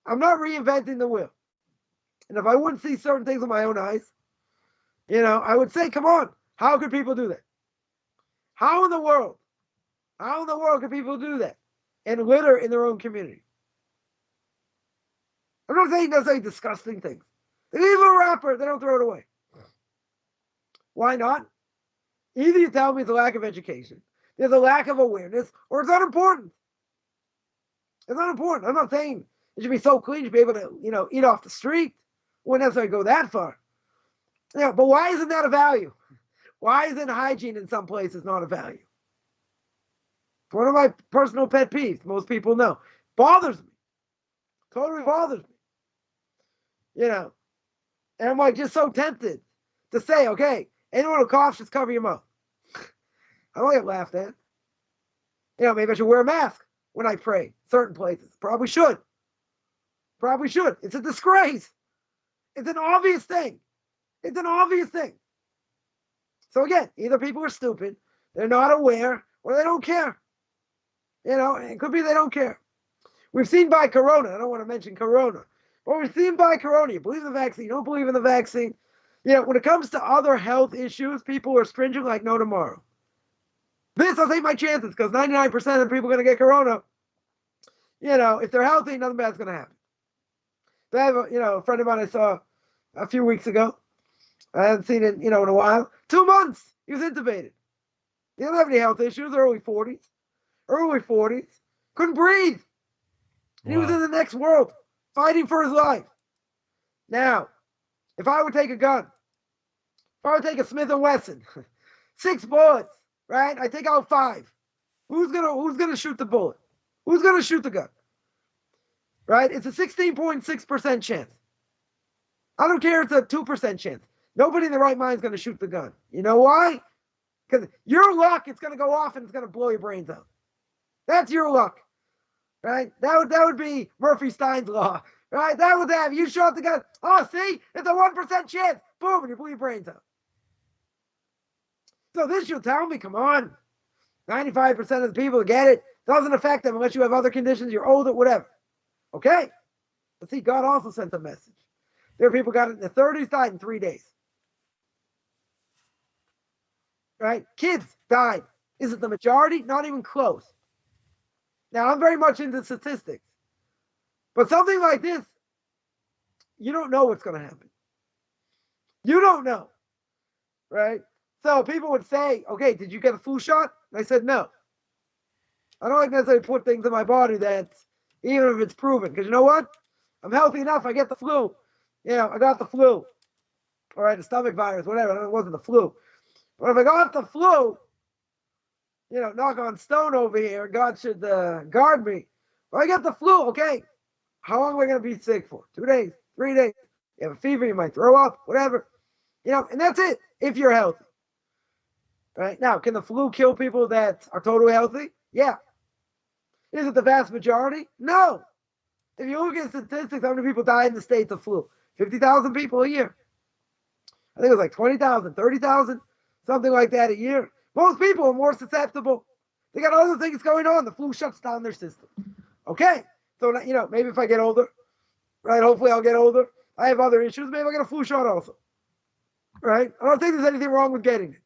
I'm not reinventing the wheel. And if I wouldn't see certain things with my own eyes, I would say, come on, how could people do that? How in the world can people do that and litter in their own community? I'm not saying necessarily disgusting things. They leave a wrapper, they don't throw it away. Why not? Either you tell me it's a lack of education, there's a lack of awareness, or it's unimportant. It's not important. I'm not saying it should be so clean you should be able to, eat off the street. Wouldn't necessarily go that far. But why isn't that a value? Why isn't hygiene in some places not a value? It's one of my personal pet peeves. Most people know. Bothers me. Totally bothers me. And I'm like just so tempted to say, okay, anyone who coughs, just cover your mouth. I don't get laughed at. Maybe I should wear a mask when I pray. Certain places. Probably should. It's a disgrace. It's an obvious thing. So again, either people are stupid, they're not aware, or they don't care. It could be they don't care. We've seen by Corona, I don't want to mention Corona, but we've seen by Corona, you believe in the vaccine, you don't believe in the vaccine. When it comes to other health issues, people are stringent like no tomorrow. This, I'll take my chances, because 99% of people are going to get Corona. If they're healthy, nothing bad's going to happen. So I have a friend of mine I saw a few weeks ago. I haven't seen it, in a while. 2 months, he was intubated. He didn't have any health issues, early 40s. Couldn't breathe. Wow. He was in the next world, fighting for his life. Now, if I would take a gun, if I would take a Smith & Wesson, 6 bullets, right? I take out 5. Who's gonna shoot the bullet? Who's gonna shoot the gun? Right? It's a 16.6% chance. I don't care if it's a 2% chance. Nobody in the right mind is going to shoot the gun. You know why? Because your luck, it's going to go off and it's going to blow your brains out. That's your luck. Right? That would be Murphy Stein's law. Right? That would have you shot the gun. Oh, see? It's a 1% chance. Boom, and you blew your brains out. So this should tell me, come on. 95% of the people get it. Doesn't affect them unless you have other conditions, you're older, whatever. Okay. But see, God also sent a message. There are people who got it in their 30s, died in 3 days. Right? Kids died. Is it the majority? Not even close. Now, I'm very much into statistics. But something like this, you don't know what's going to happen. You don't know. Right? So people would say, okay, did you get a flu shot? And I said, no. I don't like necessarily put things in my body that, even if it's proven. Because you know what? I'm healthy enough. I get the flu. I got the flu. All right, the stomach virus, whatever. It wasn't the flu. But if I got the flu, knock on stone over here, God should guard me. If I get the flu, okay, how long am I going to be sick for? 2 days, 3 days. You have a fever, you might throw up, whatever. And that's it. if you're healthy. Right? Now, can the flu kill people that are totally healthy? Yeah. Is it the vast majority? No. If you look at statistics, how many people die in the States of flu? 50,000 people a year. I think it was like 20,000, 30,000, something like that a year. Most people are more susceptible. They got other things going on. The flu shuts down their system. Okay. So, maybe if I get older, right? Hopefully I'll get older. I have other issues. Maybe I'll get a flu shot also. Right? I don't think there's anything wrong with getting it.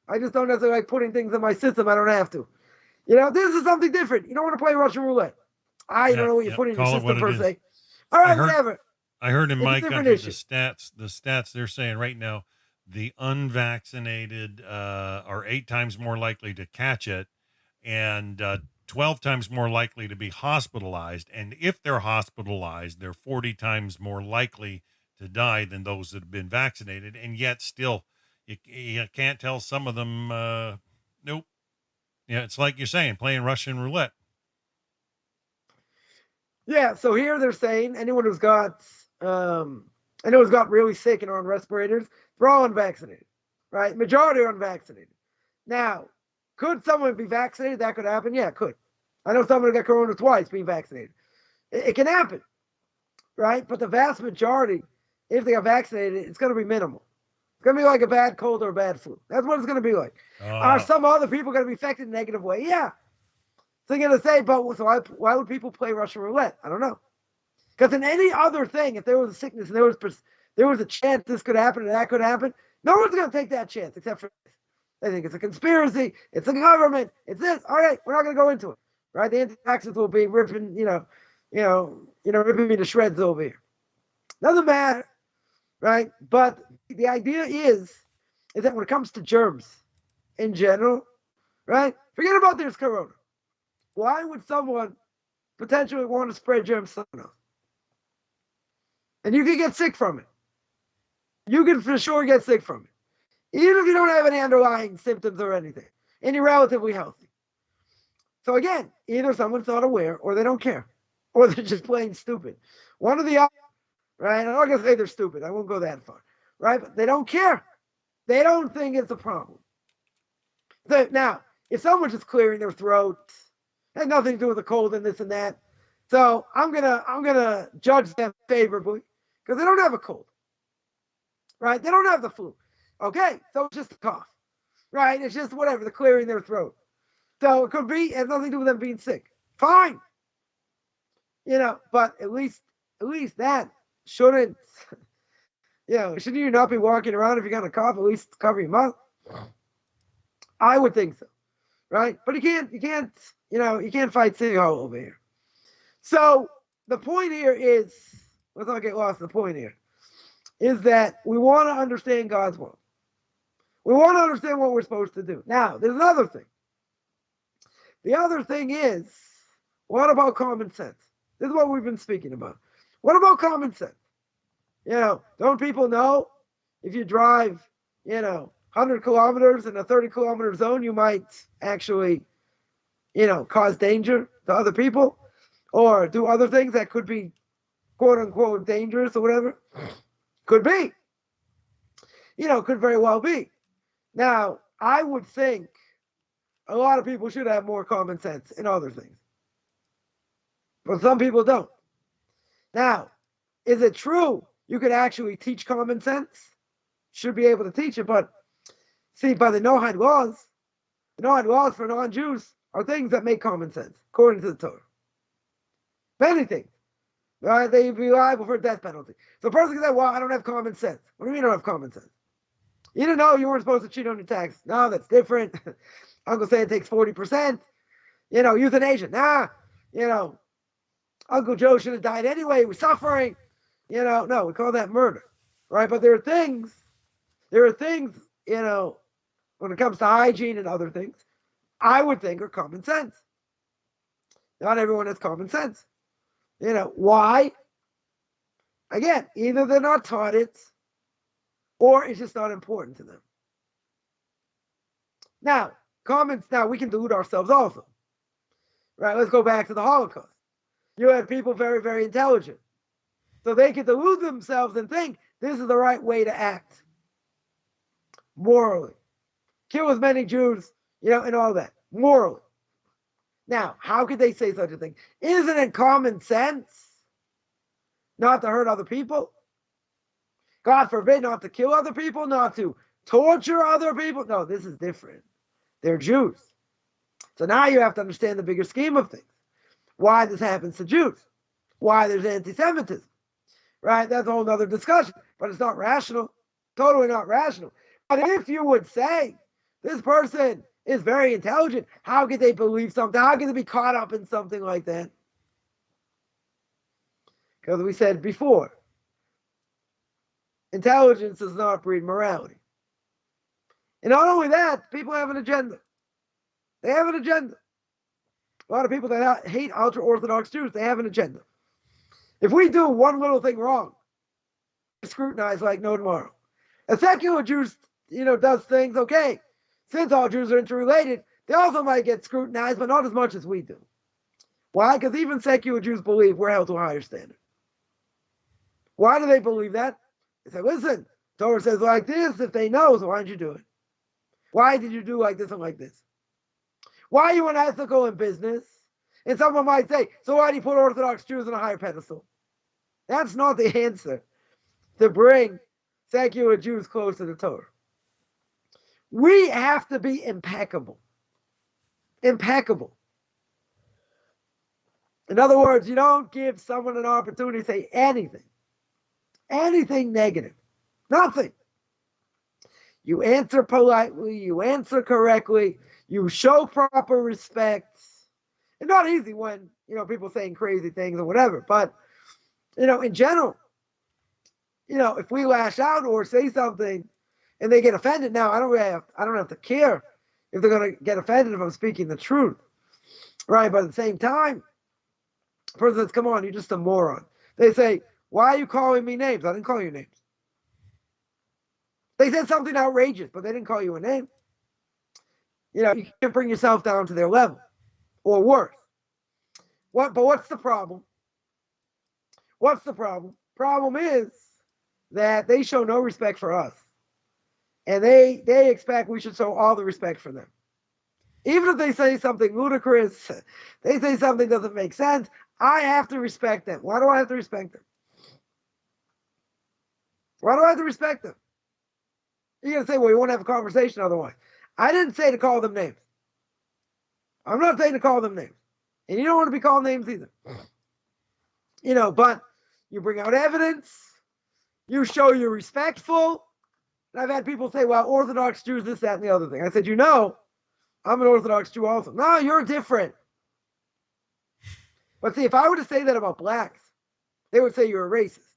I just don't necessarily like putting things in my system. I don't have to. This is something different. You don't want to play Russian roulette. I don't know what you put in your system per se. All right, whatever. I heard in It's my a different country issue. the stats they're saying right now, the unvaccinated are 8 times more likely to catch it, and 12 times more likely to be hospitalized. And if they're hospitalized, they're 40 times more likely to die than those that have been vaccinated. And yet still, you can't tell some of them, nope. Yeah, it's like you're saying, playing Russian roulette. Yeah, so here they're saying anyone who's got really sick and are on respirators, they're all unvaccinated, right? Majority are unvaccinated. Now, could someone be vaccinated? That could happen. Yeah, it could. I know someone who got corona twice being vaccinated. It can happen, right? But the vast majority, if they are vaccinated, it's going to be minimal. It's going to be like a bad cold or a bad flu. That's what it's going to be like. Are some other people going to be affected in a negative way? Yeah. So you're going to say, but so why would people play Russian roulette? I don't know. Because in any other thing, if there was a sickness and there was a chance this could happen and that could happen, no one's going to take that chance except for this. They think it's a conspiracy. It's a government. It's this. All right, we're not going to go into it. Right? The anti-vaxxers will be ripping, ripping me to shreds over here. Doesn't matter. Right? But the idea is that when it comes to germs in general, right? Forget about this corona. Why would someone potentially want to spread germs to someone else? And you can get sick from it. You can for sure get sick from it. Even if you don't have any underlying symptoms or anything. And you're relatively healthy. So again, either someone's not aware or they don't care. Or they're just plain stupid. One or the other. Right? I'm not going to say they're stupid. I won't go that far. Right? But they don't care. They don't think it's a problem. So now, if someone's just clearing their throat, had nothing to do with the cold and this and that. So I'm gonna judge them favorably because they don't have a cold. Right? They don't have the flu. Okay, so it's just a cough. Right? It's just whatever, they're clearing their throat. So it has nothing to do with them being sick. Fine. But at least that shouldn't you not be walking around if you're gonna cough, at least cover your mouth? I would think so. Right? But you can't fight City Hall over here. So the point here is, let's not get lost in the point here, is that we want to understand God's will. We want to understand what we're supposed to do. Now, there's another thing. The other thing is, what about common sense? This is what we've been speaking about. What about common sense? Don't people know if you drive, 100 kilometers in a 30-kilometer zone, you might actually, cause danger to other people or do other things that could be, quote unquote, dangerous or whatever? Could be. Could very well be. Now, I would think a lot of people should have more common sense in other things. But some people don't. Now, is it true you could actually teach common sense? Should be able to teach it, but see, by the Noahide laws for non-Jews are things that make common sense, according to the Torah. If anything, right, they'd be liable for a death penalty. So a person can say, well, I don't have common sense. What do you mean you don't have common sense? You didn't know you weren't supposed to cheat on your tax. No, that's different. Uncle Sam takes 40%. Euthanasia. Nah, Uncle Joe should have died anyway. We're suffering. No, we call that murder. Right? But there are things, when it comes to hygiene and other things, I would think are common sense. Not everyone has common sense. Why? Again, either they're not taught it, or it's just not important to them. Now, we can delude ourselves also. Right? Let's go back to the Holocaust. You had people very, very intelligent. So they could delude themselves and think this is the right way to act. morally. Kill as many Jews, and all that, morally. Now, how could they say such a thing? Isn't it common sense not to hurt other people? God forbid not to kill other people, not to torture other people. No, this is different. They're Jews. So now you have to understand the bigger scheme of things. Why this happens to Jews. Why there's anti-Semitism. Right? That's a whole other discussion. But it's not rational. Totally not rational. But if you would say, this person is very intelligent, how could they believe something? How could they be caught up in something like that? Because we said before, intelligence does not breed morality. And not only that, people have an agenda. They have an agenda. A lot of people that hate ultra-Orthodox Jews, they have an agenda. If we do one little thing wrong, scrutinize like no tomorrow. A secular Jew, does things, okay. Since all Jews are interrelated, they also might get scrutinized, but not as much as we do. Why? Because even secular Jews believe we're held to a higher standard. Why do they believe that? They say, listen, Torah says like this, if they know, so why didn't you do it? Why did you do like this and like this? Why are you unethical in business? And someone might say, so why do you put Orthodox Jews on a higher pedestal? That's not the answer to bring secular Jews closer to Torah. We have to be impeccable. Impeccable. In other words, you don't give someone an opportunity to say anything negative. Nothing. You answer politely, you answer correctly, you show proper respect. It's not easy when, people saying crazy things or whatever, but, in general, if we lash out or say something and they get offended, now I don't have to care if they're going to get offended if I'm speaking the truth, right? But at the same time, the person says, come on, you're just a moron. They say, why are you calling me names? I didn't call you names. They said something outrageous, but they didn't call you a name. You can't bring yourself down to their level or worse. But what's the problem? What's the problem? Problem is that they show no respect for us. And they expect we should show all the respect for them. Even if they say something ludicrous, they say something doesn't make sense, I have to respect them. Why do I have to respect them? Why do I have to respect them? You're going to say, well, you won't have a conversation otherwise. I didn't say to call them names. I'm not saying to call them names. And you don't want to be called names either. But you bring out evidence. You show you're respectful. And I've had people say, well, Orthodox Jews, this, that, and the other thing. I said, I'm an Orthodox Jew also. No, you're different. But see, if I were to say that about blacks, they would say you're a racist.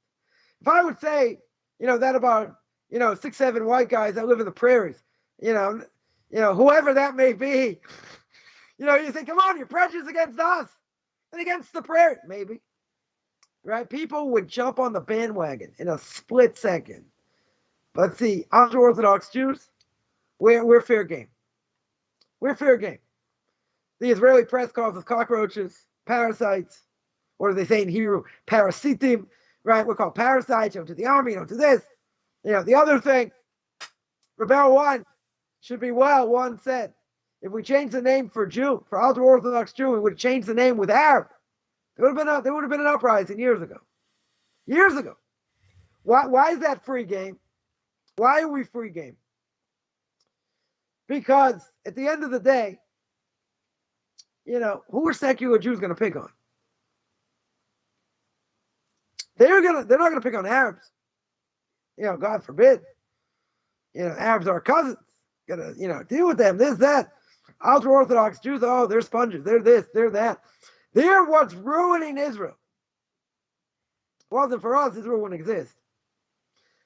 If I would say, that about, 6, 7 white guys that live in the prairies, whoever that may be, you say, come on, you're prejudiced against us and against the prairie. Maybe. Right? People would jump on the bandwagon in a split second. But see, ultra-Orthodox Jews, we're fair game. We're fair game. The Israeli press calls us cockroaches, parasites, or as they say in Hebrew, parasitim, right? We're called parasites, to the army, to this. The other thing, Rebel 1 should be one said. If we change the name for Jew, for ultra-Orthodox Jew, we would change the name with Arab. There would have been an uprising years ago. Years ago. Why is that free game? Why are we free game? Because at the end of the day, who are secular Jews going to pick on? They're not going to pick on Arabs. God forbid. Arabs are cousins. Gonna, deal with them. This, that. Ultra-Orthodox Jews, oh, they're sponges. They're this, they're that. They're what's ruining Israel. If it wasn't for us, Israel wouldn't exist.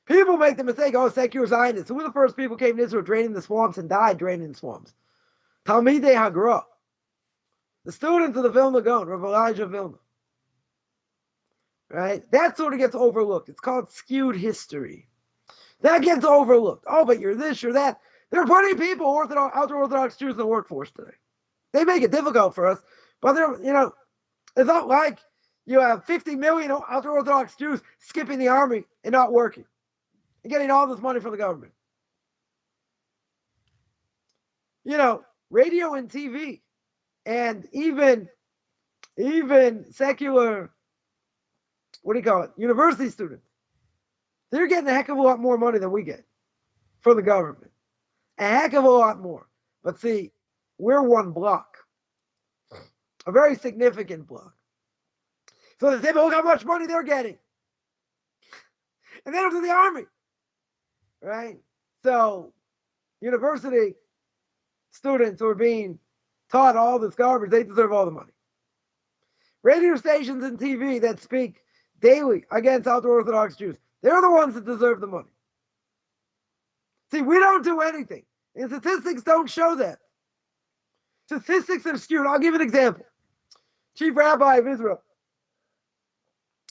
People make the mistake, secular Zionists. Who were the first people who came to Israel draining the swamps and died draining the swamps? Talmidei Hagra. The students of the Vilna Gaon, Rav Elijah Vilna. Right? That sort of gets overlooked. It's called skewed history. That gets overlooked. Oh, but you're this, you're that. There are plenty of people, ultra-Orthodox Jews in the workforce today. They make it difficult for us, but it's not like you have 50 million ultra-Orthodox Jews skipping the army and not working and getting all this money from the government. radio and TV, and even secular, university students, they're getting a heck of a lot more money than we get from the government. A heck of a lot more. But see, we're one block, a very significant block. So they say, look how much money they're getting. And they don't do the army, right? So university students who are being taught all this garbage, they deserve all the money. Radio stations and TV that speak daily against ultra-Orthodox Jews, they're the ones that deserve the money. See, we don't do anything. And statistics don't show that. Statistics are skewed. I'll give you an example. Chief Rabbi of Israel,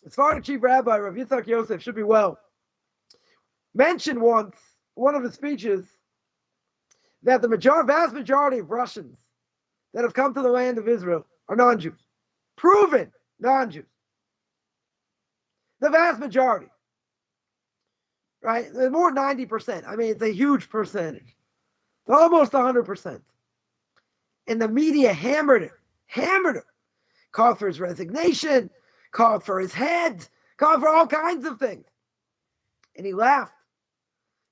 as far as Chief Rabbi, Rav Yitzhak Yosef, should be well, mentioned once, one of his speeches, that the vast majority of Russians that have come to the land of Israel are non-Jews. Proven non-Jews. The vast majority. Right? More than 90%. I mean, it's a huge percentage. Almost 100%. And the media hammered him. Called for his resignation, called for his head, called for all kinds of things. And he laughed.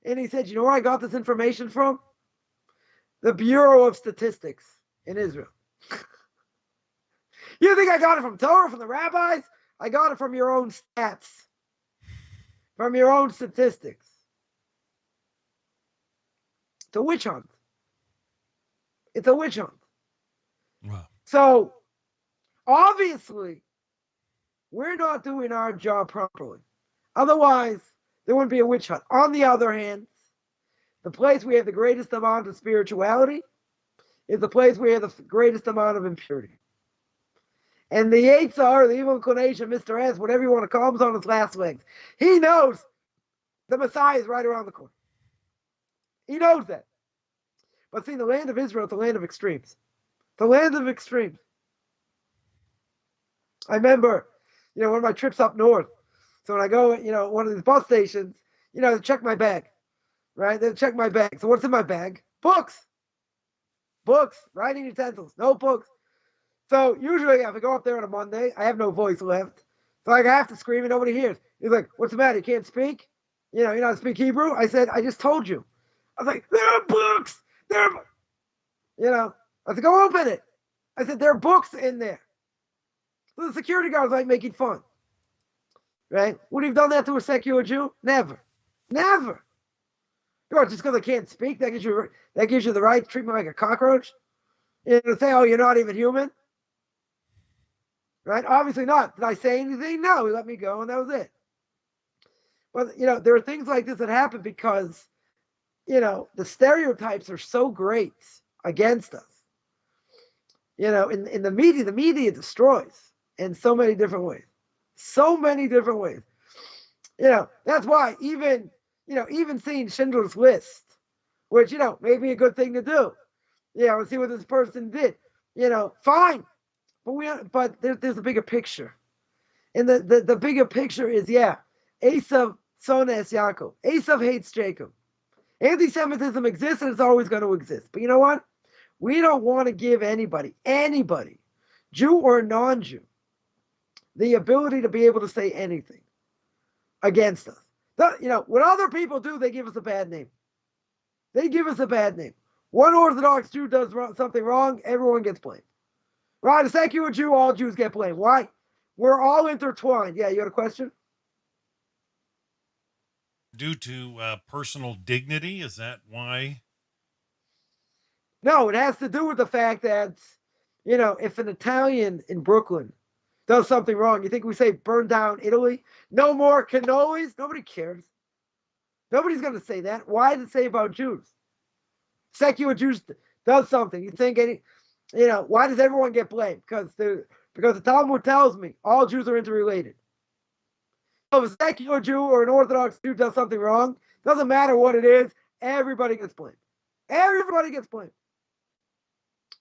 And he said, you know where I got this information from? The Bureau of Statistics in Israel. You think I got it from Torah, from the rabbis? I got it from your own stats, from your own statistics. It's a witch hunt. It's a witch hunt. Wow. So, obviously, we're not doing our job properly. Otherwise, there wouldn't be a witch hunt. On the other hand, the place we have the greatest amount of spirituality is the place we have the greatest amount of impurity. And the Yitzhar, the evil inclination, Mr. S, whatever you want to call him, is on his last legs. He knows the Messiah is right around the corner. He knows that. But see, the land of Israel is the land of extremes. The land of extremes. I remember, one of my trips up north. So when I go, one of these bus stations, they check my bag, right? They check my bag. So what's in my bag? Books, writing utensils, notebooks. So usually if I go up there on a Monday, I have no voice left. So I have to scream and nobody hears. He's like, what's the matter? You can't speak? You know how to speak Hebrew? I said, I just told you. I was like, there are books. I said, go open it. I said, there are books in there. So the security guard's like making fun. Right? Would you have done that to a secular Jew? Never. Just because I can't speak, that gives you the right to treat me like a cockroach? To say, oh, you're not even human? Right? Obviously not. Did I say anything? No, he let me go and that was it. But, there are things like this that happen because, the stereotypes are so great against us. In the media destroys in so many different ways. That's why even seeing Schindler's List, which, may be a good thing to do. We'll see what this person did. Fine. But there's a bigger picture. And the bigger picture is, Esav sones Yaakov. Esav hates Jacob. Anti-Semitism exists and it's always going to exist. But you know what? We don't want to give anybody, Jew or non-Jew, the ability to be able to say anything against us. What other people do, they give us a bad name. One Orthodox Jew does something wrong, everyone gets blamed. Right? A secular Jew, all Jews get blamed. Why? We're all intertwined. Yeah, you had a question? Due to personal dignity, is that why? No, it has to do with the fact that, if an Italian in Brooklyn does something wrong, you think we say burn down Italy? No more cannolis? Nobody cares. Nobody's going to say that. Why does it say about Jews? Secular Jews does something. You think why does everyone get blamed? Because the Talmud tells me all Jews are interrelated. So if a secular Jew or an Orthodox Jew does something wrong, doesn't matter what it is, everybody gets blamed.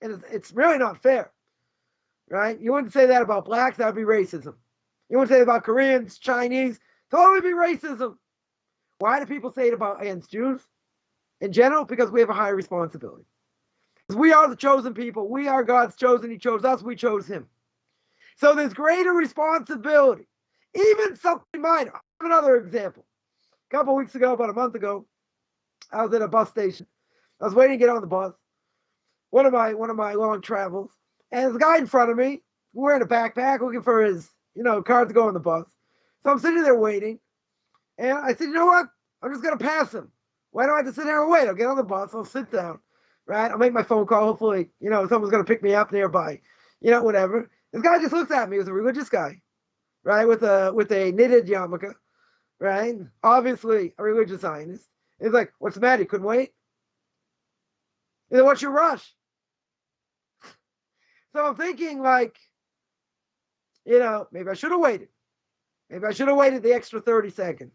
And it's really not fair, right? You wouldn't say that about blacks, that would be racism. You wouldn't say it about Koreans, Chinese, totally be racism. Why do people say it against Jews? In general, because we have a higher responsibility. We are the chosen people. We are God's chosen. He chose us. We chose him. So there's greater responsibility. Even something minor. I have another example. A couple weeks ago, about a month ago, I was at a bus station. I was waiting to get on the bus. One of my long travels. And there's a guy in front of me wearing a backpack looking for his, card to go on the bus. So I'm sitting there waiting. And I said, you know what? I'm just going to pass him. Why do I have to sit there and wait? I'll get on the bus. I'll sit down. Right? I'll make my phone call. Hopefully, someone's going to pick me up nearby. Whatever. This guy just looks at me. He was a religious guy. Right? With a knitted yarmulke. Right? Obviously a religious Zionist. He's like, what's the matter? You couldn't wait? He said, what's your rush? So I'm thinking like, maybe I should have waited. Maybe I should have waited the extra 30 seconds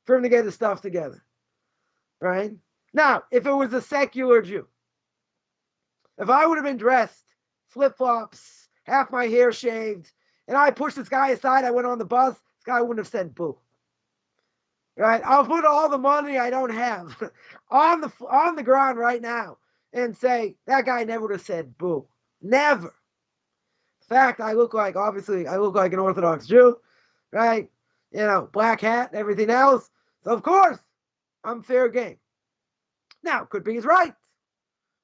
for him to get his stuff together. Right? Now, if it was a secular Jew, if I would have been dressed, flip-flops, half my hair shaved, and I pushed this guy aside, I went on the bus, this guy wouldn't have said boo. Right? I'll put all the money I don't have on the ground right now and say, that guy never would have said boo. Never. In fact, I look like an Orthodox Jew, right? Black hat, everything else. So of course, I'm fair game. Now, could be he's right.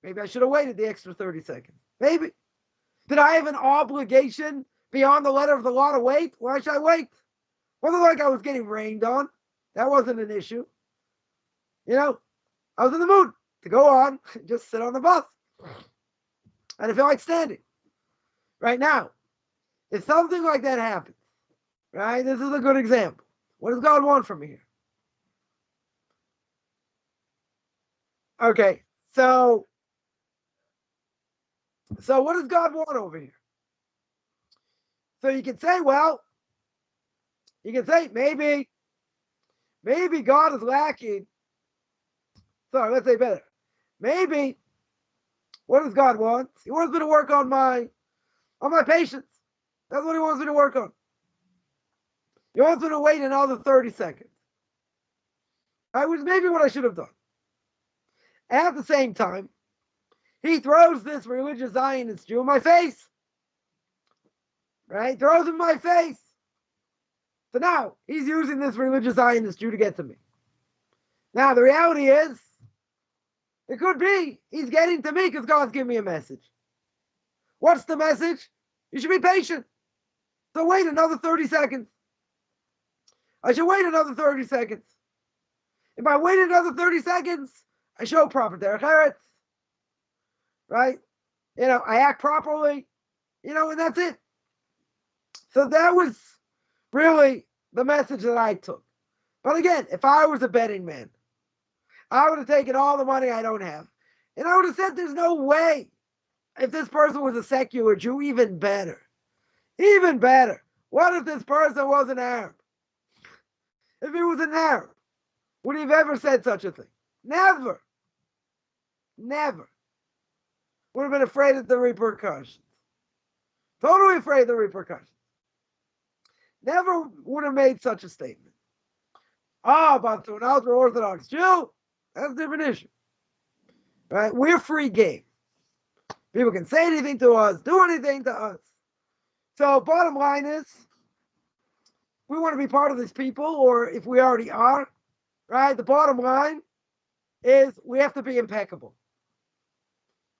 Maybe I should have waited the extra 30 seconds. Maybe. Did I have an obligation beyond the letter of the law to wait? Why should I wait? Wasn't like I was getting rained on. That wasn't an issue. I was in the mood to go on, just sit on the bus. I didn't feel like standing. Right now, if something like that happens, right, this is a good example. What does God want from me here? Okay, so what does God want over here? So you can say, maybe God is lacking. Sorry, let's say better. Maybe, what does God want? He wants me to work on my patience. That's what he wants me to work on. He wants me to wait another 30 seconds. Which is maybe what I should have done. At the same time, he throws this religious Zionist Jew in my face. Right? Throws him in my face. So now, he's using this religious Zionist Jew to get to me. Now, the reality is, it could be he's getting to me because God's giving me a message. What's the message? You should be patient. So wait another 30 seconds. I should wait another 30 seconds. If I wait another 30 seconds, I show proper derech eretz. Right? I act properly. And that's it. So that was really the message that I took. But again, if I was a betting man, I would have taken all the money I don't have. And I would have said, there's no way. If this person was a secular Jew, even better. Even better. What if this person was an Arab? If he was an Arab, would he have ever said such a thing? Never. Never. Would have been afraid of the repercussions. Totally afraid of the repercussions. Never would have made such a statement. But to an ultra-Orthodox Jew, that's a different issue. Right? We're free game. People can say anything to us, do anything to us. So bottom line is, we want to be part of these people, or if we already are, right? The bottom line is we have to be impeccable.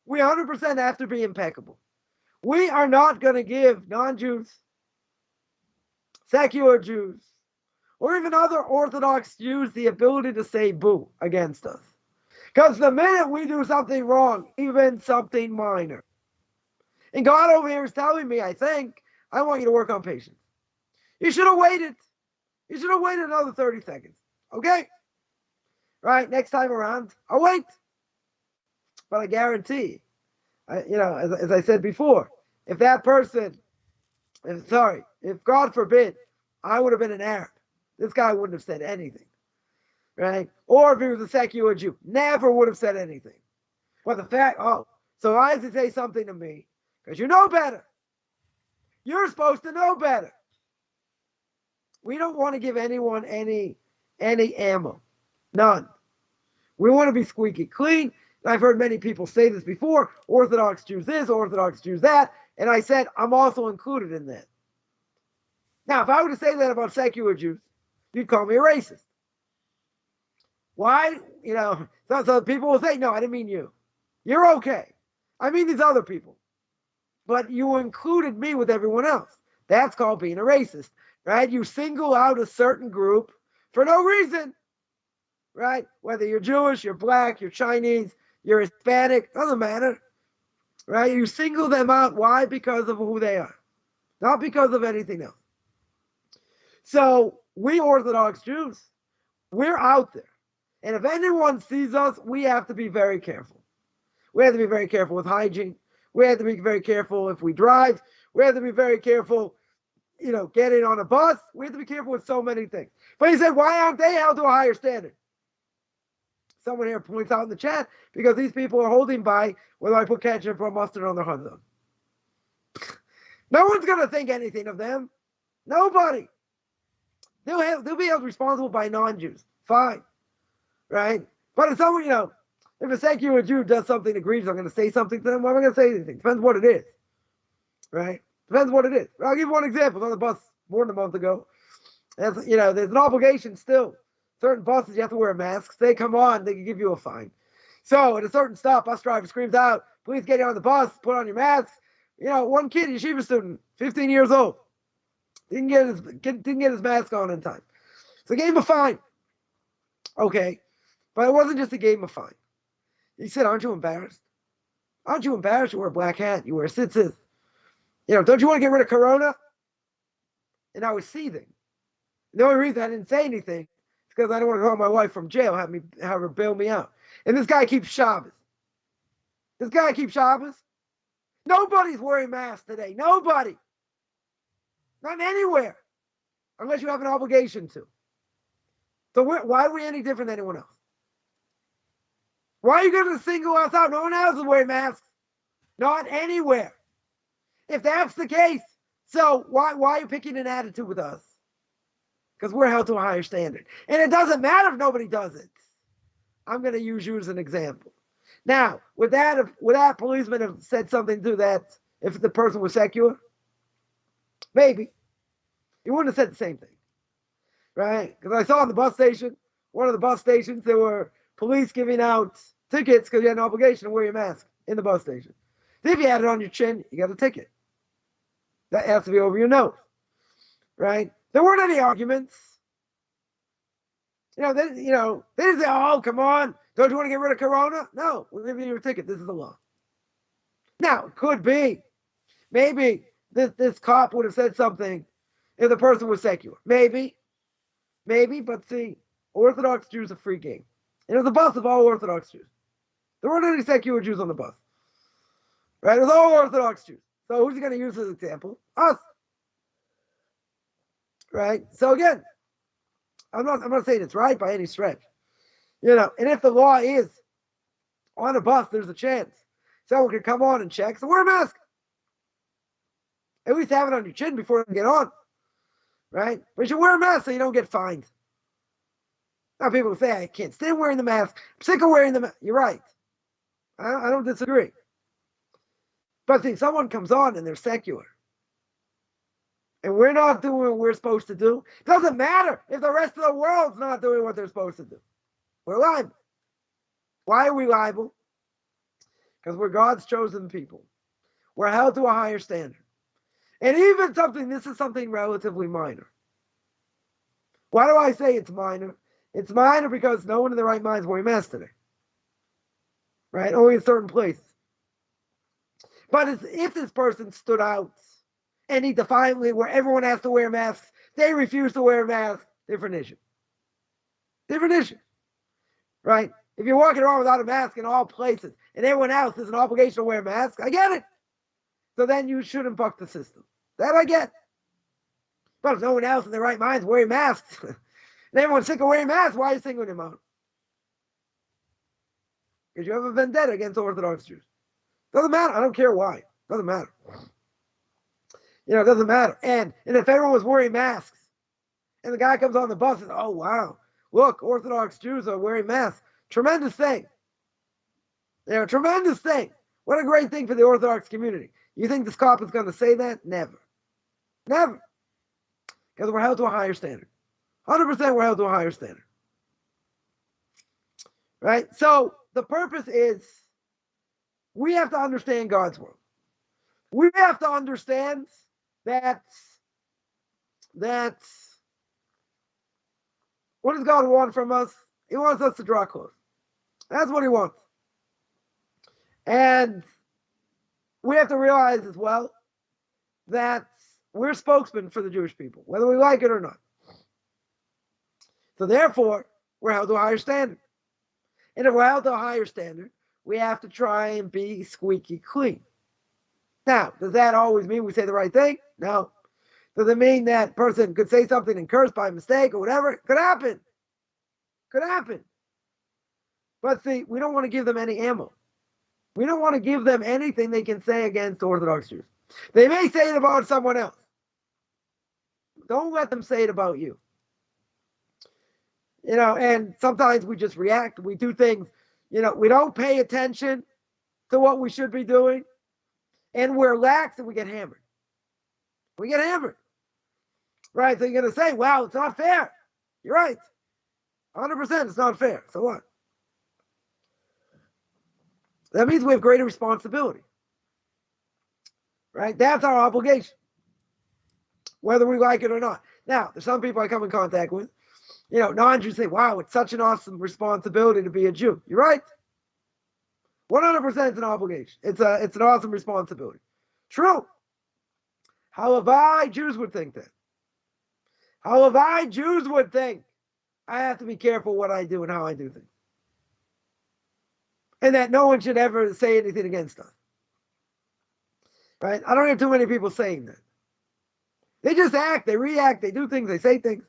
We 100% have to be impeccable. We are not going to give non-Jews, secular Jews, or even other Orthodox Jews the ability to say boo against us. Because the minute we do something wrong, even something minor, and God over here is telling me, I want you to work on patience. You should have waited. You should have waited another 30 seconds. Okay? Right? Next time around, I'll wait. But I guarantee, as I said before, if that person, if God forbid, I would have been an Arab, this guy wouldn't have said anything. Right? Or if he was a secular Jew, never would have said anything. But the fact, so why does he say something to me? Because you know better. You're supposed to know better. We don't want to give anyone any ammo. None. We want to be squeaky clean. I've heard many people say this before, Orthodox Jews this, Orthodox Jews that, and I said, I'm also included in that. Now, if I were to say that about secular Jews, you'd call me a racist. Why? So people will say, no, I didn't mean you. You're okay. I mean these other people. But you included me with everyone else. That's called being a racist, right? You single out a certain group for no reason, right? Whether you're Jewish, you're black, you're Chinese, you're Hispanic, doesn't matter, right? You single them out. Why? Because of who they are, not because of anything else. So we Orthodox Jews, we're out there. And if anyone sees us, we have to be very careful. We have to be very careful with hygiene. We have to be very careful if we drive. We have to be very careful, getting on a bus. We have to be careful with so many things. But he said, why aren't they held to a higher standard? Someone here points out in the chat, because these people are holding by whether I put ketchup or mustard on their hot dog. No one's going to think anything of them. Nobody. They'll be held responsible by non-Jews. Fine. Right? But if someone, if a secular Jew does something egregious, I'm going to say something to them. Why am I going to say anything? Depends what it is. Right? Depends what it is. I'll give you one example. On the bus more than a month ago. There's an obligation still. Certain buses, you have to wear masks. They come on, they can give you a fine. So at a certain stop, bus driver screams out, please get on the bus, put on your mask. One kid, yeshiva student, 15 years old, didn't get his mask on in time. So gave him a fine. Okay. But it wasn't just he gave him a fine. He said, aren't you embarrassed? Aren't you embarrassed? You wear a black hat, you wear tzitzis. Don't you want to get rid of Corona? And I was seething. The only reason I didn't say anything is because I don't want to call my wife from jail, have her bail me out. And this guy keeps Shabbos. Nobody's wearing masks today. Nobody. Not anywhere. Unless you have an obligation to. So why are we any different than anyone else? Why are you going to single us out? No one else is wearing masks. Not anywhere. If that's the case, so why are you picking an attitude with us? Because we're held to a higher standard. And it doesn't matter if nobody does it. I'm going to use you as an example. Now, would that policeman have said something to that if the person was secular? Maybe. He wouldn't have said the same thing. Right? Because I saw on the bus station, one of the bus stations, there were police giving out tickets because you had an obligation to wear your mask in the bus station. If you had it on your chin, you got a ticket. That has to be over your nose. Right? There weren't any arguments. They didn't say, oh, come on. Don't you want to get rid of Corona? No, we're giving you a ticket. This is the law. Now, it could be. Maybe this cop would have said something if the person was secular. Maybe, but see, Orthodox Jews are free game. And it was a bus of all Orthodox Jews. There weren't any secular Jews on the bus. Right? It was all Orthodox Jews. So who's he going to use as an example? Us. Right? So again, I'm not saying it's right by any stretch. And if the law is on a bus, there's a chance someone could come on and check. So wear a mask. At least have it on your chin before you get on. Right? But you should wear a mask so you don't get fined. Now people say, I can't stand wearing the mask. I'm sick of wearing the mask. You're right. I don't disagree. But see, someone comes on and they're secular. And we're not doing what we're supposed to do. It doesn't matter if the rest of the world's not doing what they're supposed to do. We're liable. Why are we liable? Because we're God's chosen people. We're held to a higher standard. And even this is something relatively minor. Why do I say it's minor? It's minor because no one in their right mind is wearing masks today. Right? Only in certain places. But if this person stood out and he defiantly, where everyone has to wear masks, they refuse to wear a mask, different issue. Different issue. Right? If you're walking around without a mask in all places and everyone else has an obligation to wear a mask, I get it. So then you shouldn't buck the system. That I get. But if no one else in their right mind is wearing masks, and everyone's sick of wearing masks, why are you singling them out? Because you have a vendetta against Orthodox Jews. Doesn't matter. I don't care why. Doesn't matter. It doesn't matter. And if everyone was wearing masks, and the guy comes on the bus and oh wow, look, Orthodox Jews are wearing masks. Tremendous thing. They're a tremendous thing. What a great thing for the Orthodox community. You think the Skop is going to say that? Never. Never. Because we're held to a higher standard. 100% we're held to a higher standard. Right? So the purpose is we have to understand God's world. We have to understand that what does God want from us? He wants us to draw close. That's what he wants. And we have to realize as well that we're spokesmen for the Jewish people, whether we like it or not. So therefore, we're held to a higher standard. And if we're held to a higher standard, we have to try and be squeaky clean. Now, does that always mean we say the right thing? No. Does it mean that person could say something and curse by mistake or whatever? Could happen. Could happen. But see, we don't want to give them any ammo. We don't want to give them anything they can say against Orthodox Jews. They may say it about someone else. Don't let them say it about you. You know, and sometimes we just react. We do things, you know, we don't pay attention to what we should be doing. And we're lax and we get hammered. We get hammered. Right? So you're going to say, wow, it's not fair. You're right. 100% it's not fair. So what? That means we have greater responsibility. Right? That's our obligation. Whether we like it or not. Now, there's some people I come in contact with, you know, non-Jews say, wow, it's such an awesome responsibility to be a Jew. You're right. 100% it's an obligation. It's an awesome responsibility. True. However, Jews would think that. However, Jews would think I have to be careful what I do and how I do things. And that no one should ever say anything against us. Right? I don't hear too many people saying that. They just act, they react, they do things, they say things.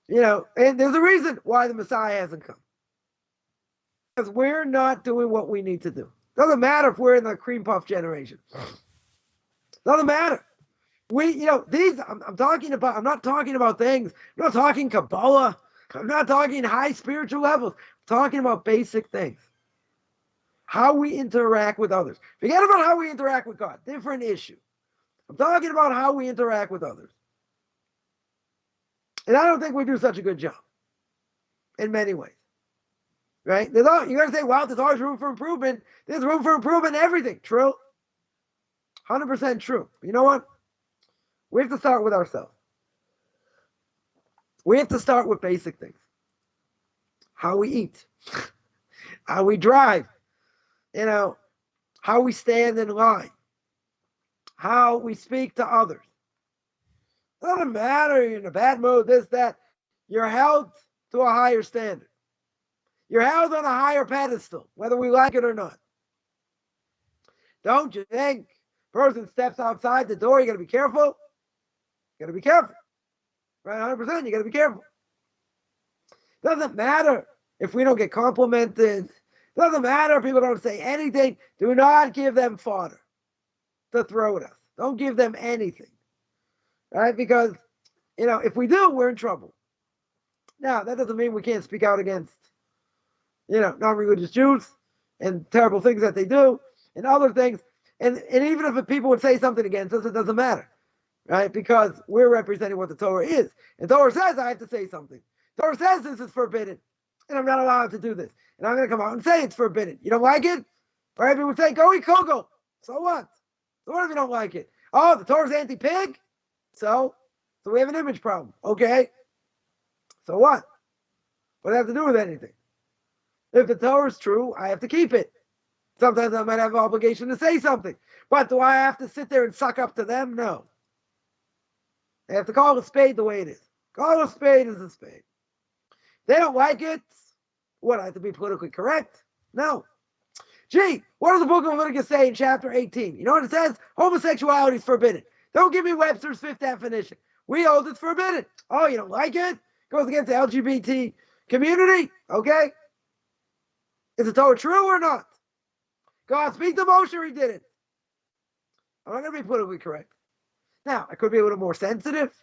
You know, and there's a reason why the Messiah hasn't come. Because we're not doing what we need to do. Doesn't matter if we're in the cream puff generation. Doesn't matter. I'm not talking about things. I'm not talking Kabbalah. I'm not talking high spiritual levels. I'm talking about basic things. How we interact with others. Forget about how we interact with God. Different issue. I'm talking about how we interact with others. And I don't think we do such a good job. In many ways. Right? You're going to say, well, there's always room for improvement. There's room for improvement in everything. True. 100% true. But you know what? We have to start with ourselves. We have to start with basic things. How we eat. How we drive. You know, how we stand in line. How we speak to others. Doesn't matter, you're in a bad mood, this, that. You're held to a higher standard. You're held on a higher pedestal, whether we like it or not. Don't you think? Person steps outside the door, you got to be careful. You got to be careful. Right, 100%, you got to be careful. Doesn't matter if we don't get complimented. Doesn't matter if people don't say anything. Do not give them fodder to throw at us. Don't give them anything. Right? Because, you know, if we do, we're in trouble. Now, that doesn't mean we can't speak out against, you know, non-religious Jews and terrible things that they do and other things. And even if people would say something against us, it doesn't matter. Right? Because we're representing what the Torah is. And the Torah says I have to say something. The Torah says this is forbidden. And I'm not allowed to do this. And I'm going to come out and say it's forbidden. You don't like it? Or people would say, go eat kugel. So what? So what if you don't like it? Oh, the Torah's anti-pig? So we have an image problem. Okay. So what? What does it have to do with anything? If the Torah is true, I have to keep it. Sometimes I might have an obligation to say something. But do I have to sit there and suck up to them? No. They have to call a spade the way it is. Call a spade is a spade. They don't like it. What, I have to be politically correct? No. Gee, what does the book of Leviticus say in chapter 18? You know what it says? Homosexuality is forbidden. Don't give me Webster's fifth definition. We hold it's forbidden. Oh, you don't like it? Goes against the LGBT community? Okay. Is the Torah true or not? God, speak to Moshe, he did it. I'm not going to be politically correct. Now, I could be a little more sensitive.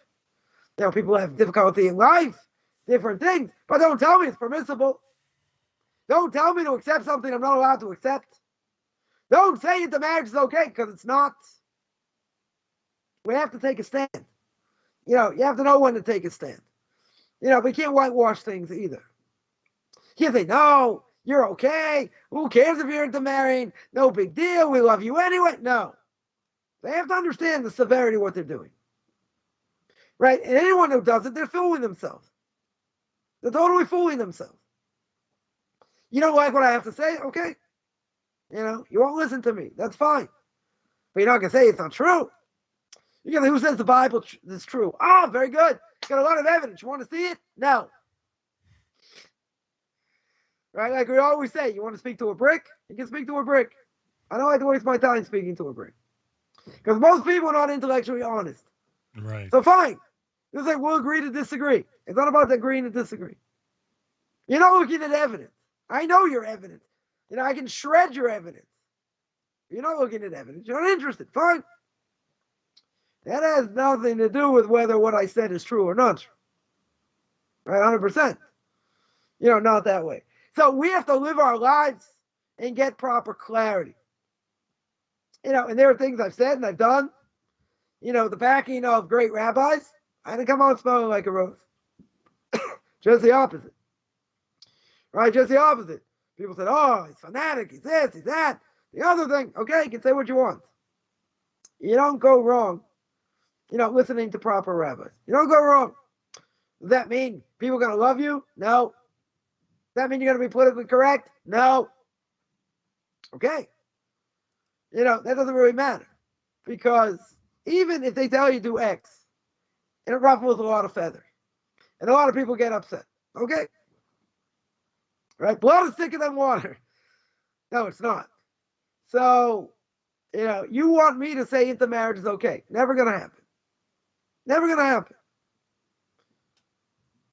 You know, people have difficulty in life, different things, but don't tell me it's permissible. Don't tell me to accept something I'm not allowed to accept. Don't say the marriage is okay, because it's not. We have to take a stand. You have to know when to take a stand. We can't whitewash things either. You can't say, no, you're okay. Who cares if you're into marrying? No big deal. We love you anyway. No. They have to understand the severity of what they're doing. Right? And anyone who does it, they're fooling themselves. They're totally fooling themselves. You don't like what I have to say? Okay. You won't listen to me. That's fine. But you're not going to say it's not true. You're going to, who says the Bible is true? Oh, very good. Got a lot of evidence. You want to see it? No. Right? Like we always say, you want to speak to a brick? You can speak to a brick. I don't like to waste my time speaking to a brick. Because most people are not intellectually honest. Right. So fine. It's like we'll agree to disagree. It's not about agreeing to disagree. You're not looking at evidence. I know your evidence. I can shred your evidence. You're not looking at evidence. You're not interested. Fine. That has nothing to do with whether what I said is true or not true. Right? 100%. Not that way. So we have to live our lives and get proper clarity. And there are things I've said and I've done. The backing of great rabbis, I didn't come out smelling like a rose. Just the opposite. Right? Just the opposite. People said, oh, he's fanatic, he's this, he's that. The other thing, okay, you can say what you want. You don't go wrong, listening to proper rabbis. You don't go wrong. Does that mean people are going to love you? No. Does that mean you're going to be politically correct? No. Okay. That doesn't really matter. Because even if they tell you do X, it ruffles a lot of feathers. And a lot of people get upset. Okay. Right? Blood is thicker than water. No, it's not. So, you want me to say intermarriage is okay. Never going to happen. Never going to happen.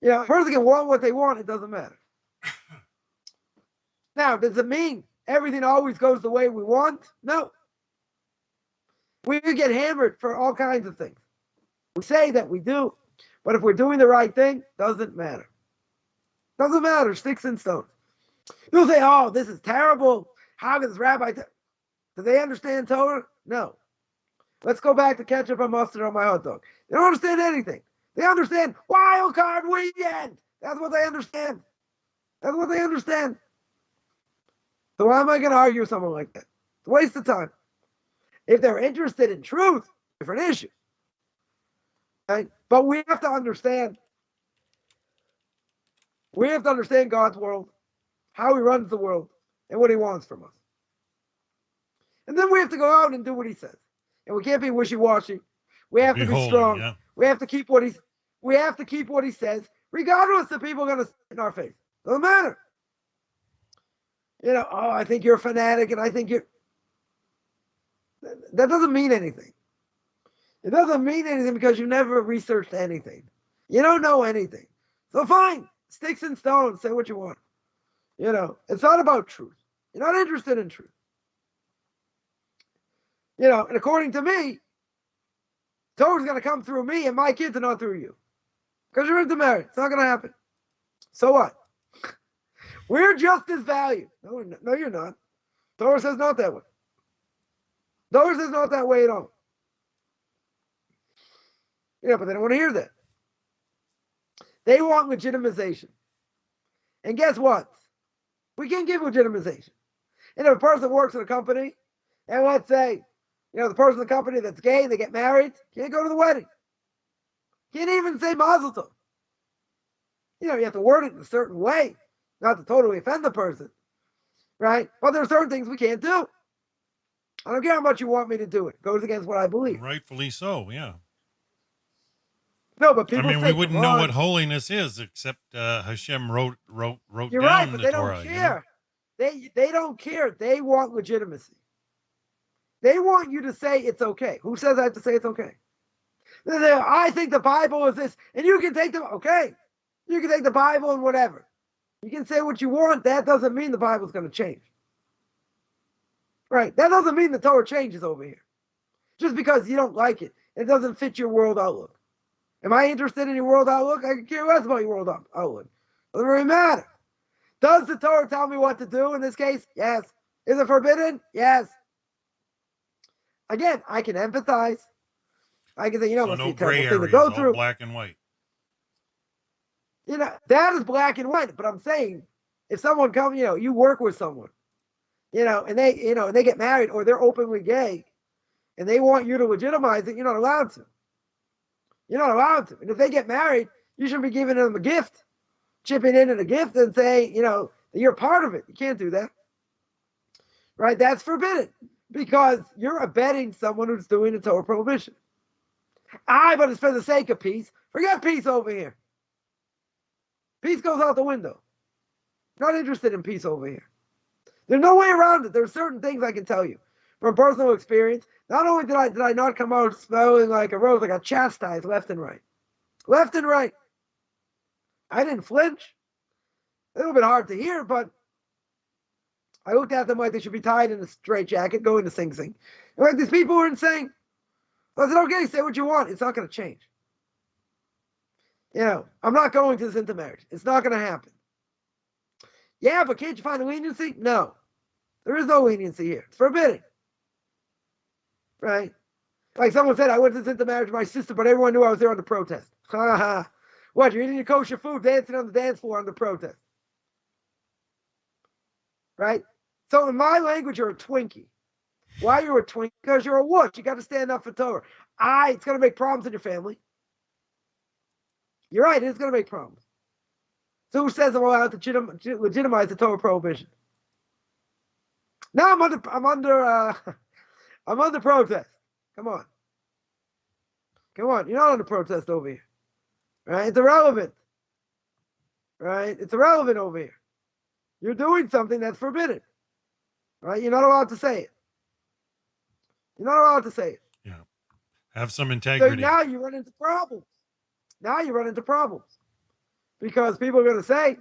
A person can want what they want. It doesn't matter. Now, does it mean everything always goes the way we want? No. We get hammered for all kinds of things. We say that we do, but if we're doing the right thing, doesn't matter. Doesn't matter. Sticks and stones. You'll say, oh, this is terrible. How can this rabbi... Do they understand Torah? No. Let's go back to ketchup and mustard on my hot dog. They don't understand anything. They understand wild card weekend. That's what they understand. That's what they understand. So why am I going to argue with someone like that? It's a waste of time. If they're interested in truth, different issue. Right? But we have to understand. We have to understand God's world, how he runs the world, and what he wants from us. And then we have to go out and do what he says. And we can't be wishy-washy. We have to be strong. Yeah. We have to keep what he says, regardless if people are going to say it in our face. Doesn't matter. Oh, I think you're a fanatic, and I think you're... That doesn't mean anything. It doesn't mean anything because you never researched anything. You don't know anything. So fine, sticks and stones, say what you want. It's not about truth. You're not interested in truth. And according to me, Torah's going to come through me and my kids and not through you. Because you're into marriage. It's not going to happen. So what? We're just as valued. No, you're not. Torah says not that way. Torah says not that way at all. But they don't want to hear that. They want legitimization. And guess what? We can't give legitimization. And if a person works in a company, and let's say, the person in the company that's gay, they get married, can't go to the wedding. Can't even say mazel tov. You have to word it in a certain way, not to totally offend the person, right? But there are certain things we can't do. I don't care how much you want me to do it. It goes against what I believe. Rightfully so, yeah. No, but people we wouldn't know what holiness is except Hashem wrote You're down right, but the they Torah. Don't care. They don't care. They want legitimacy. They want you to say it's okay. Who says I have to say it's okay? I think the Bible is this, and you can take okay. You can take the Bible and whatever. You can say what you want. That doesn't mean the Bible's going to change. Right? That doesn't mean the Torah changes over here. Just because you don't like it. It doesn't fit your world outlook. Am I interested in your world outlook? I can care less about your world outlook. Doesn't really matter. Does the Torah tell me what to do in this case? Yes. Is it forbidden? Yes. Again, I can empathize. I can say, So must no be a gray terrible thing to areas, go all through. black and white. That is black and white. But I'm saying, if someone comes, you work with someone, and they get married or they're openly gay, and they want you to legitimize it, you're not allowed to. You're not allowed to. And if they get married, you should be giving them a gift, chipping in a gift and say, that you're part of it. You can't do that. Right? That's forbidden because you're abetting someone who's doing a Torah prohibition. But it's for the sake of peace. Forget peace over here. Peace goes out the window. Not interested in peace over here. There's no way around it. There's certain things I can tell you from personal experience. Not only did I not come out smelling like a rose, I got chastised left and right. Left and right. I didn't flinch. A little bit hard to hear, but I looked at them like they should be tied in a straitjacket, going to Sing Sing. And like these people were insane. I said, okay, say what you want. It's not going to change. I'm not going to this intermarriage. It's not going to happen. Yeah, but can't you find a leniency? No. There is no leniency here. It's forbidden. Right? Like someone said, I went to this intermarriage with my sister, but everyone knew I was there on the protest. Ha ha. What, you're eating your kosher food, dancing on the dance floor on the protest. Right? So in my language, you're a Twinkie. Why you're a Twinkie? Because you're a wuss. You got to stand up for Torah. It's going to make problems in your family. You're right. It's going to make problems. So who says I'm allowed to legitimize the Torah prohibition? Now I'm under protest. Come on. You're not under protest over here. Right? It's irrelevant. Right? It's irrelevant over here. You're doing something that's forbidden. Right? You're not allowed to say it. Yeah. Have some integrity. So now you run into problems. Because people are going to say,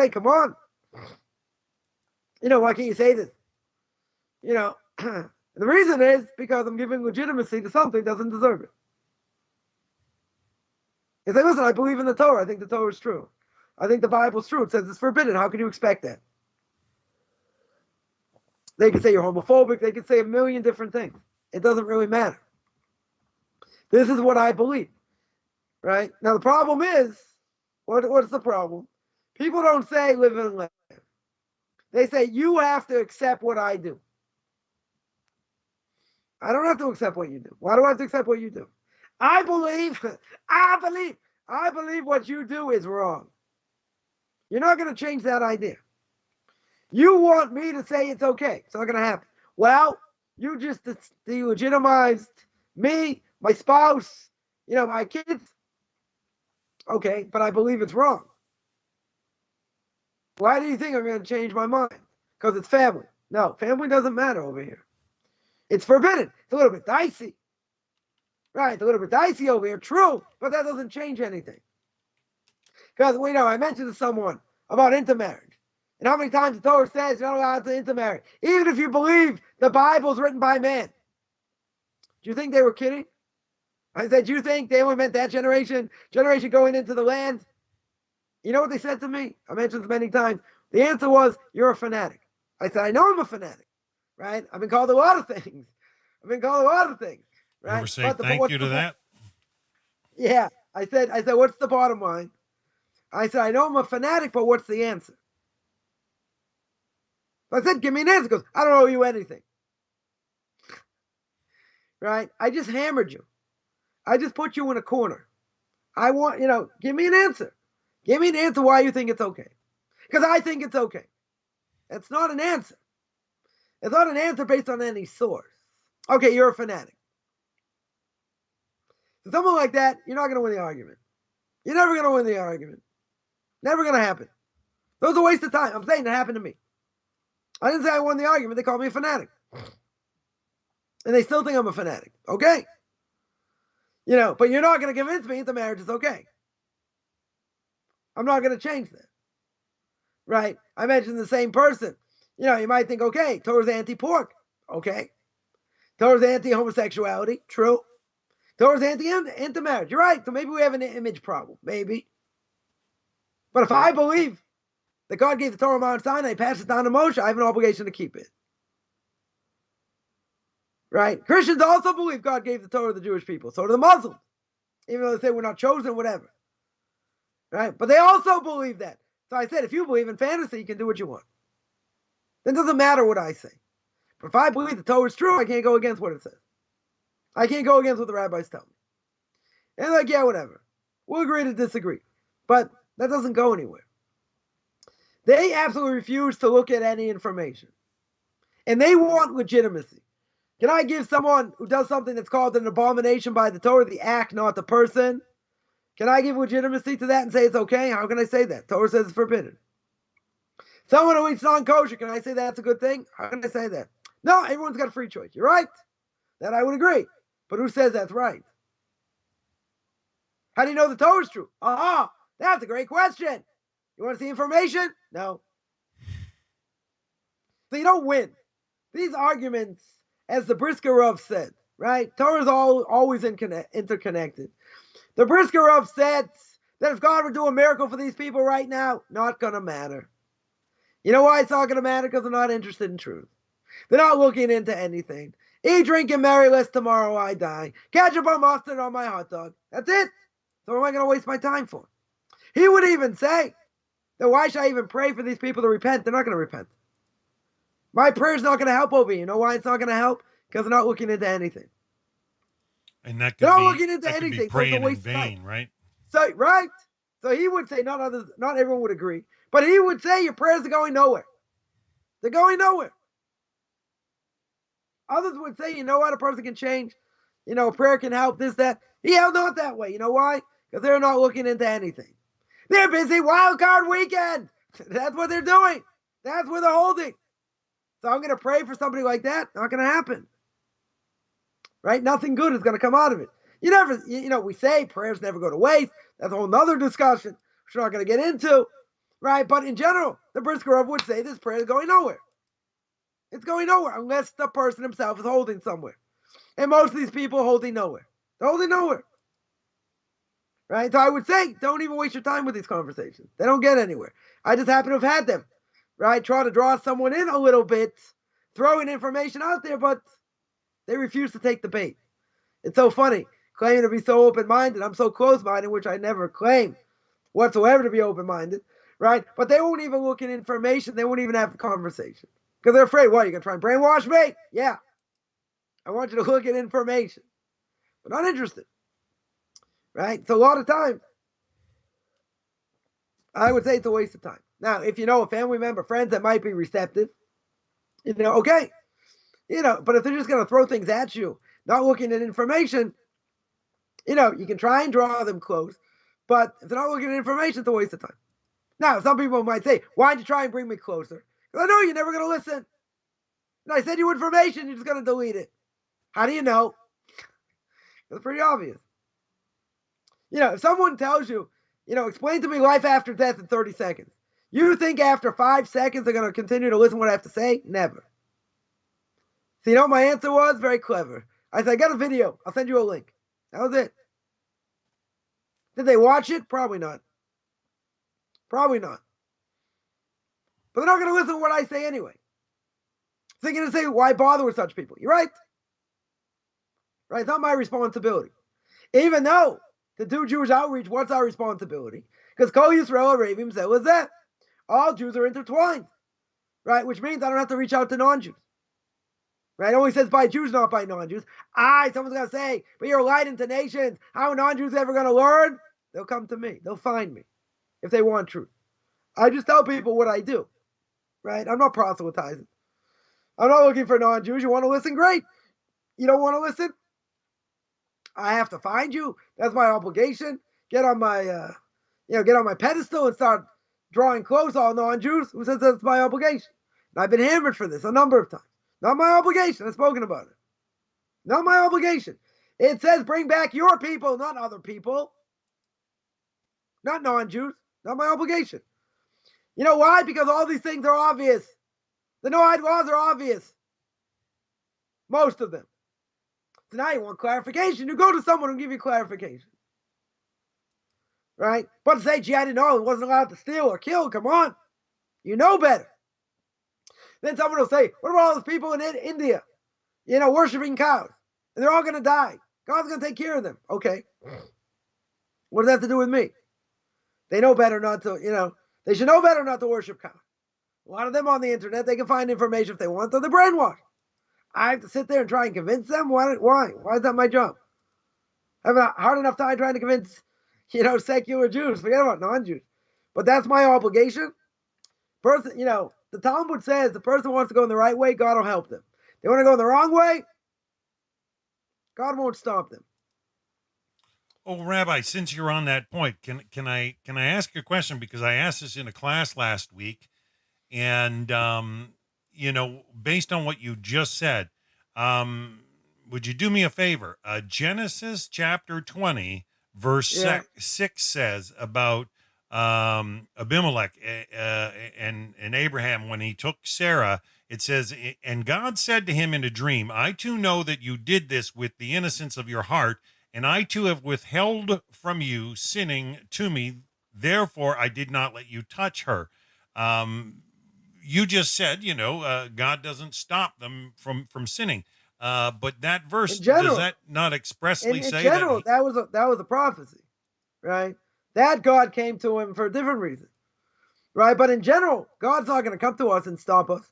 come on. Why can't you say this? The reason is because I'm giving legitimacy to something that doesn't deserve it. They say, listen, I believe in the Torah. I think the Torah is true. I think the Bible is true. It says it's forbidden. How can you expect that? They can say you're homophobic. They can say a million different things. It doesn't really matter. This is what I believe. Right? Now, the problem is, what's the problem? People don't say live and let live. They say, you have to accept what I do. I don't have to accept what you do. Why do I have to accept what you do? I believe what you do is wrong. You're not going to change that idea. You want me to say it's okay. It's not going to happen. Well, you just delegitimized me, my spouse, my kids. Okay, but I believe it's wrong. Why do you think I'm going to change my mind? Because it's family. No, family doesn't matter over here. It's forbidden. It's a little bit dicey. Right, it's a little bit dicey over here. True, but that doesn't change anything. Because, I mentioned to someone about intermarriage. And how many times the Torah says you're not allowed to intermarry. Even if you believe the Bible's written by man. Do you think they were kidding? I said, do you think they only meant that generation going into the land? You know what they said to me? I mentioned this many times. The answer was, you're a fanatic. I said, I know I'm a fanatic, right? I've been called a lot of things. Right? You ever say thank you to that? Yeah. I said, what's the bottom line? I said, I know I'm a fanatic, but what's the answer? I said, give me an answer. He goes, I don't owe you anything. Right? I just hammered you. I just put you in a corner. I want, give me an answer. Give me an answer why you think it's okay. Because I think it's okay. That's not an answer. It's not an answer based on any source. Okay, you're a fanatic. So someone like that, you're not going to win the argument. You're never going to win the argument. Never going to happen. That was a waste of time. I'm saying that happened to me. I didn't say I won the argument. They called me a fanatic. And they still think I'm a fanatic. Okay. But you're not going to convince me that marriage is okay. I'm not going to change that. Right? I mentioned the same person. You might think, okay, Torah's anti-pork. Okay. Torah's anti-homosexuality. True. Torah's anti-marriage. You're right. So maybe we have an image problem. Maybe. But if I believe that God gave the Torah on Mount Sinai, passed it down to Moshe, I have an obligation to keep it. Right? Christians also believe God gave the Torah to the Jewish people. So do the Muslims. Even though they say we're not chosen, whatever. Right? But they also believe that. So I said, if you believe in fantasy, you can do what you want. It doesn't matter what I say. But if I believe the Torah is true, I can't go against what it says. I can't go against what the rabbis tell me. And they're like, yeah, whatever. We'll agree to disagree. But that doesn't go anywhere. They absolutely refuse to look at any information. And they want legitimacy. Can I give someone who does something that's called an abomination by the Torah, the act, not the person? Can I give legitimacy to that and say it's okay? How can I say that? Torah says it's forbidden. Someone who eats non-kosher, can I say that's a good thing? How can I say that? No, everyone's got a free choice. You're right. That I would agree. But who says that's right? How do you know the Torah is true? That's a great question. You want to see information? No. So you don't win. These arguments, as the Brisker Rav said, right? Torah is always interconnected. The Brisker Rav said that if God would do a miracle for these people right now, not going to matter. You know why it's not going to matter? Because they're not interested in truth. They're not looking into anything. Eat, drink, and marry, lest tomorrow I die. Ketchup or mustard on my hot dog. That's it. So what am I going to waste my time for? He would even say that why should I even pray for these people to repent? They're not going to repent. My prayer's not going to help over you. You know why it's not going to help? Because they're not looking into anything. And that could be praying in vain, right? So, right. So he would say, not everyone would agree, but he would say your prayers are going nowhere. They're going nowhere. Others would say, you know what, a person can change. You know, prayer can help, this, that. He held not that way. You know why? Because they're not looking into anything. They're busy wild card weekend. That's what they're doing. That's where they're holding. So I'm going to pray for somebody like that. Not going to happen. Right? Nothing good is going to come out of it. We say prayers never go to waste. That's a whole nother discussion, which we're not going to get into. Right? But in general, the Brisker Rav would say this prayer is going nowhere. It's going nowhere unless the person himself is holding somewhere. And most of these people are holding nowhere. They're holding nowhere. Right? So I would say, don't even waste your time with these conversations. They don't get anywhere. I just happen to have had them. Right? Try to draw someone in a little bit, throwing information out there, but they refuse to take the bait. It's so funny, claiming to be so open-minded. I'm so close-minded, which I never claim whatsoever to be open-minded. Right? But they won't even look at information. They won't even have a conversation. Because they're afraid, what, you're going to try and brainwash me? Yeah. I want you to look at information. But not interested. Right? So a lot of times, I would say it's a waste of time. Now, if you know a family member, friends that might be receptive, okay. But if they're just going to throw things at you, not looking at information, you can try and draw them close. But if they're not looking at information, it's a waste of time. Now, some people might say, why'd you try and bring me closer? Because I know you're never going to listen. And I send you information, you're just going to delete it. How do you know? It's pretty obvious. If someone tells you, explain to me life after death in 30 seconds. You think after 5 seconds they're going to continue to listen to what I have to say? Never. So you know what my answer was? Very clever. I said, I got a video. I'll send you a link. That was it. Did they watch it? Probably not. Probably not. But they're not going to listen to what I say anyway. So they're going to say, why bother with such people? You're right. Right? It's not my responsibility. Even though to do Jewish outreach, what's our responsibility? Because Kol Yisrael Arevim said was that all Jews are intertwined. Right? Which means I don't have to reach out to non-Jews. Right? It only says by Jews, not by non-Jews. Someone's going to say, but you're a light into nations. How are non-Jews ever going to learn? They'll come to me. They'll find me if they want truth. I just tell people what I do. Right? I'm not proselytizing. I'm not looking for non-Jews. You want to listen? Great. You don't want to listen? I have to find you. That's my obligation. Get on my pedestal and start drawing close all non-Jews. Who says that's my obligation? And I've been hammered for this a number of times. Not my obligation. I've spoken about it. Not my obligation. It says bring back your people, not other people. Not non-Jews. Not my obligation. You know why? Because all these things are obvious. The Noahide laws are obvious. Most of them. So now you want clarification. You go to someone who will give you clarification. Right? But to say, gee, I didn't know it wasn't allowed to steal or kill. Come on. You know better. Then someone will say, what about all those people in India, worshiping cows? And they're all going to die. God's going to take care of them. Okay. What does that have to do with me? They know better not to, they should know better not to worship cows. A lot of them on the internet, they can find information if they want, so they're brainwashed. I have to sit there and try and convince them? Why? Why is that my job? I have a hard enough time trying to convince, secular Jews. Forget about non-Jews. But that's my obligation. Person, the Talmud says the person wants to go in the right way, God will help them. They want to go in the wrong way, God won't stop them. Oh, Rabbi, since you're on that point, can I ask you a question? Because I asked this in a class last week, and based on what you just said, would you do me a favor? Genesis chapter 20, verse 6 says about Abimelech and Abraham when he took Sarah. It says, and God said to him in a dream, I too know that you did this with the innocence of your heart, and I too have withheld from you sinning to me. Therefore, I did not let you touch her. You just said, God doesn't stop them from sinning. But that verse, does that not expressly say that? That was a prophecy, right? That God came to him for a different reason, right? But in general, God's not going to come to us and stop us.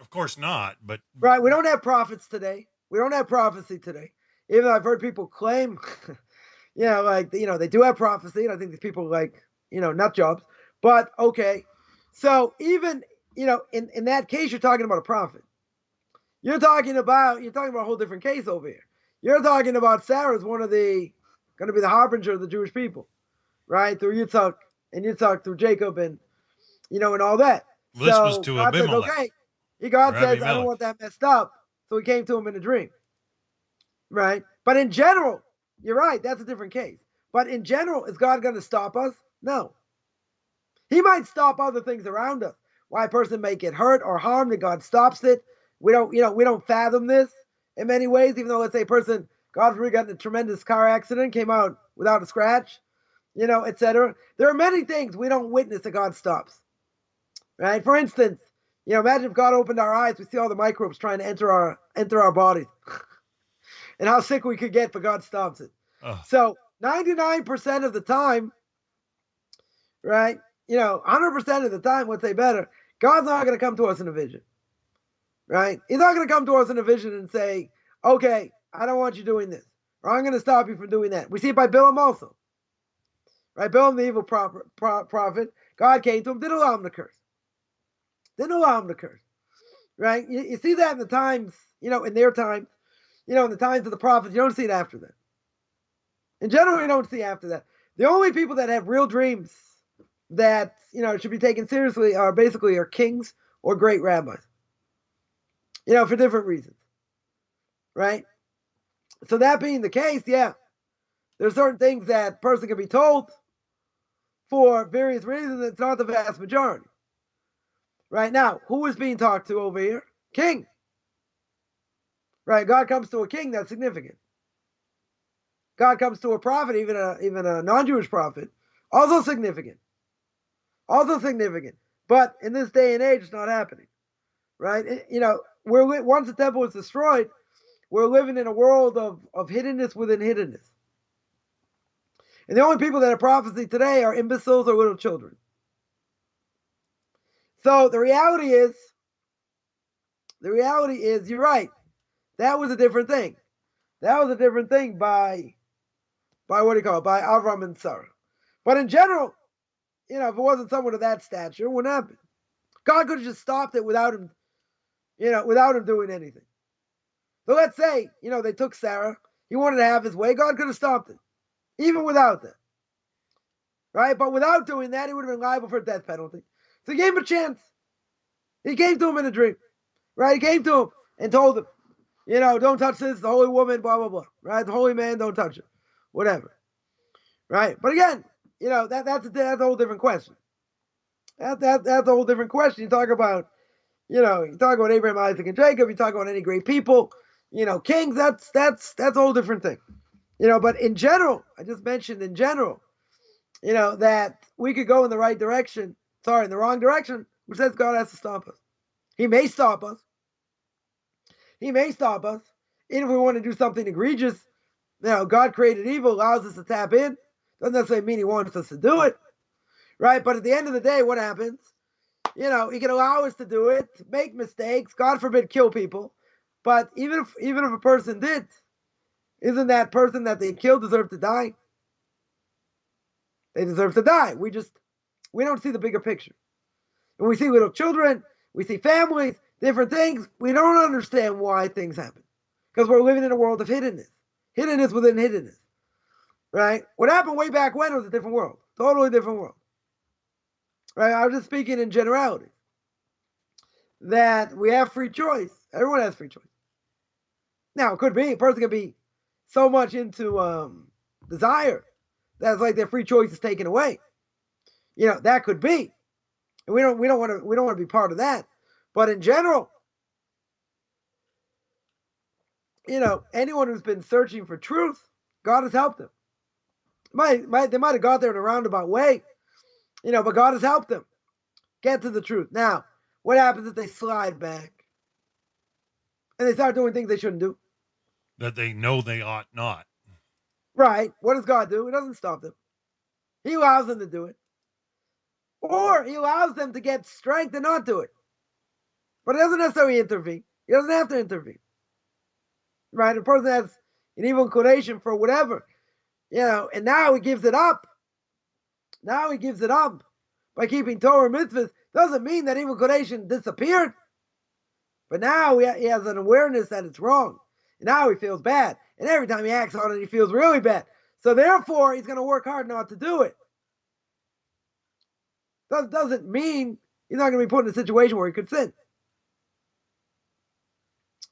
Of course not, but... Right, we don't have prophets today. We don't have prophecy today. Even though I've heard people claim, they do have prophecy, and I think these people nut jobs. But, okay, so even, in that case, you're talking about a prophet. You're talking about a whole different case over here. You're talking about Sarah as going to be the harbinger of the Jewish people, right? Through Yitzhak, and Yitzhak through Jacob, and all that. This was to God Abimelech. says, okay. God says, I don't want that messed up. So he came to him in a dream, right? But in general, you're right. That's a different case. But in general, is God going to stop us? No. He might stop other things around us. Why a person may get hurt or harmed, and God stops it. We don't fathom this in many ways, even though, let's say, a person, God forbid, got in a tremendous car accident, came out without a scratch, etc. There are many things we don't witness that God stops, right? For instance, imagine if God opened our eyes, we see all the microbes trying to enter our bodies, and how sick we could get, but God stops it. Oh. So 99% of the time, right? 100% of the time, let's say better, God's not going to come to us in a vision. Right? He's not going to come to us in a vision and say, okay, I don't want you doing this, or I'm going to stop you from doing that. We see it by Bilam also. Right? Bilam, the evil prophet, God came to him, didn't allow him to curse. Right? You see that in the times, in their times, in the times of the prophets, you don't see it after that. In general, you don't see after that. The only people that have real dreams that, should be taken seriously are kings or great rabbis. For different reasons, right? So that being the case, there's certain things that a person can be told for various reasons. It's not the vast majority. Right now, who is being talked to over here? King. Right? God comes to a king, that's significant. God comes to a prophet, even a non-Jewish prophet, also significant. But in this day and age, it's not happening. Right? Once the temple was destroyed, we're living in a world of hiddenness within hiddenness. And the only people that have prophecy today are imbeciles or little children. So the reality is, you're right. That was a different thing. That was a different thing by what do you call it? By Avram and Sarah. But in general, if it wasn't someone of that stature, it wouldn't happen. God could have just stopped it without him doing anything. So let's say, they took Sarah. He wanted to have his way. God could have stopped it, even without that. Right? But without doing that, he would have been liable for a death penalty. So he gave him a chance. He came to him in a dream. Right? He came to him and told him, don't touch this, the holy woman, blah, blah, blah. Right? The holy man, don't touch it. Whatever. Right? But again, that's a whole different question. That's a whole different question. You talk about Abraham, Isaac, and Jacob. You talk about any great people, kings. That's a whole different thing. But in general, I just mentioned that we could go in the right direction. In the wrong direction. Who says God has to stop us? He may stop us. He may stop us. And if we want to do something egregious, God created evil, allows us to tap in. Doesn't necessarily mean he wants us to do it. Right? But at the end of the day, what happens? He can allow us to do it, make mistakes, God forbid, kill people. But even if a person did, isn't that person that they killed deserve to die? They deserve to die. We don't see the bigger picture. And we see little children, we see families, different things. We don't understand why things happen. Because we're living in a world of hiddenness. Hiddenness within hiddenness. Right? What happened way back when was a different world. Totally different world. Right? I was just speaking in generality. That we have free choice. Everyone has free choice. Now, it could be, a person could be so much into desire that it's like their free choice is taken away. That could be. And we don't want to be part of that. But in general, anyone who's been searching for truth, God has helped them. They might have got there in a roundabout way, but God has helped them get to the truth. Now, what happens if they slide back and they start doing things they shouldn't do? That they know they ought not. Right. What does God do? He doesn't stop them. He allows them to do it. Or he allows them to get strength and not do it. But he doesn't necessarily intervene. He doesn't have to intervene. Right? A person has an evil inclination for whatever, and now he gives it up. Now he gives it up by keeping Torah mitzvahs. Doesn't mean that evil inclination disappeared. But now he has an awareness that it's wrong. And now he feels bad. And every time he acts on it, he feels really bad. So therefore, he's going to work hard not to do it. That doesn't mean he's not going to be put in a situation where he could sin.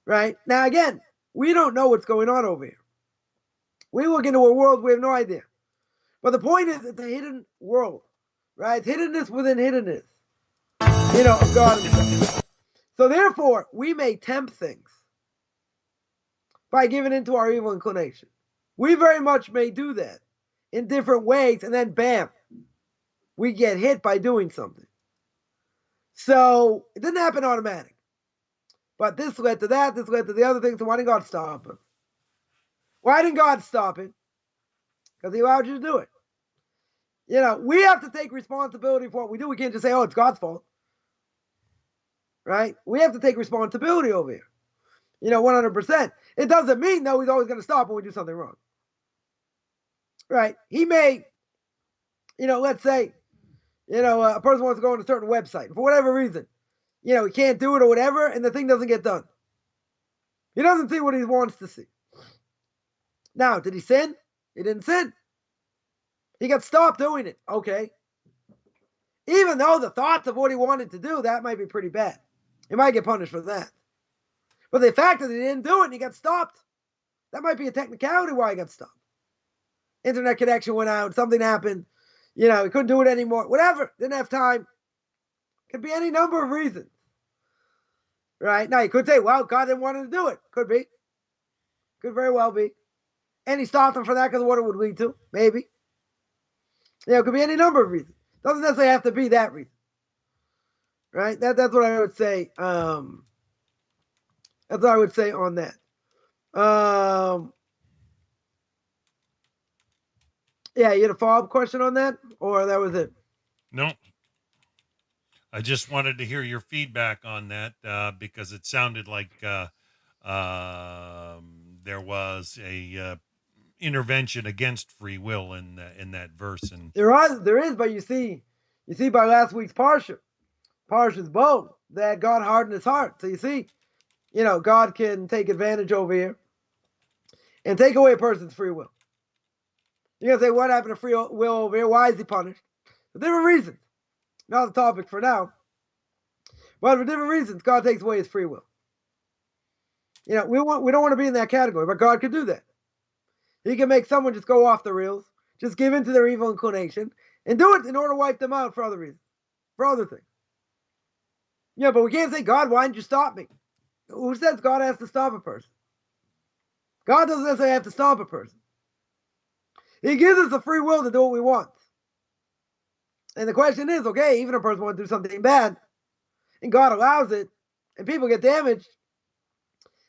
Right? Now again, we don't know what's going on over here. We look into a world, we have no idea. But the point is, it's a hidden world. Right? It's hiddenness within hiddenness. Of God himself. So therefore, we may tempt things by giving into our evil inclination. We very much may do that in different ways, and then bam, we get hit by doing something. So it didn't happen automatic. But this led to that, this led to the other things, so why didn't God stop it? Why didn't God stop it? Because he allowed you to do it. We have to take responsibility for what we do. We can't just say, oh, it's God's fault. Right? We have to take responsibility over here. 100%. It doesn't mean, though, he's always going to stop when we do something wrong. Right? He may, let's say, a person wants to go on a certain website. For whatever reason, he can't do it or whatever, and the thing doesn't get done. He doesn't see what he wants to see. Now, did he sin? He didn't sin. He got stopped doing it. Okay. Even though the thoughts of what he wanted to do, that might be pretty bad. He might get punished for that. But the fact that he didn't do it and he got stopped, that might be a technicality why he got stopped. Internet connection went out, something happened, he couldn't do it anymore, whatever, didn't have time. Could be any number of reasons. Right? Now, you could say, well, God didn't want him to do it. Could be. Could very well be. And he stopped him for that because of what it would lead to. Maybe. It could be any number of reasons. Doesn't necessarily have to be that reason. Right? That's what I would say. That's what I would say on that. Yeah, you had a follow-up question on that? Or that was it? No. I just wanted to hear your feedback on that because it sounded like there was a intervention against free will in that verse. And there is, but you see by last week's Parshas Bo, that God hardened his heart. So you see, God can take advantage over here and take away a person's free will. You're going to say, what happened to free will over here? Why is he punished? For different reasons. Not the topic for now. But for different reasons, God takes away his free will. We don't want to be in that category, but God could do that. He can make someone just go off the rails, just give in to their evil inclination, and do it in order to wipe them out for other reasons, for other things. But we can't say, God, why didn't you stop me? Who says God has to stop a person? God doesn't necessarily have to stop a person. He gives us the free will to do what we want. And the question is, okay, even if a person wants to do something bad, and God allows it, and people get damaged,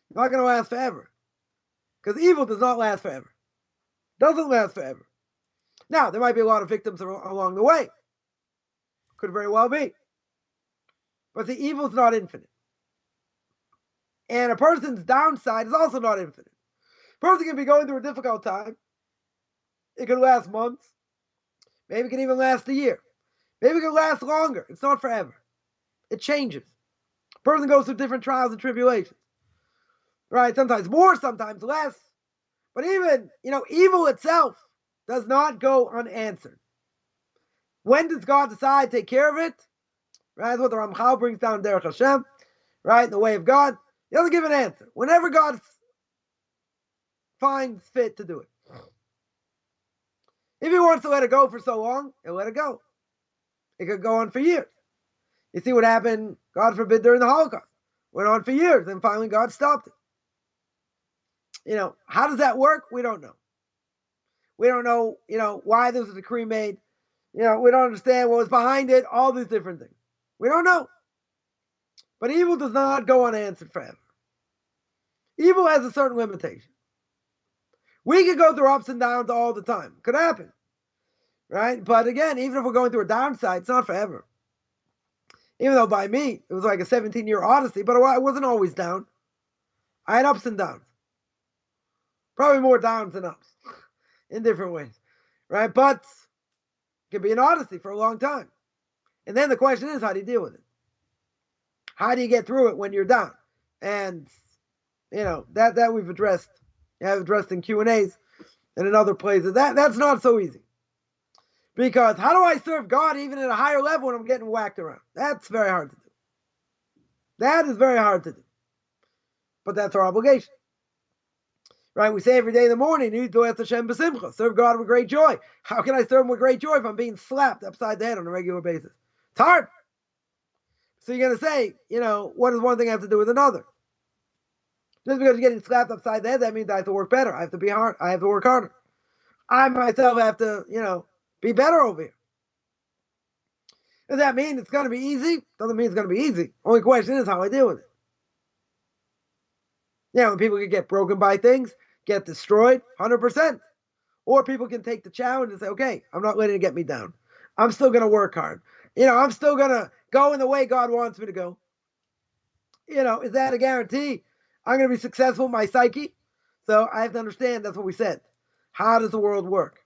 it's not going to last forever. Because evil does not last forever. Doesn't last forever. Now, there might be a lot of victims along the way. Could very well be. But the evil is not infinite. And a person's downside is also not infinite. A person can be going through a difficult time. It could last months. Maybe it can even last a year. Maybe it can last longer. It's not forever. It changes. A person goes through different trials and tribulations. Right? Sometimes more, sometimes less. But even, evil itself does not go unanswered. When does God decide to take care of it? Right? That's what the Ramchal brings down Derech Hashem. Right? In the way of God. He doesn't give an answer. Whenever God finds fit to do it. If he wants to let it go for so long, he'll let it go. It could go on for years. You see what happened, God forbid, during the Holocaust. Went on for years, and finally God stopped it. How does that work? We don't know. We don't know, why there was a decree made. We don't understand what was behind it, all these different things. We don't know. But evil does not go unanswered forever. Evil has a certain limitation. We could go through ups and downs all the time. Could happen. Right? But again, even if we're going through a downside, it's not forever. Even though by me, it was like a 17-year odyssey, but I wasn't always down. I had ups and downs. Probably more downs than ups in different ways. Right? But it can be an odyssey for a long time. And then the question is, how do you deal with it? How do you get through it when you're down? And, that we've addressed. I've addressed in Q&As and in other places. That's not so easy. Because how do I serve God even at a higher level when I'm getting whacked around? That's very hard to do. That is very hard to do. But that's our obligation. Right? We say every day in the morning, serve God with great joy. How can I serve him with great joy if I'm being slapped upside the head on a regular basis? It's hard. So you're going to say, what does one thing have to do with another? Just because you're getting slapped upside the head, that means I have to work better. I have to be hard. I have to work harder. I myself have to, be better over here. Does that mean it's going to be easy? Doesn't mean it's going to be easy. Only question is how I deal with it. When people can get broken by things, get destroyed, 100%. Or people can take the challenge and say, okay, I'm not letting it get me down. I'm still going to work hard. I'm still going to go in the way God wants me to go. Is that a guarantee? I'm going to be successful in my psyche. So I have to understand, that's what we said. How does the world work?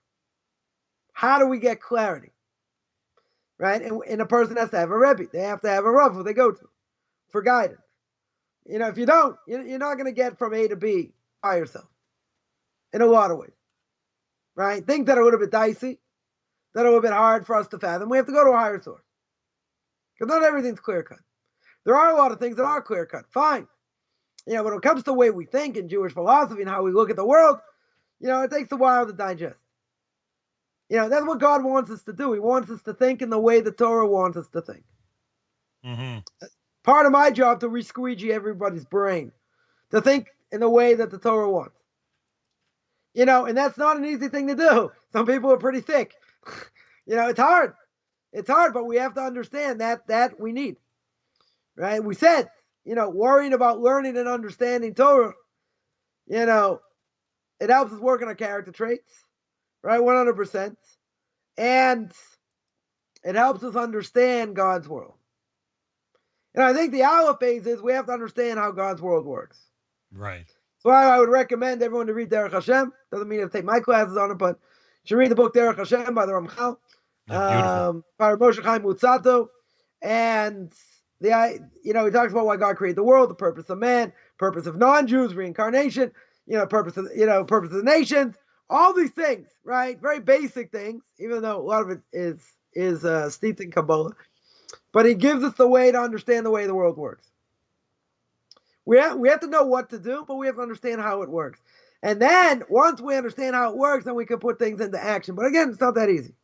How do we get clarity? Right? And a person has to have a Rebbe. They have to have a Rav who they go to for guidance. If you don't, you're not going to get from A to B by yourself. In a lot of ways. Right? Things that are a little bit dicey, that are a little bit hard for us to fathom, we have to go to a higher source. Because not everything's clear-cut. There are a lot of things that are clear-cut. Fine. When it comes to the way we think in Jewish philosophy and how we look at the world, it takes a while to digest. That's what God wants us to do. He wants us to think in the way the Torah wants us to think. Mm-hmm. Part of my job to re-squeegee everybody's brain, to think in the way that the Torah wants. And that's not an easy thing to do. Some people are pretty thick. It's hard. It's hard, but we have to understand that we need. Right? We said, worrying about learning and understanding Torah, it helps us work on our character traits, right? 100%. And it helps us understand God's world. And I think the Aleph phase is we have to understand how God's world works. Right. So I would recommend everyone to read Derech Hashem. Doesn't mean you have to take my classes on it, but you should read the book Derech Hashem by the Ramchal. By Moshe Chaim Mutzato. And he talks about why God created the world, the purpose of man, purpose of non-Jews, reincarnation, purpose of the nations, all these things, right? Very basic things, even though a lot of it is steeped in Kabbalah. But he gives us the way to understand the way the world works. We have to know what to do, but we have to understand how it works. And then once we understand how it works, then we can put things into action. But again, it's not that easy.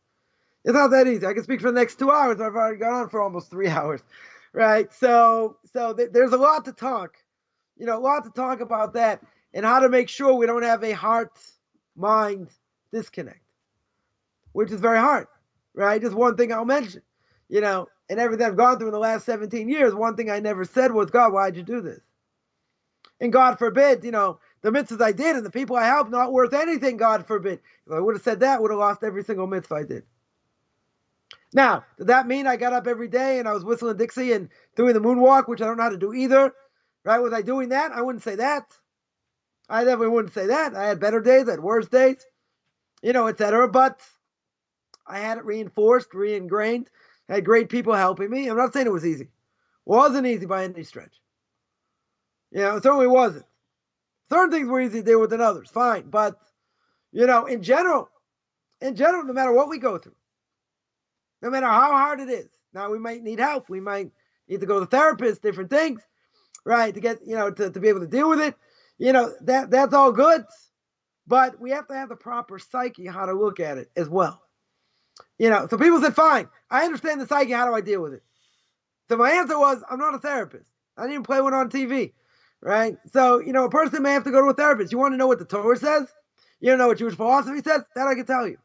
It's not that easy. I can speak for the next 2 hours. I've already gone on for almost 3 hours, right? So there's a lot to talk, a lot to talk about that and how to make sure we don't have a heart-mind disconnect, which is very hard, right? Just one thing I'll mention, and everything I've gone through in the last 17 years, one thing I never said was, God, why'd you do this? And God forbid, the mitzvahs I did and the people I helped not worth anything, God forbid. If I would have said that, I would have lost every single mitzvah I did. Now, did that mean I got up every day and I was whistling Dixie and doing the moonwalk, which I don't know how to do either? Right? Was I doing that? I wouldn't say that. I definitely wouldn't say that. I had better days, I had worse days, etc. But I had it reinforced, re-ingrained. I had great people helping me. I'm not saying it was easy. It wasn't easy by any stretch. It certainly wasn't. Certain things were easy to deal with than others. Fine. But, in general, no matter what we go through, no matter how hard it is, now we might need help. We might need to go to therapists, different things, right? To get, to be able to deal with it. That's all good. But we have to have the proper psyche, how to look at it as well. So people said, fine, I understand the psyche. How do I deal with it? So my answer was, I'm not a therapist. I didn't even play one on TV. Right? So, a person may have to go to a therapist. You want to know what the Torah says? You don't know what Jewish philosophy says? That I can tell you.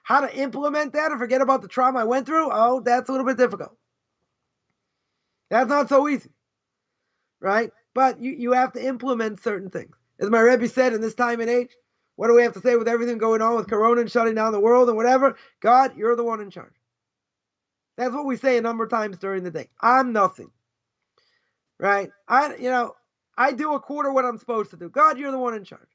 How to implement that and forget about the trauma I went through? Oh, that's a little bit difficult. That's not so easy. Right? But you have to implement certain things. As my Rabbi said, in this time and age, what do we have to say with everything going on with Corona and shutting down the world and whatever? God, you're the one in charge. That's what we say a number of times during the day. I'm nothing. Right? I do a quarter what I'm supposed to do. God, you're the one in charge.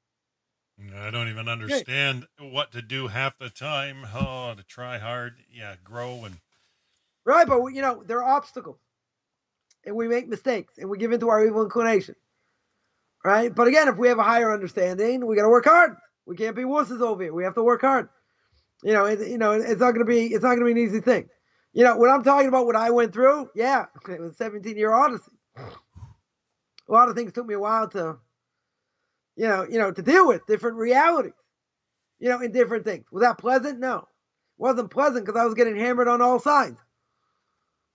I don't even understand what to do half the time. To try hard, grow and. Right, but there are obstacles, and we make mistakes, and we give into our evil inclination. Right, but again, if we have a higher understanding, we got to work hard. We can't be wusses over here. We have to work hard. It's not gonna be an easy thing. When I'm talking about what I went through, it was a 17-year odyssey. A lot of things took me a while to, to deal with different realities, in different things. Was that pleasant? No, it wasn't pleasant because I was getting hammered on all sides,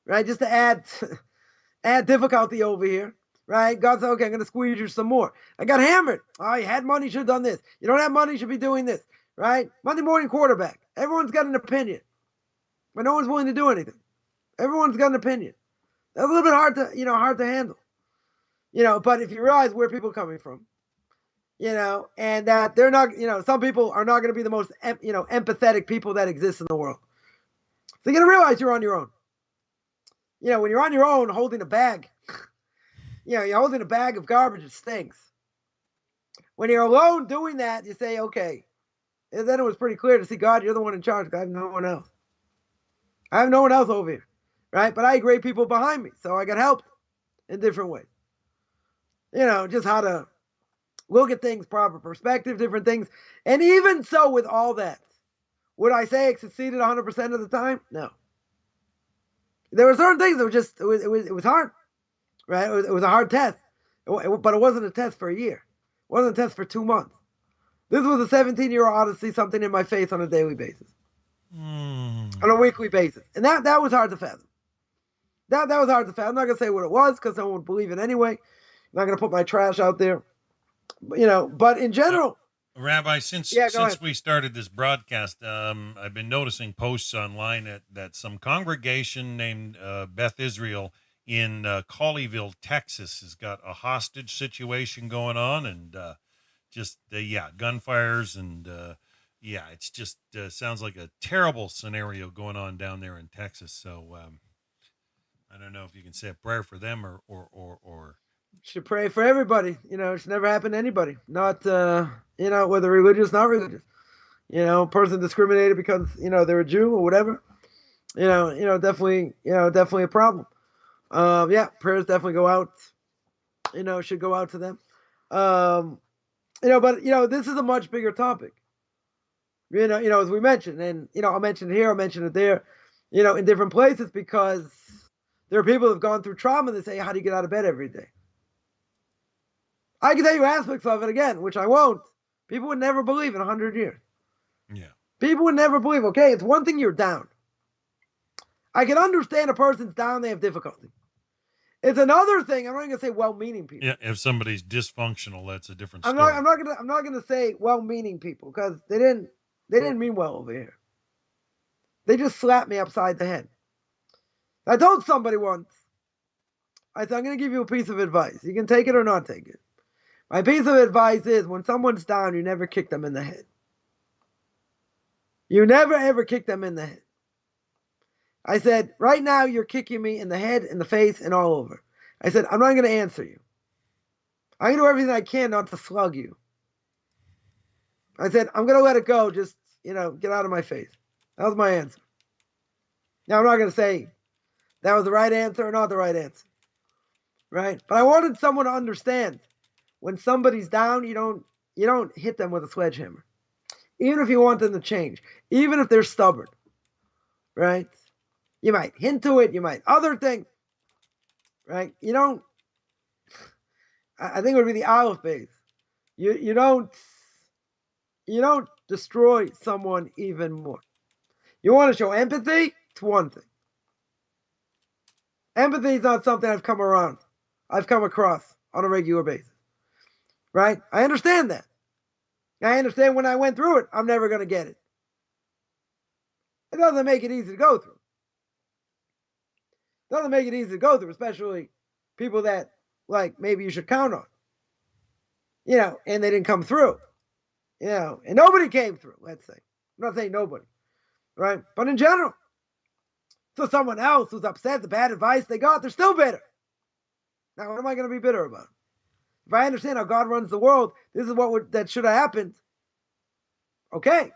right? Just to add difficulty over here, right? God said, okay, I'm going to squeeze you some more. I got hammered. Oh, you had money, you should have done this. You don't have money, you should be doing this, right? Monday morning quarterback. Everyone's got an opinion, but no one's willing to do anything. Everyone's got an opinion. That's a little bit hard to handle. But if you realize where people are coming from, and that they're not, some people are not going to be the most, empathetic people that exist in the world. So you got to realize you're on your own. When you're on your own holding a bag, you're holding a bag of garbage, it stinks. When you're alone doing that, you say, okay. And then it was pretty clear to see, God, you're the one in charge. I have no one else. I have no one else over here, right? But I had great people behind me, so I got help in different ways. Just how to look at things, proper perspective, different things. And even so, with all that, would I say I succeeded 100% of the time? No. There were certain things that were just, it was hard, right? It was a hard test, but it wasn't a test for a year. It wasn't a test for 2 months. This was a 17-year odyssey, something in my face on a daily basis, on a weekly basis. And that was hard to fathom. That was hard to fathom. I'm not going to say what it was because no one would believe it anyway. I'm not going to put my trash out there, but in general. Rabbi, since we started this broadcast, I've been noticing posts online that some congregation named Beth Israel in Colleyville, Texas, has got a hostage situation going on, and gunfires, and it's just sounds like a terrible scenario going on down there in Texas. So I don't know if you can say a prayer for them or. Should pray for everybody. It should never happen to anybody. Not, whether religious, not religious. Person discriminated because, they're a Jew or whatever. Definitely a problem. Prayers definitely go out, should go out to them. But, this is a much bigger topic. As we mentioned, and, I'll mention it here, I'll mention it there, in different places, because there are people who have gone through trauma that say, how do you get out of bed every day? I can tell you aspects of it again, which I won't. People would never believe in 100 years. Yeah. People would never believe, okay, it's one thing you're down. I can understand a person's down, they have difficulty. It's another thing, I'm not going to say well-meaning people. Yeah, if somebody's dysfunctional, that's a different story. I'm not going to say well-meaning people, because they didn't mean well over here. They just slapped me upside the head. I told somebody once, I said, I'm going to give you a piece of advice. You can take it or not take it. My piece of advice is when someone's down, you never kick them in the head. You never, ever kick them in the head. I said, right now you're kicking me in the head, in the face, and all over. I said, I'm not going to answer you. I'm going to do everything I can not to slug you. I said, I'm going to let it go. Just, get out of my face. That was my answer. Now, I'm not going to say that was the right answer or not the right answer. Right? But I wanted someone to understand when somebody's down, you don't hit them with a sledgehammer. Even if you want them to change. Even if they're stubborn. Right? You might hint to it. You might other things. Right? You don't. I think it would be the olive base. You don't destroy someone even more. You want to show empathy? It's one thing. Empathy is not something I've come across on a regular basis. Right? I understand that. I understand when I went through it, I'm never going to get it. It doesn't make it easy to go through. It doesn't make it easy to go through, especially people that, maybe you should count on. And they didn't come through. And nobody came through, let's say. I'm not saying nobody. Right? But in general. So someone else who's upset, the bad advice they got, they're still bitter. Now, what am I going to be bitter about? If I understand how God runs the world, this is that should have happened. Okay.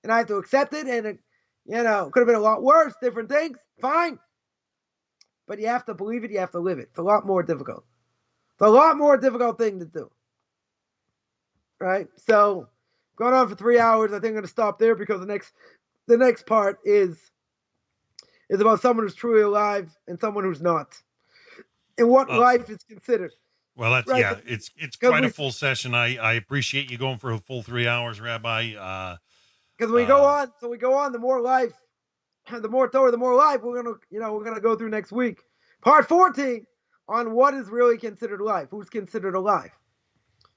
And I have to accept it, and it, could have been a lot worse, different things. Fine. But you have to believe it, you have to live it. It's a lot more difficult. It's a lot more difficult thing to do. Right? So, going on for 3 hours, I think I'm going to stop there because the next part is about someone who's truly alive and someone who's not. And what life is considered. Well, that's right? It's quite a full session. I appreciate you going for a full 3 hours, Rabbi. Because we go on, the more life, the more Torah, the more life we're gonna go through next week. Part 14 on what is really considered life. Who's considered alive?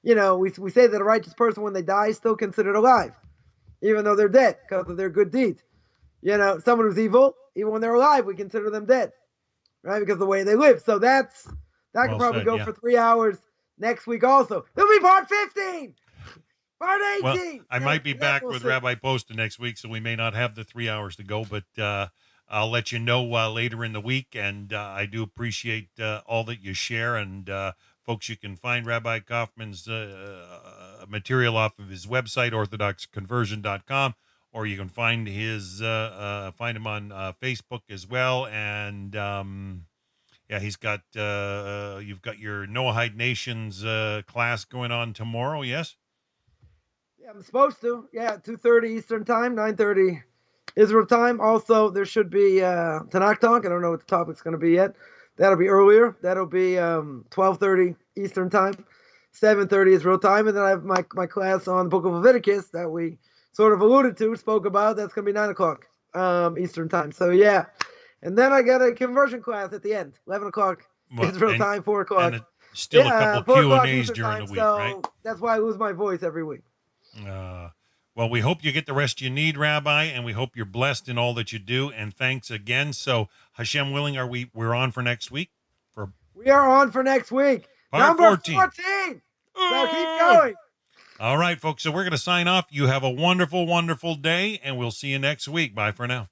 We say that a righteous person when they die is still considered alive, even though they're dead because of their good deeds. Someone who's evil, even when they're alive, we consider them dead, right? Because of the way they live. So that could probably go for 3 hours next week also. There'll be part 15, part 18. Well, I might be back with Rabbi Posta next week, so we may not have the 3 hours to go, but I'll let you know later in the week. And I do appreciate all that you share. And folks, you can find Rabbi Coffman's material off of his website, orthodoxconversion.com. Or you can find him on Facebook as well, and he's got you've got your Noahide Nations class going on tomorrow. Yes. Yeah, I'm supposed to. Yeah, 2:30 Eastern time, 9:30 Israel time. Also, there should be Tanakh talk. I don't know what the topic's going to be yet. That'll be earlier. That'll be 12:30 Eastern time, 7:30 Israel time, and then I have my class on the Book of Leviticus that we sort of alluded to, spoke about. That's going to be 9 o'clock Eastern time. So, yeah. And then I got a conversion class at the end, 11 o'clock Israel time, 4 o'clock. And still a couple Q&As during the week, so right? That's why I lose my voice every week. Well, we hope you get the rest you need, Rabbi, and we hope you're blessed in all that you do. And thanks again. So, Hashem willing, we're on for next week? We are on for next week. Part Number 14. 14. So keep going. All right, folks. So we're going to sign off. You have a wonderful, wonderful day, and we'll see you next week. Bye for now.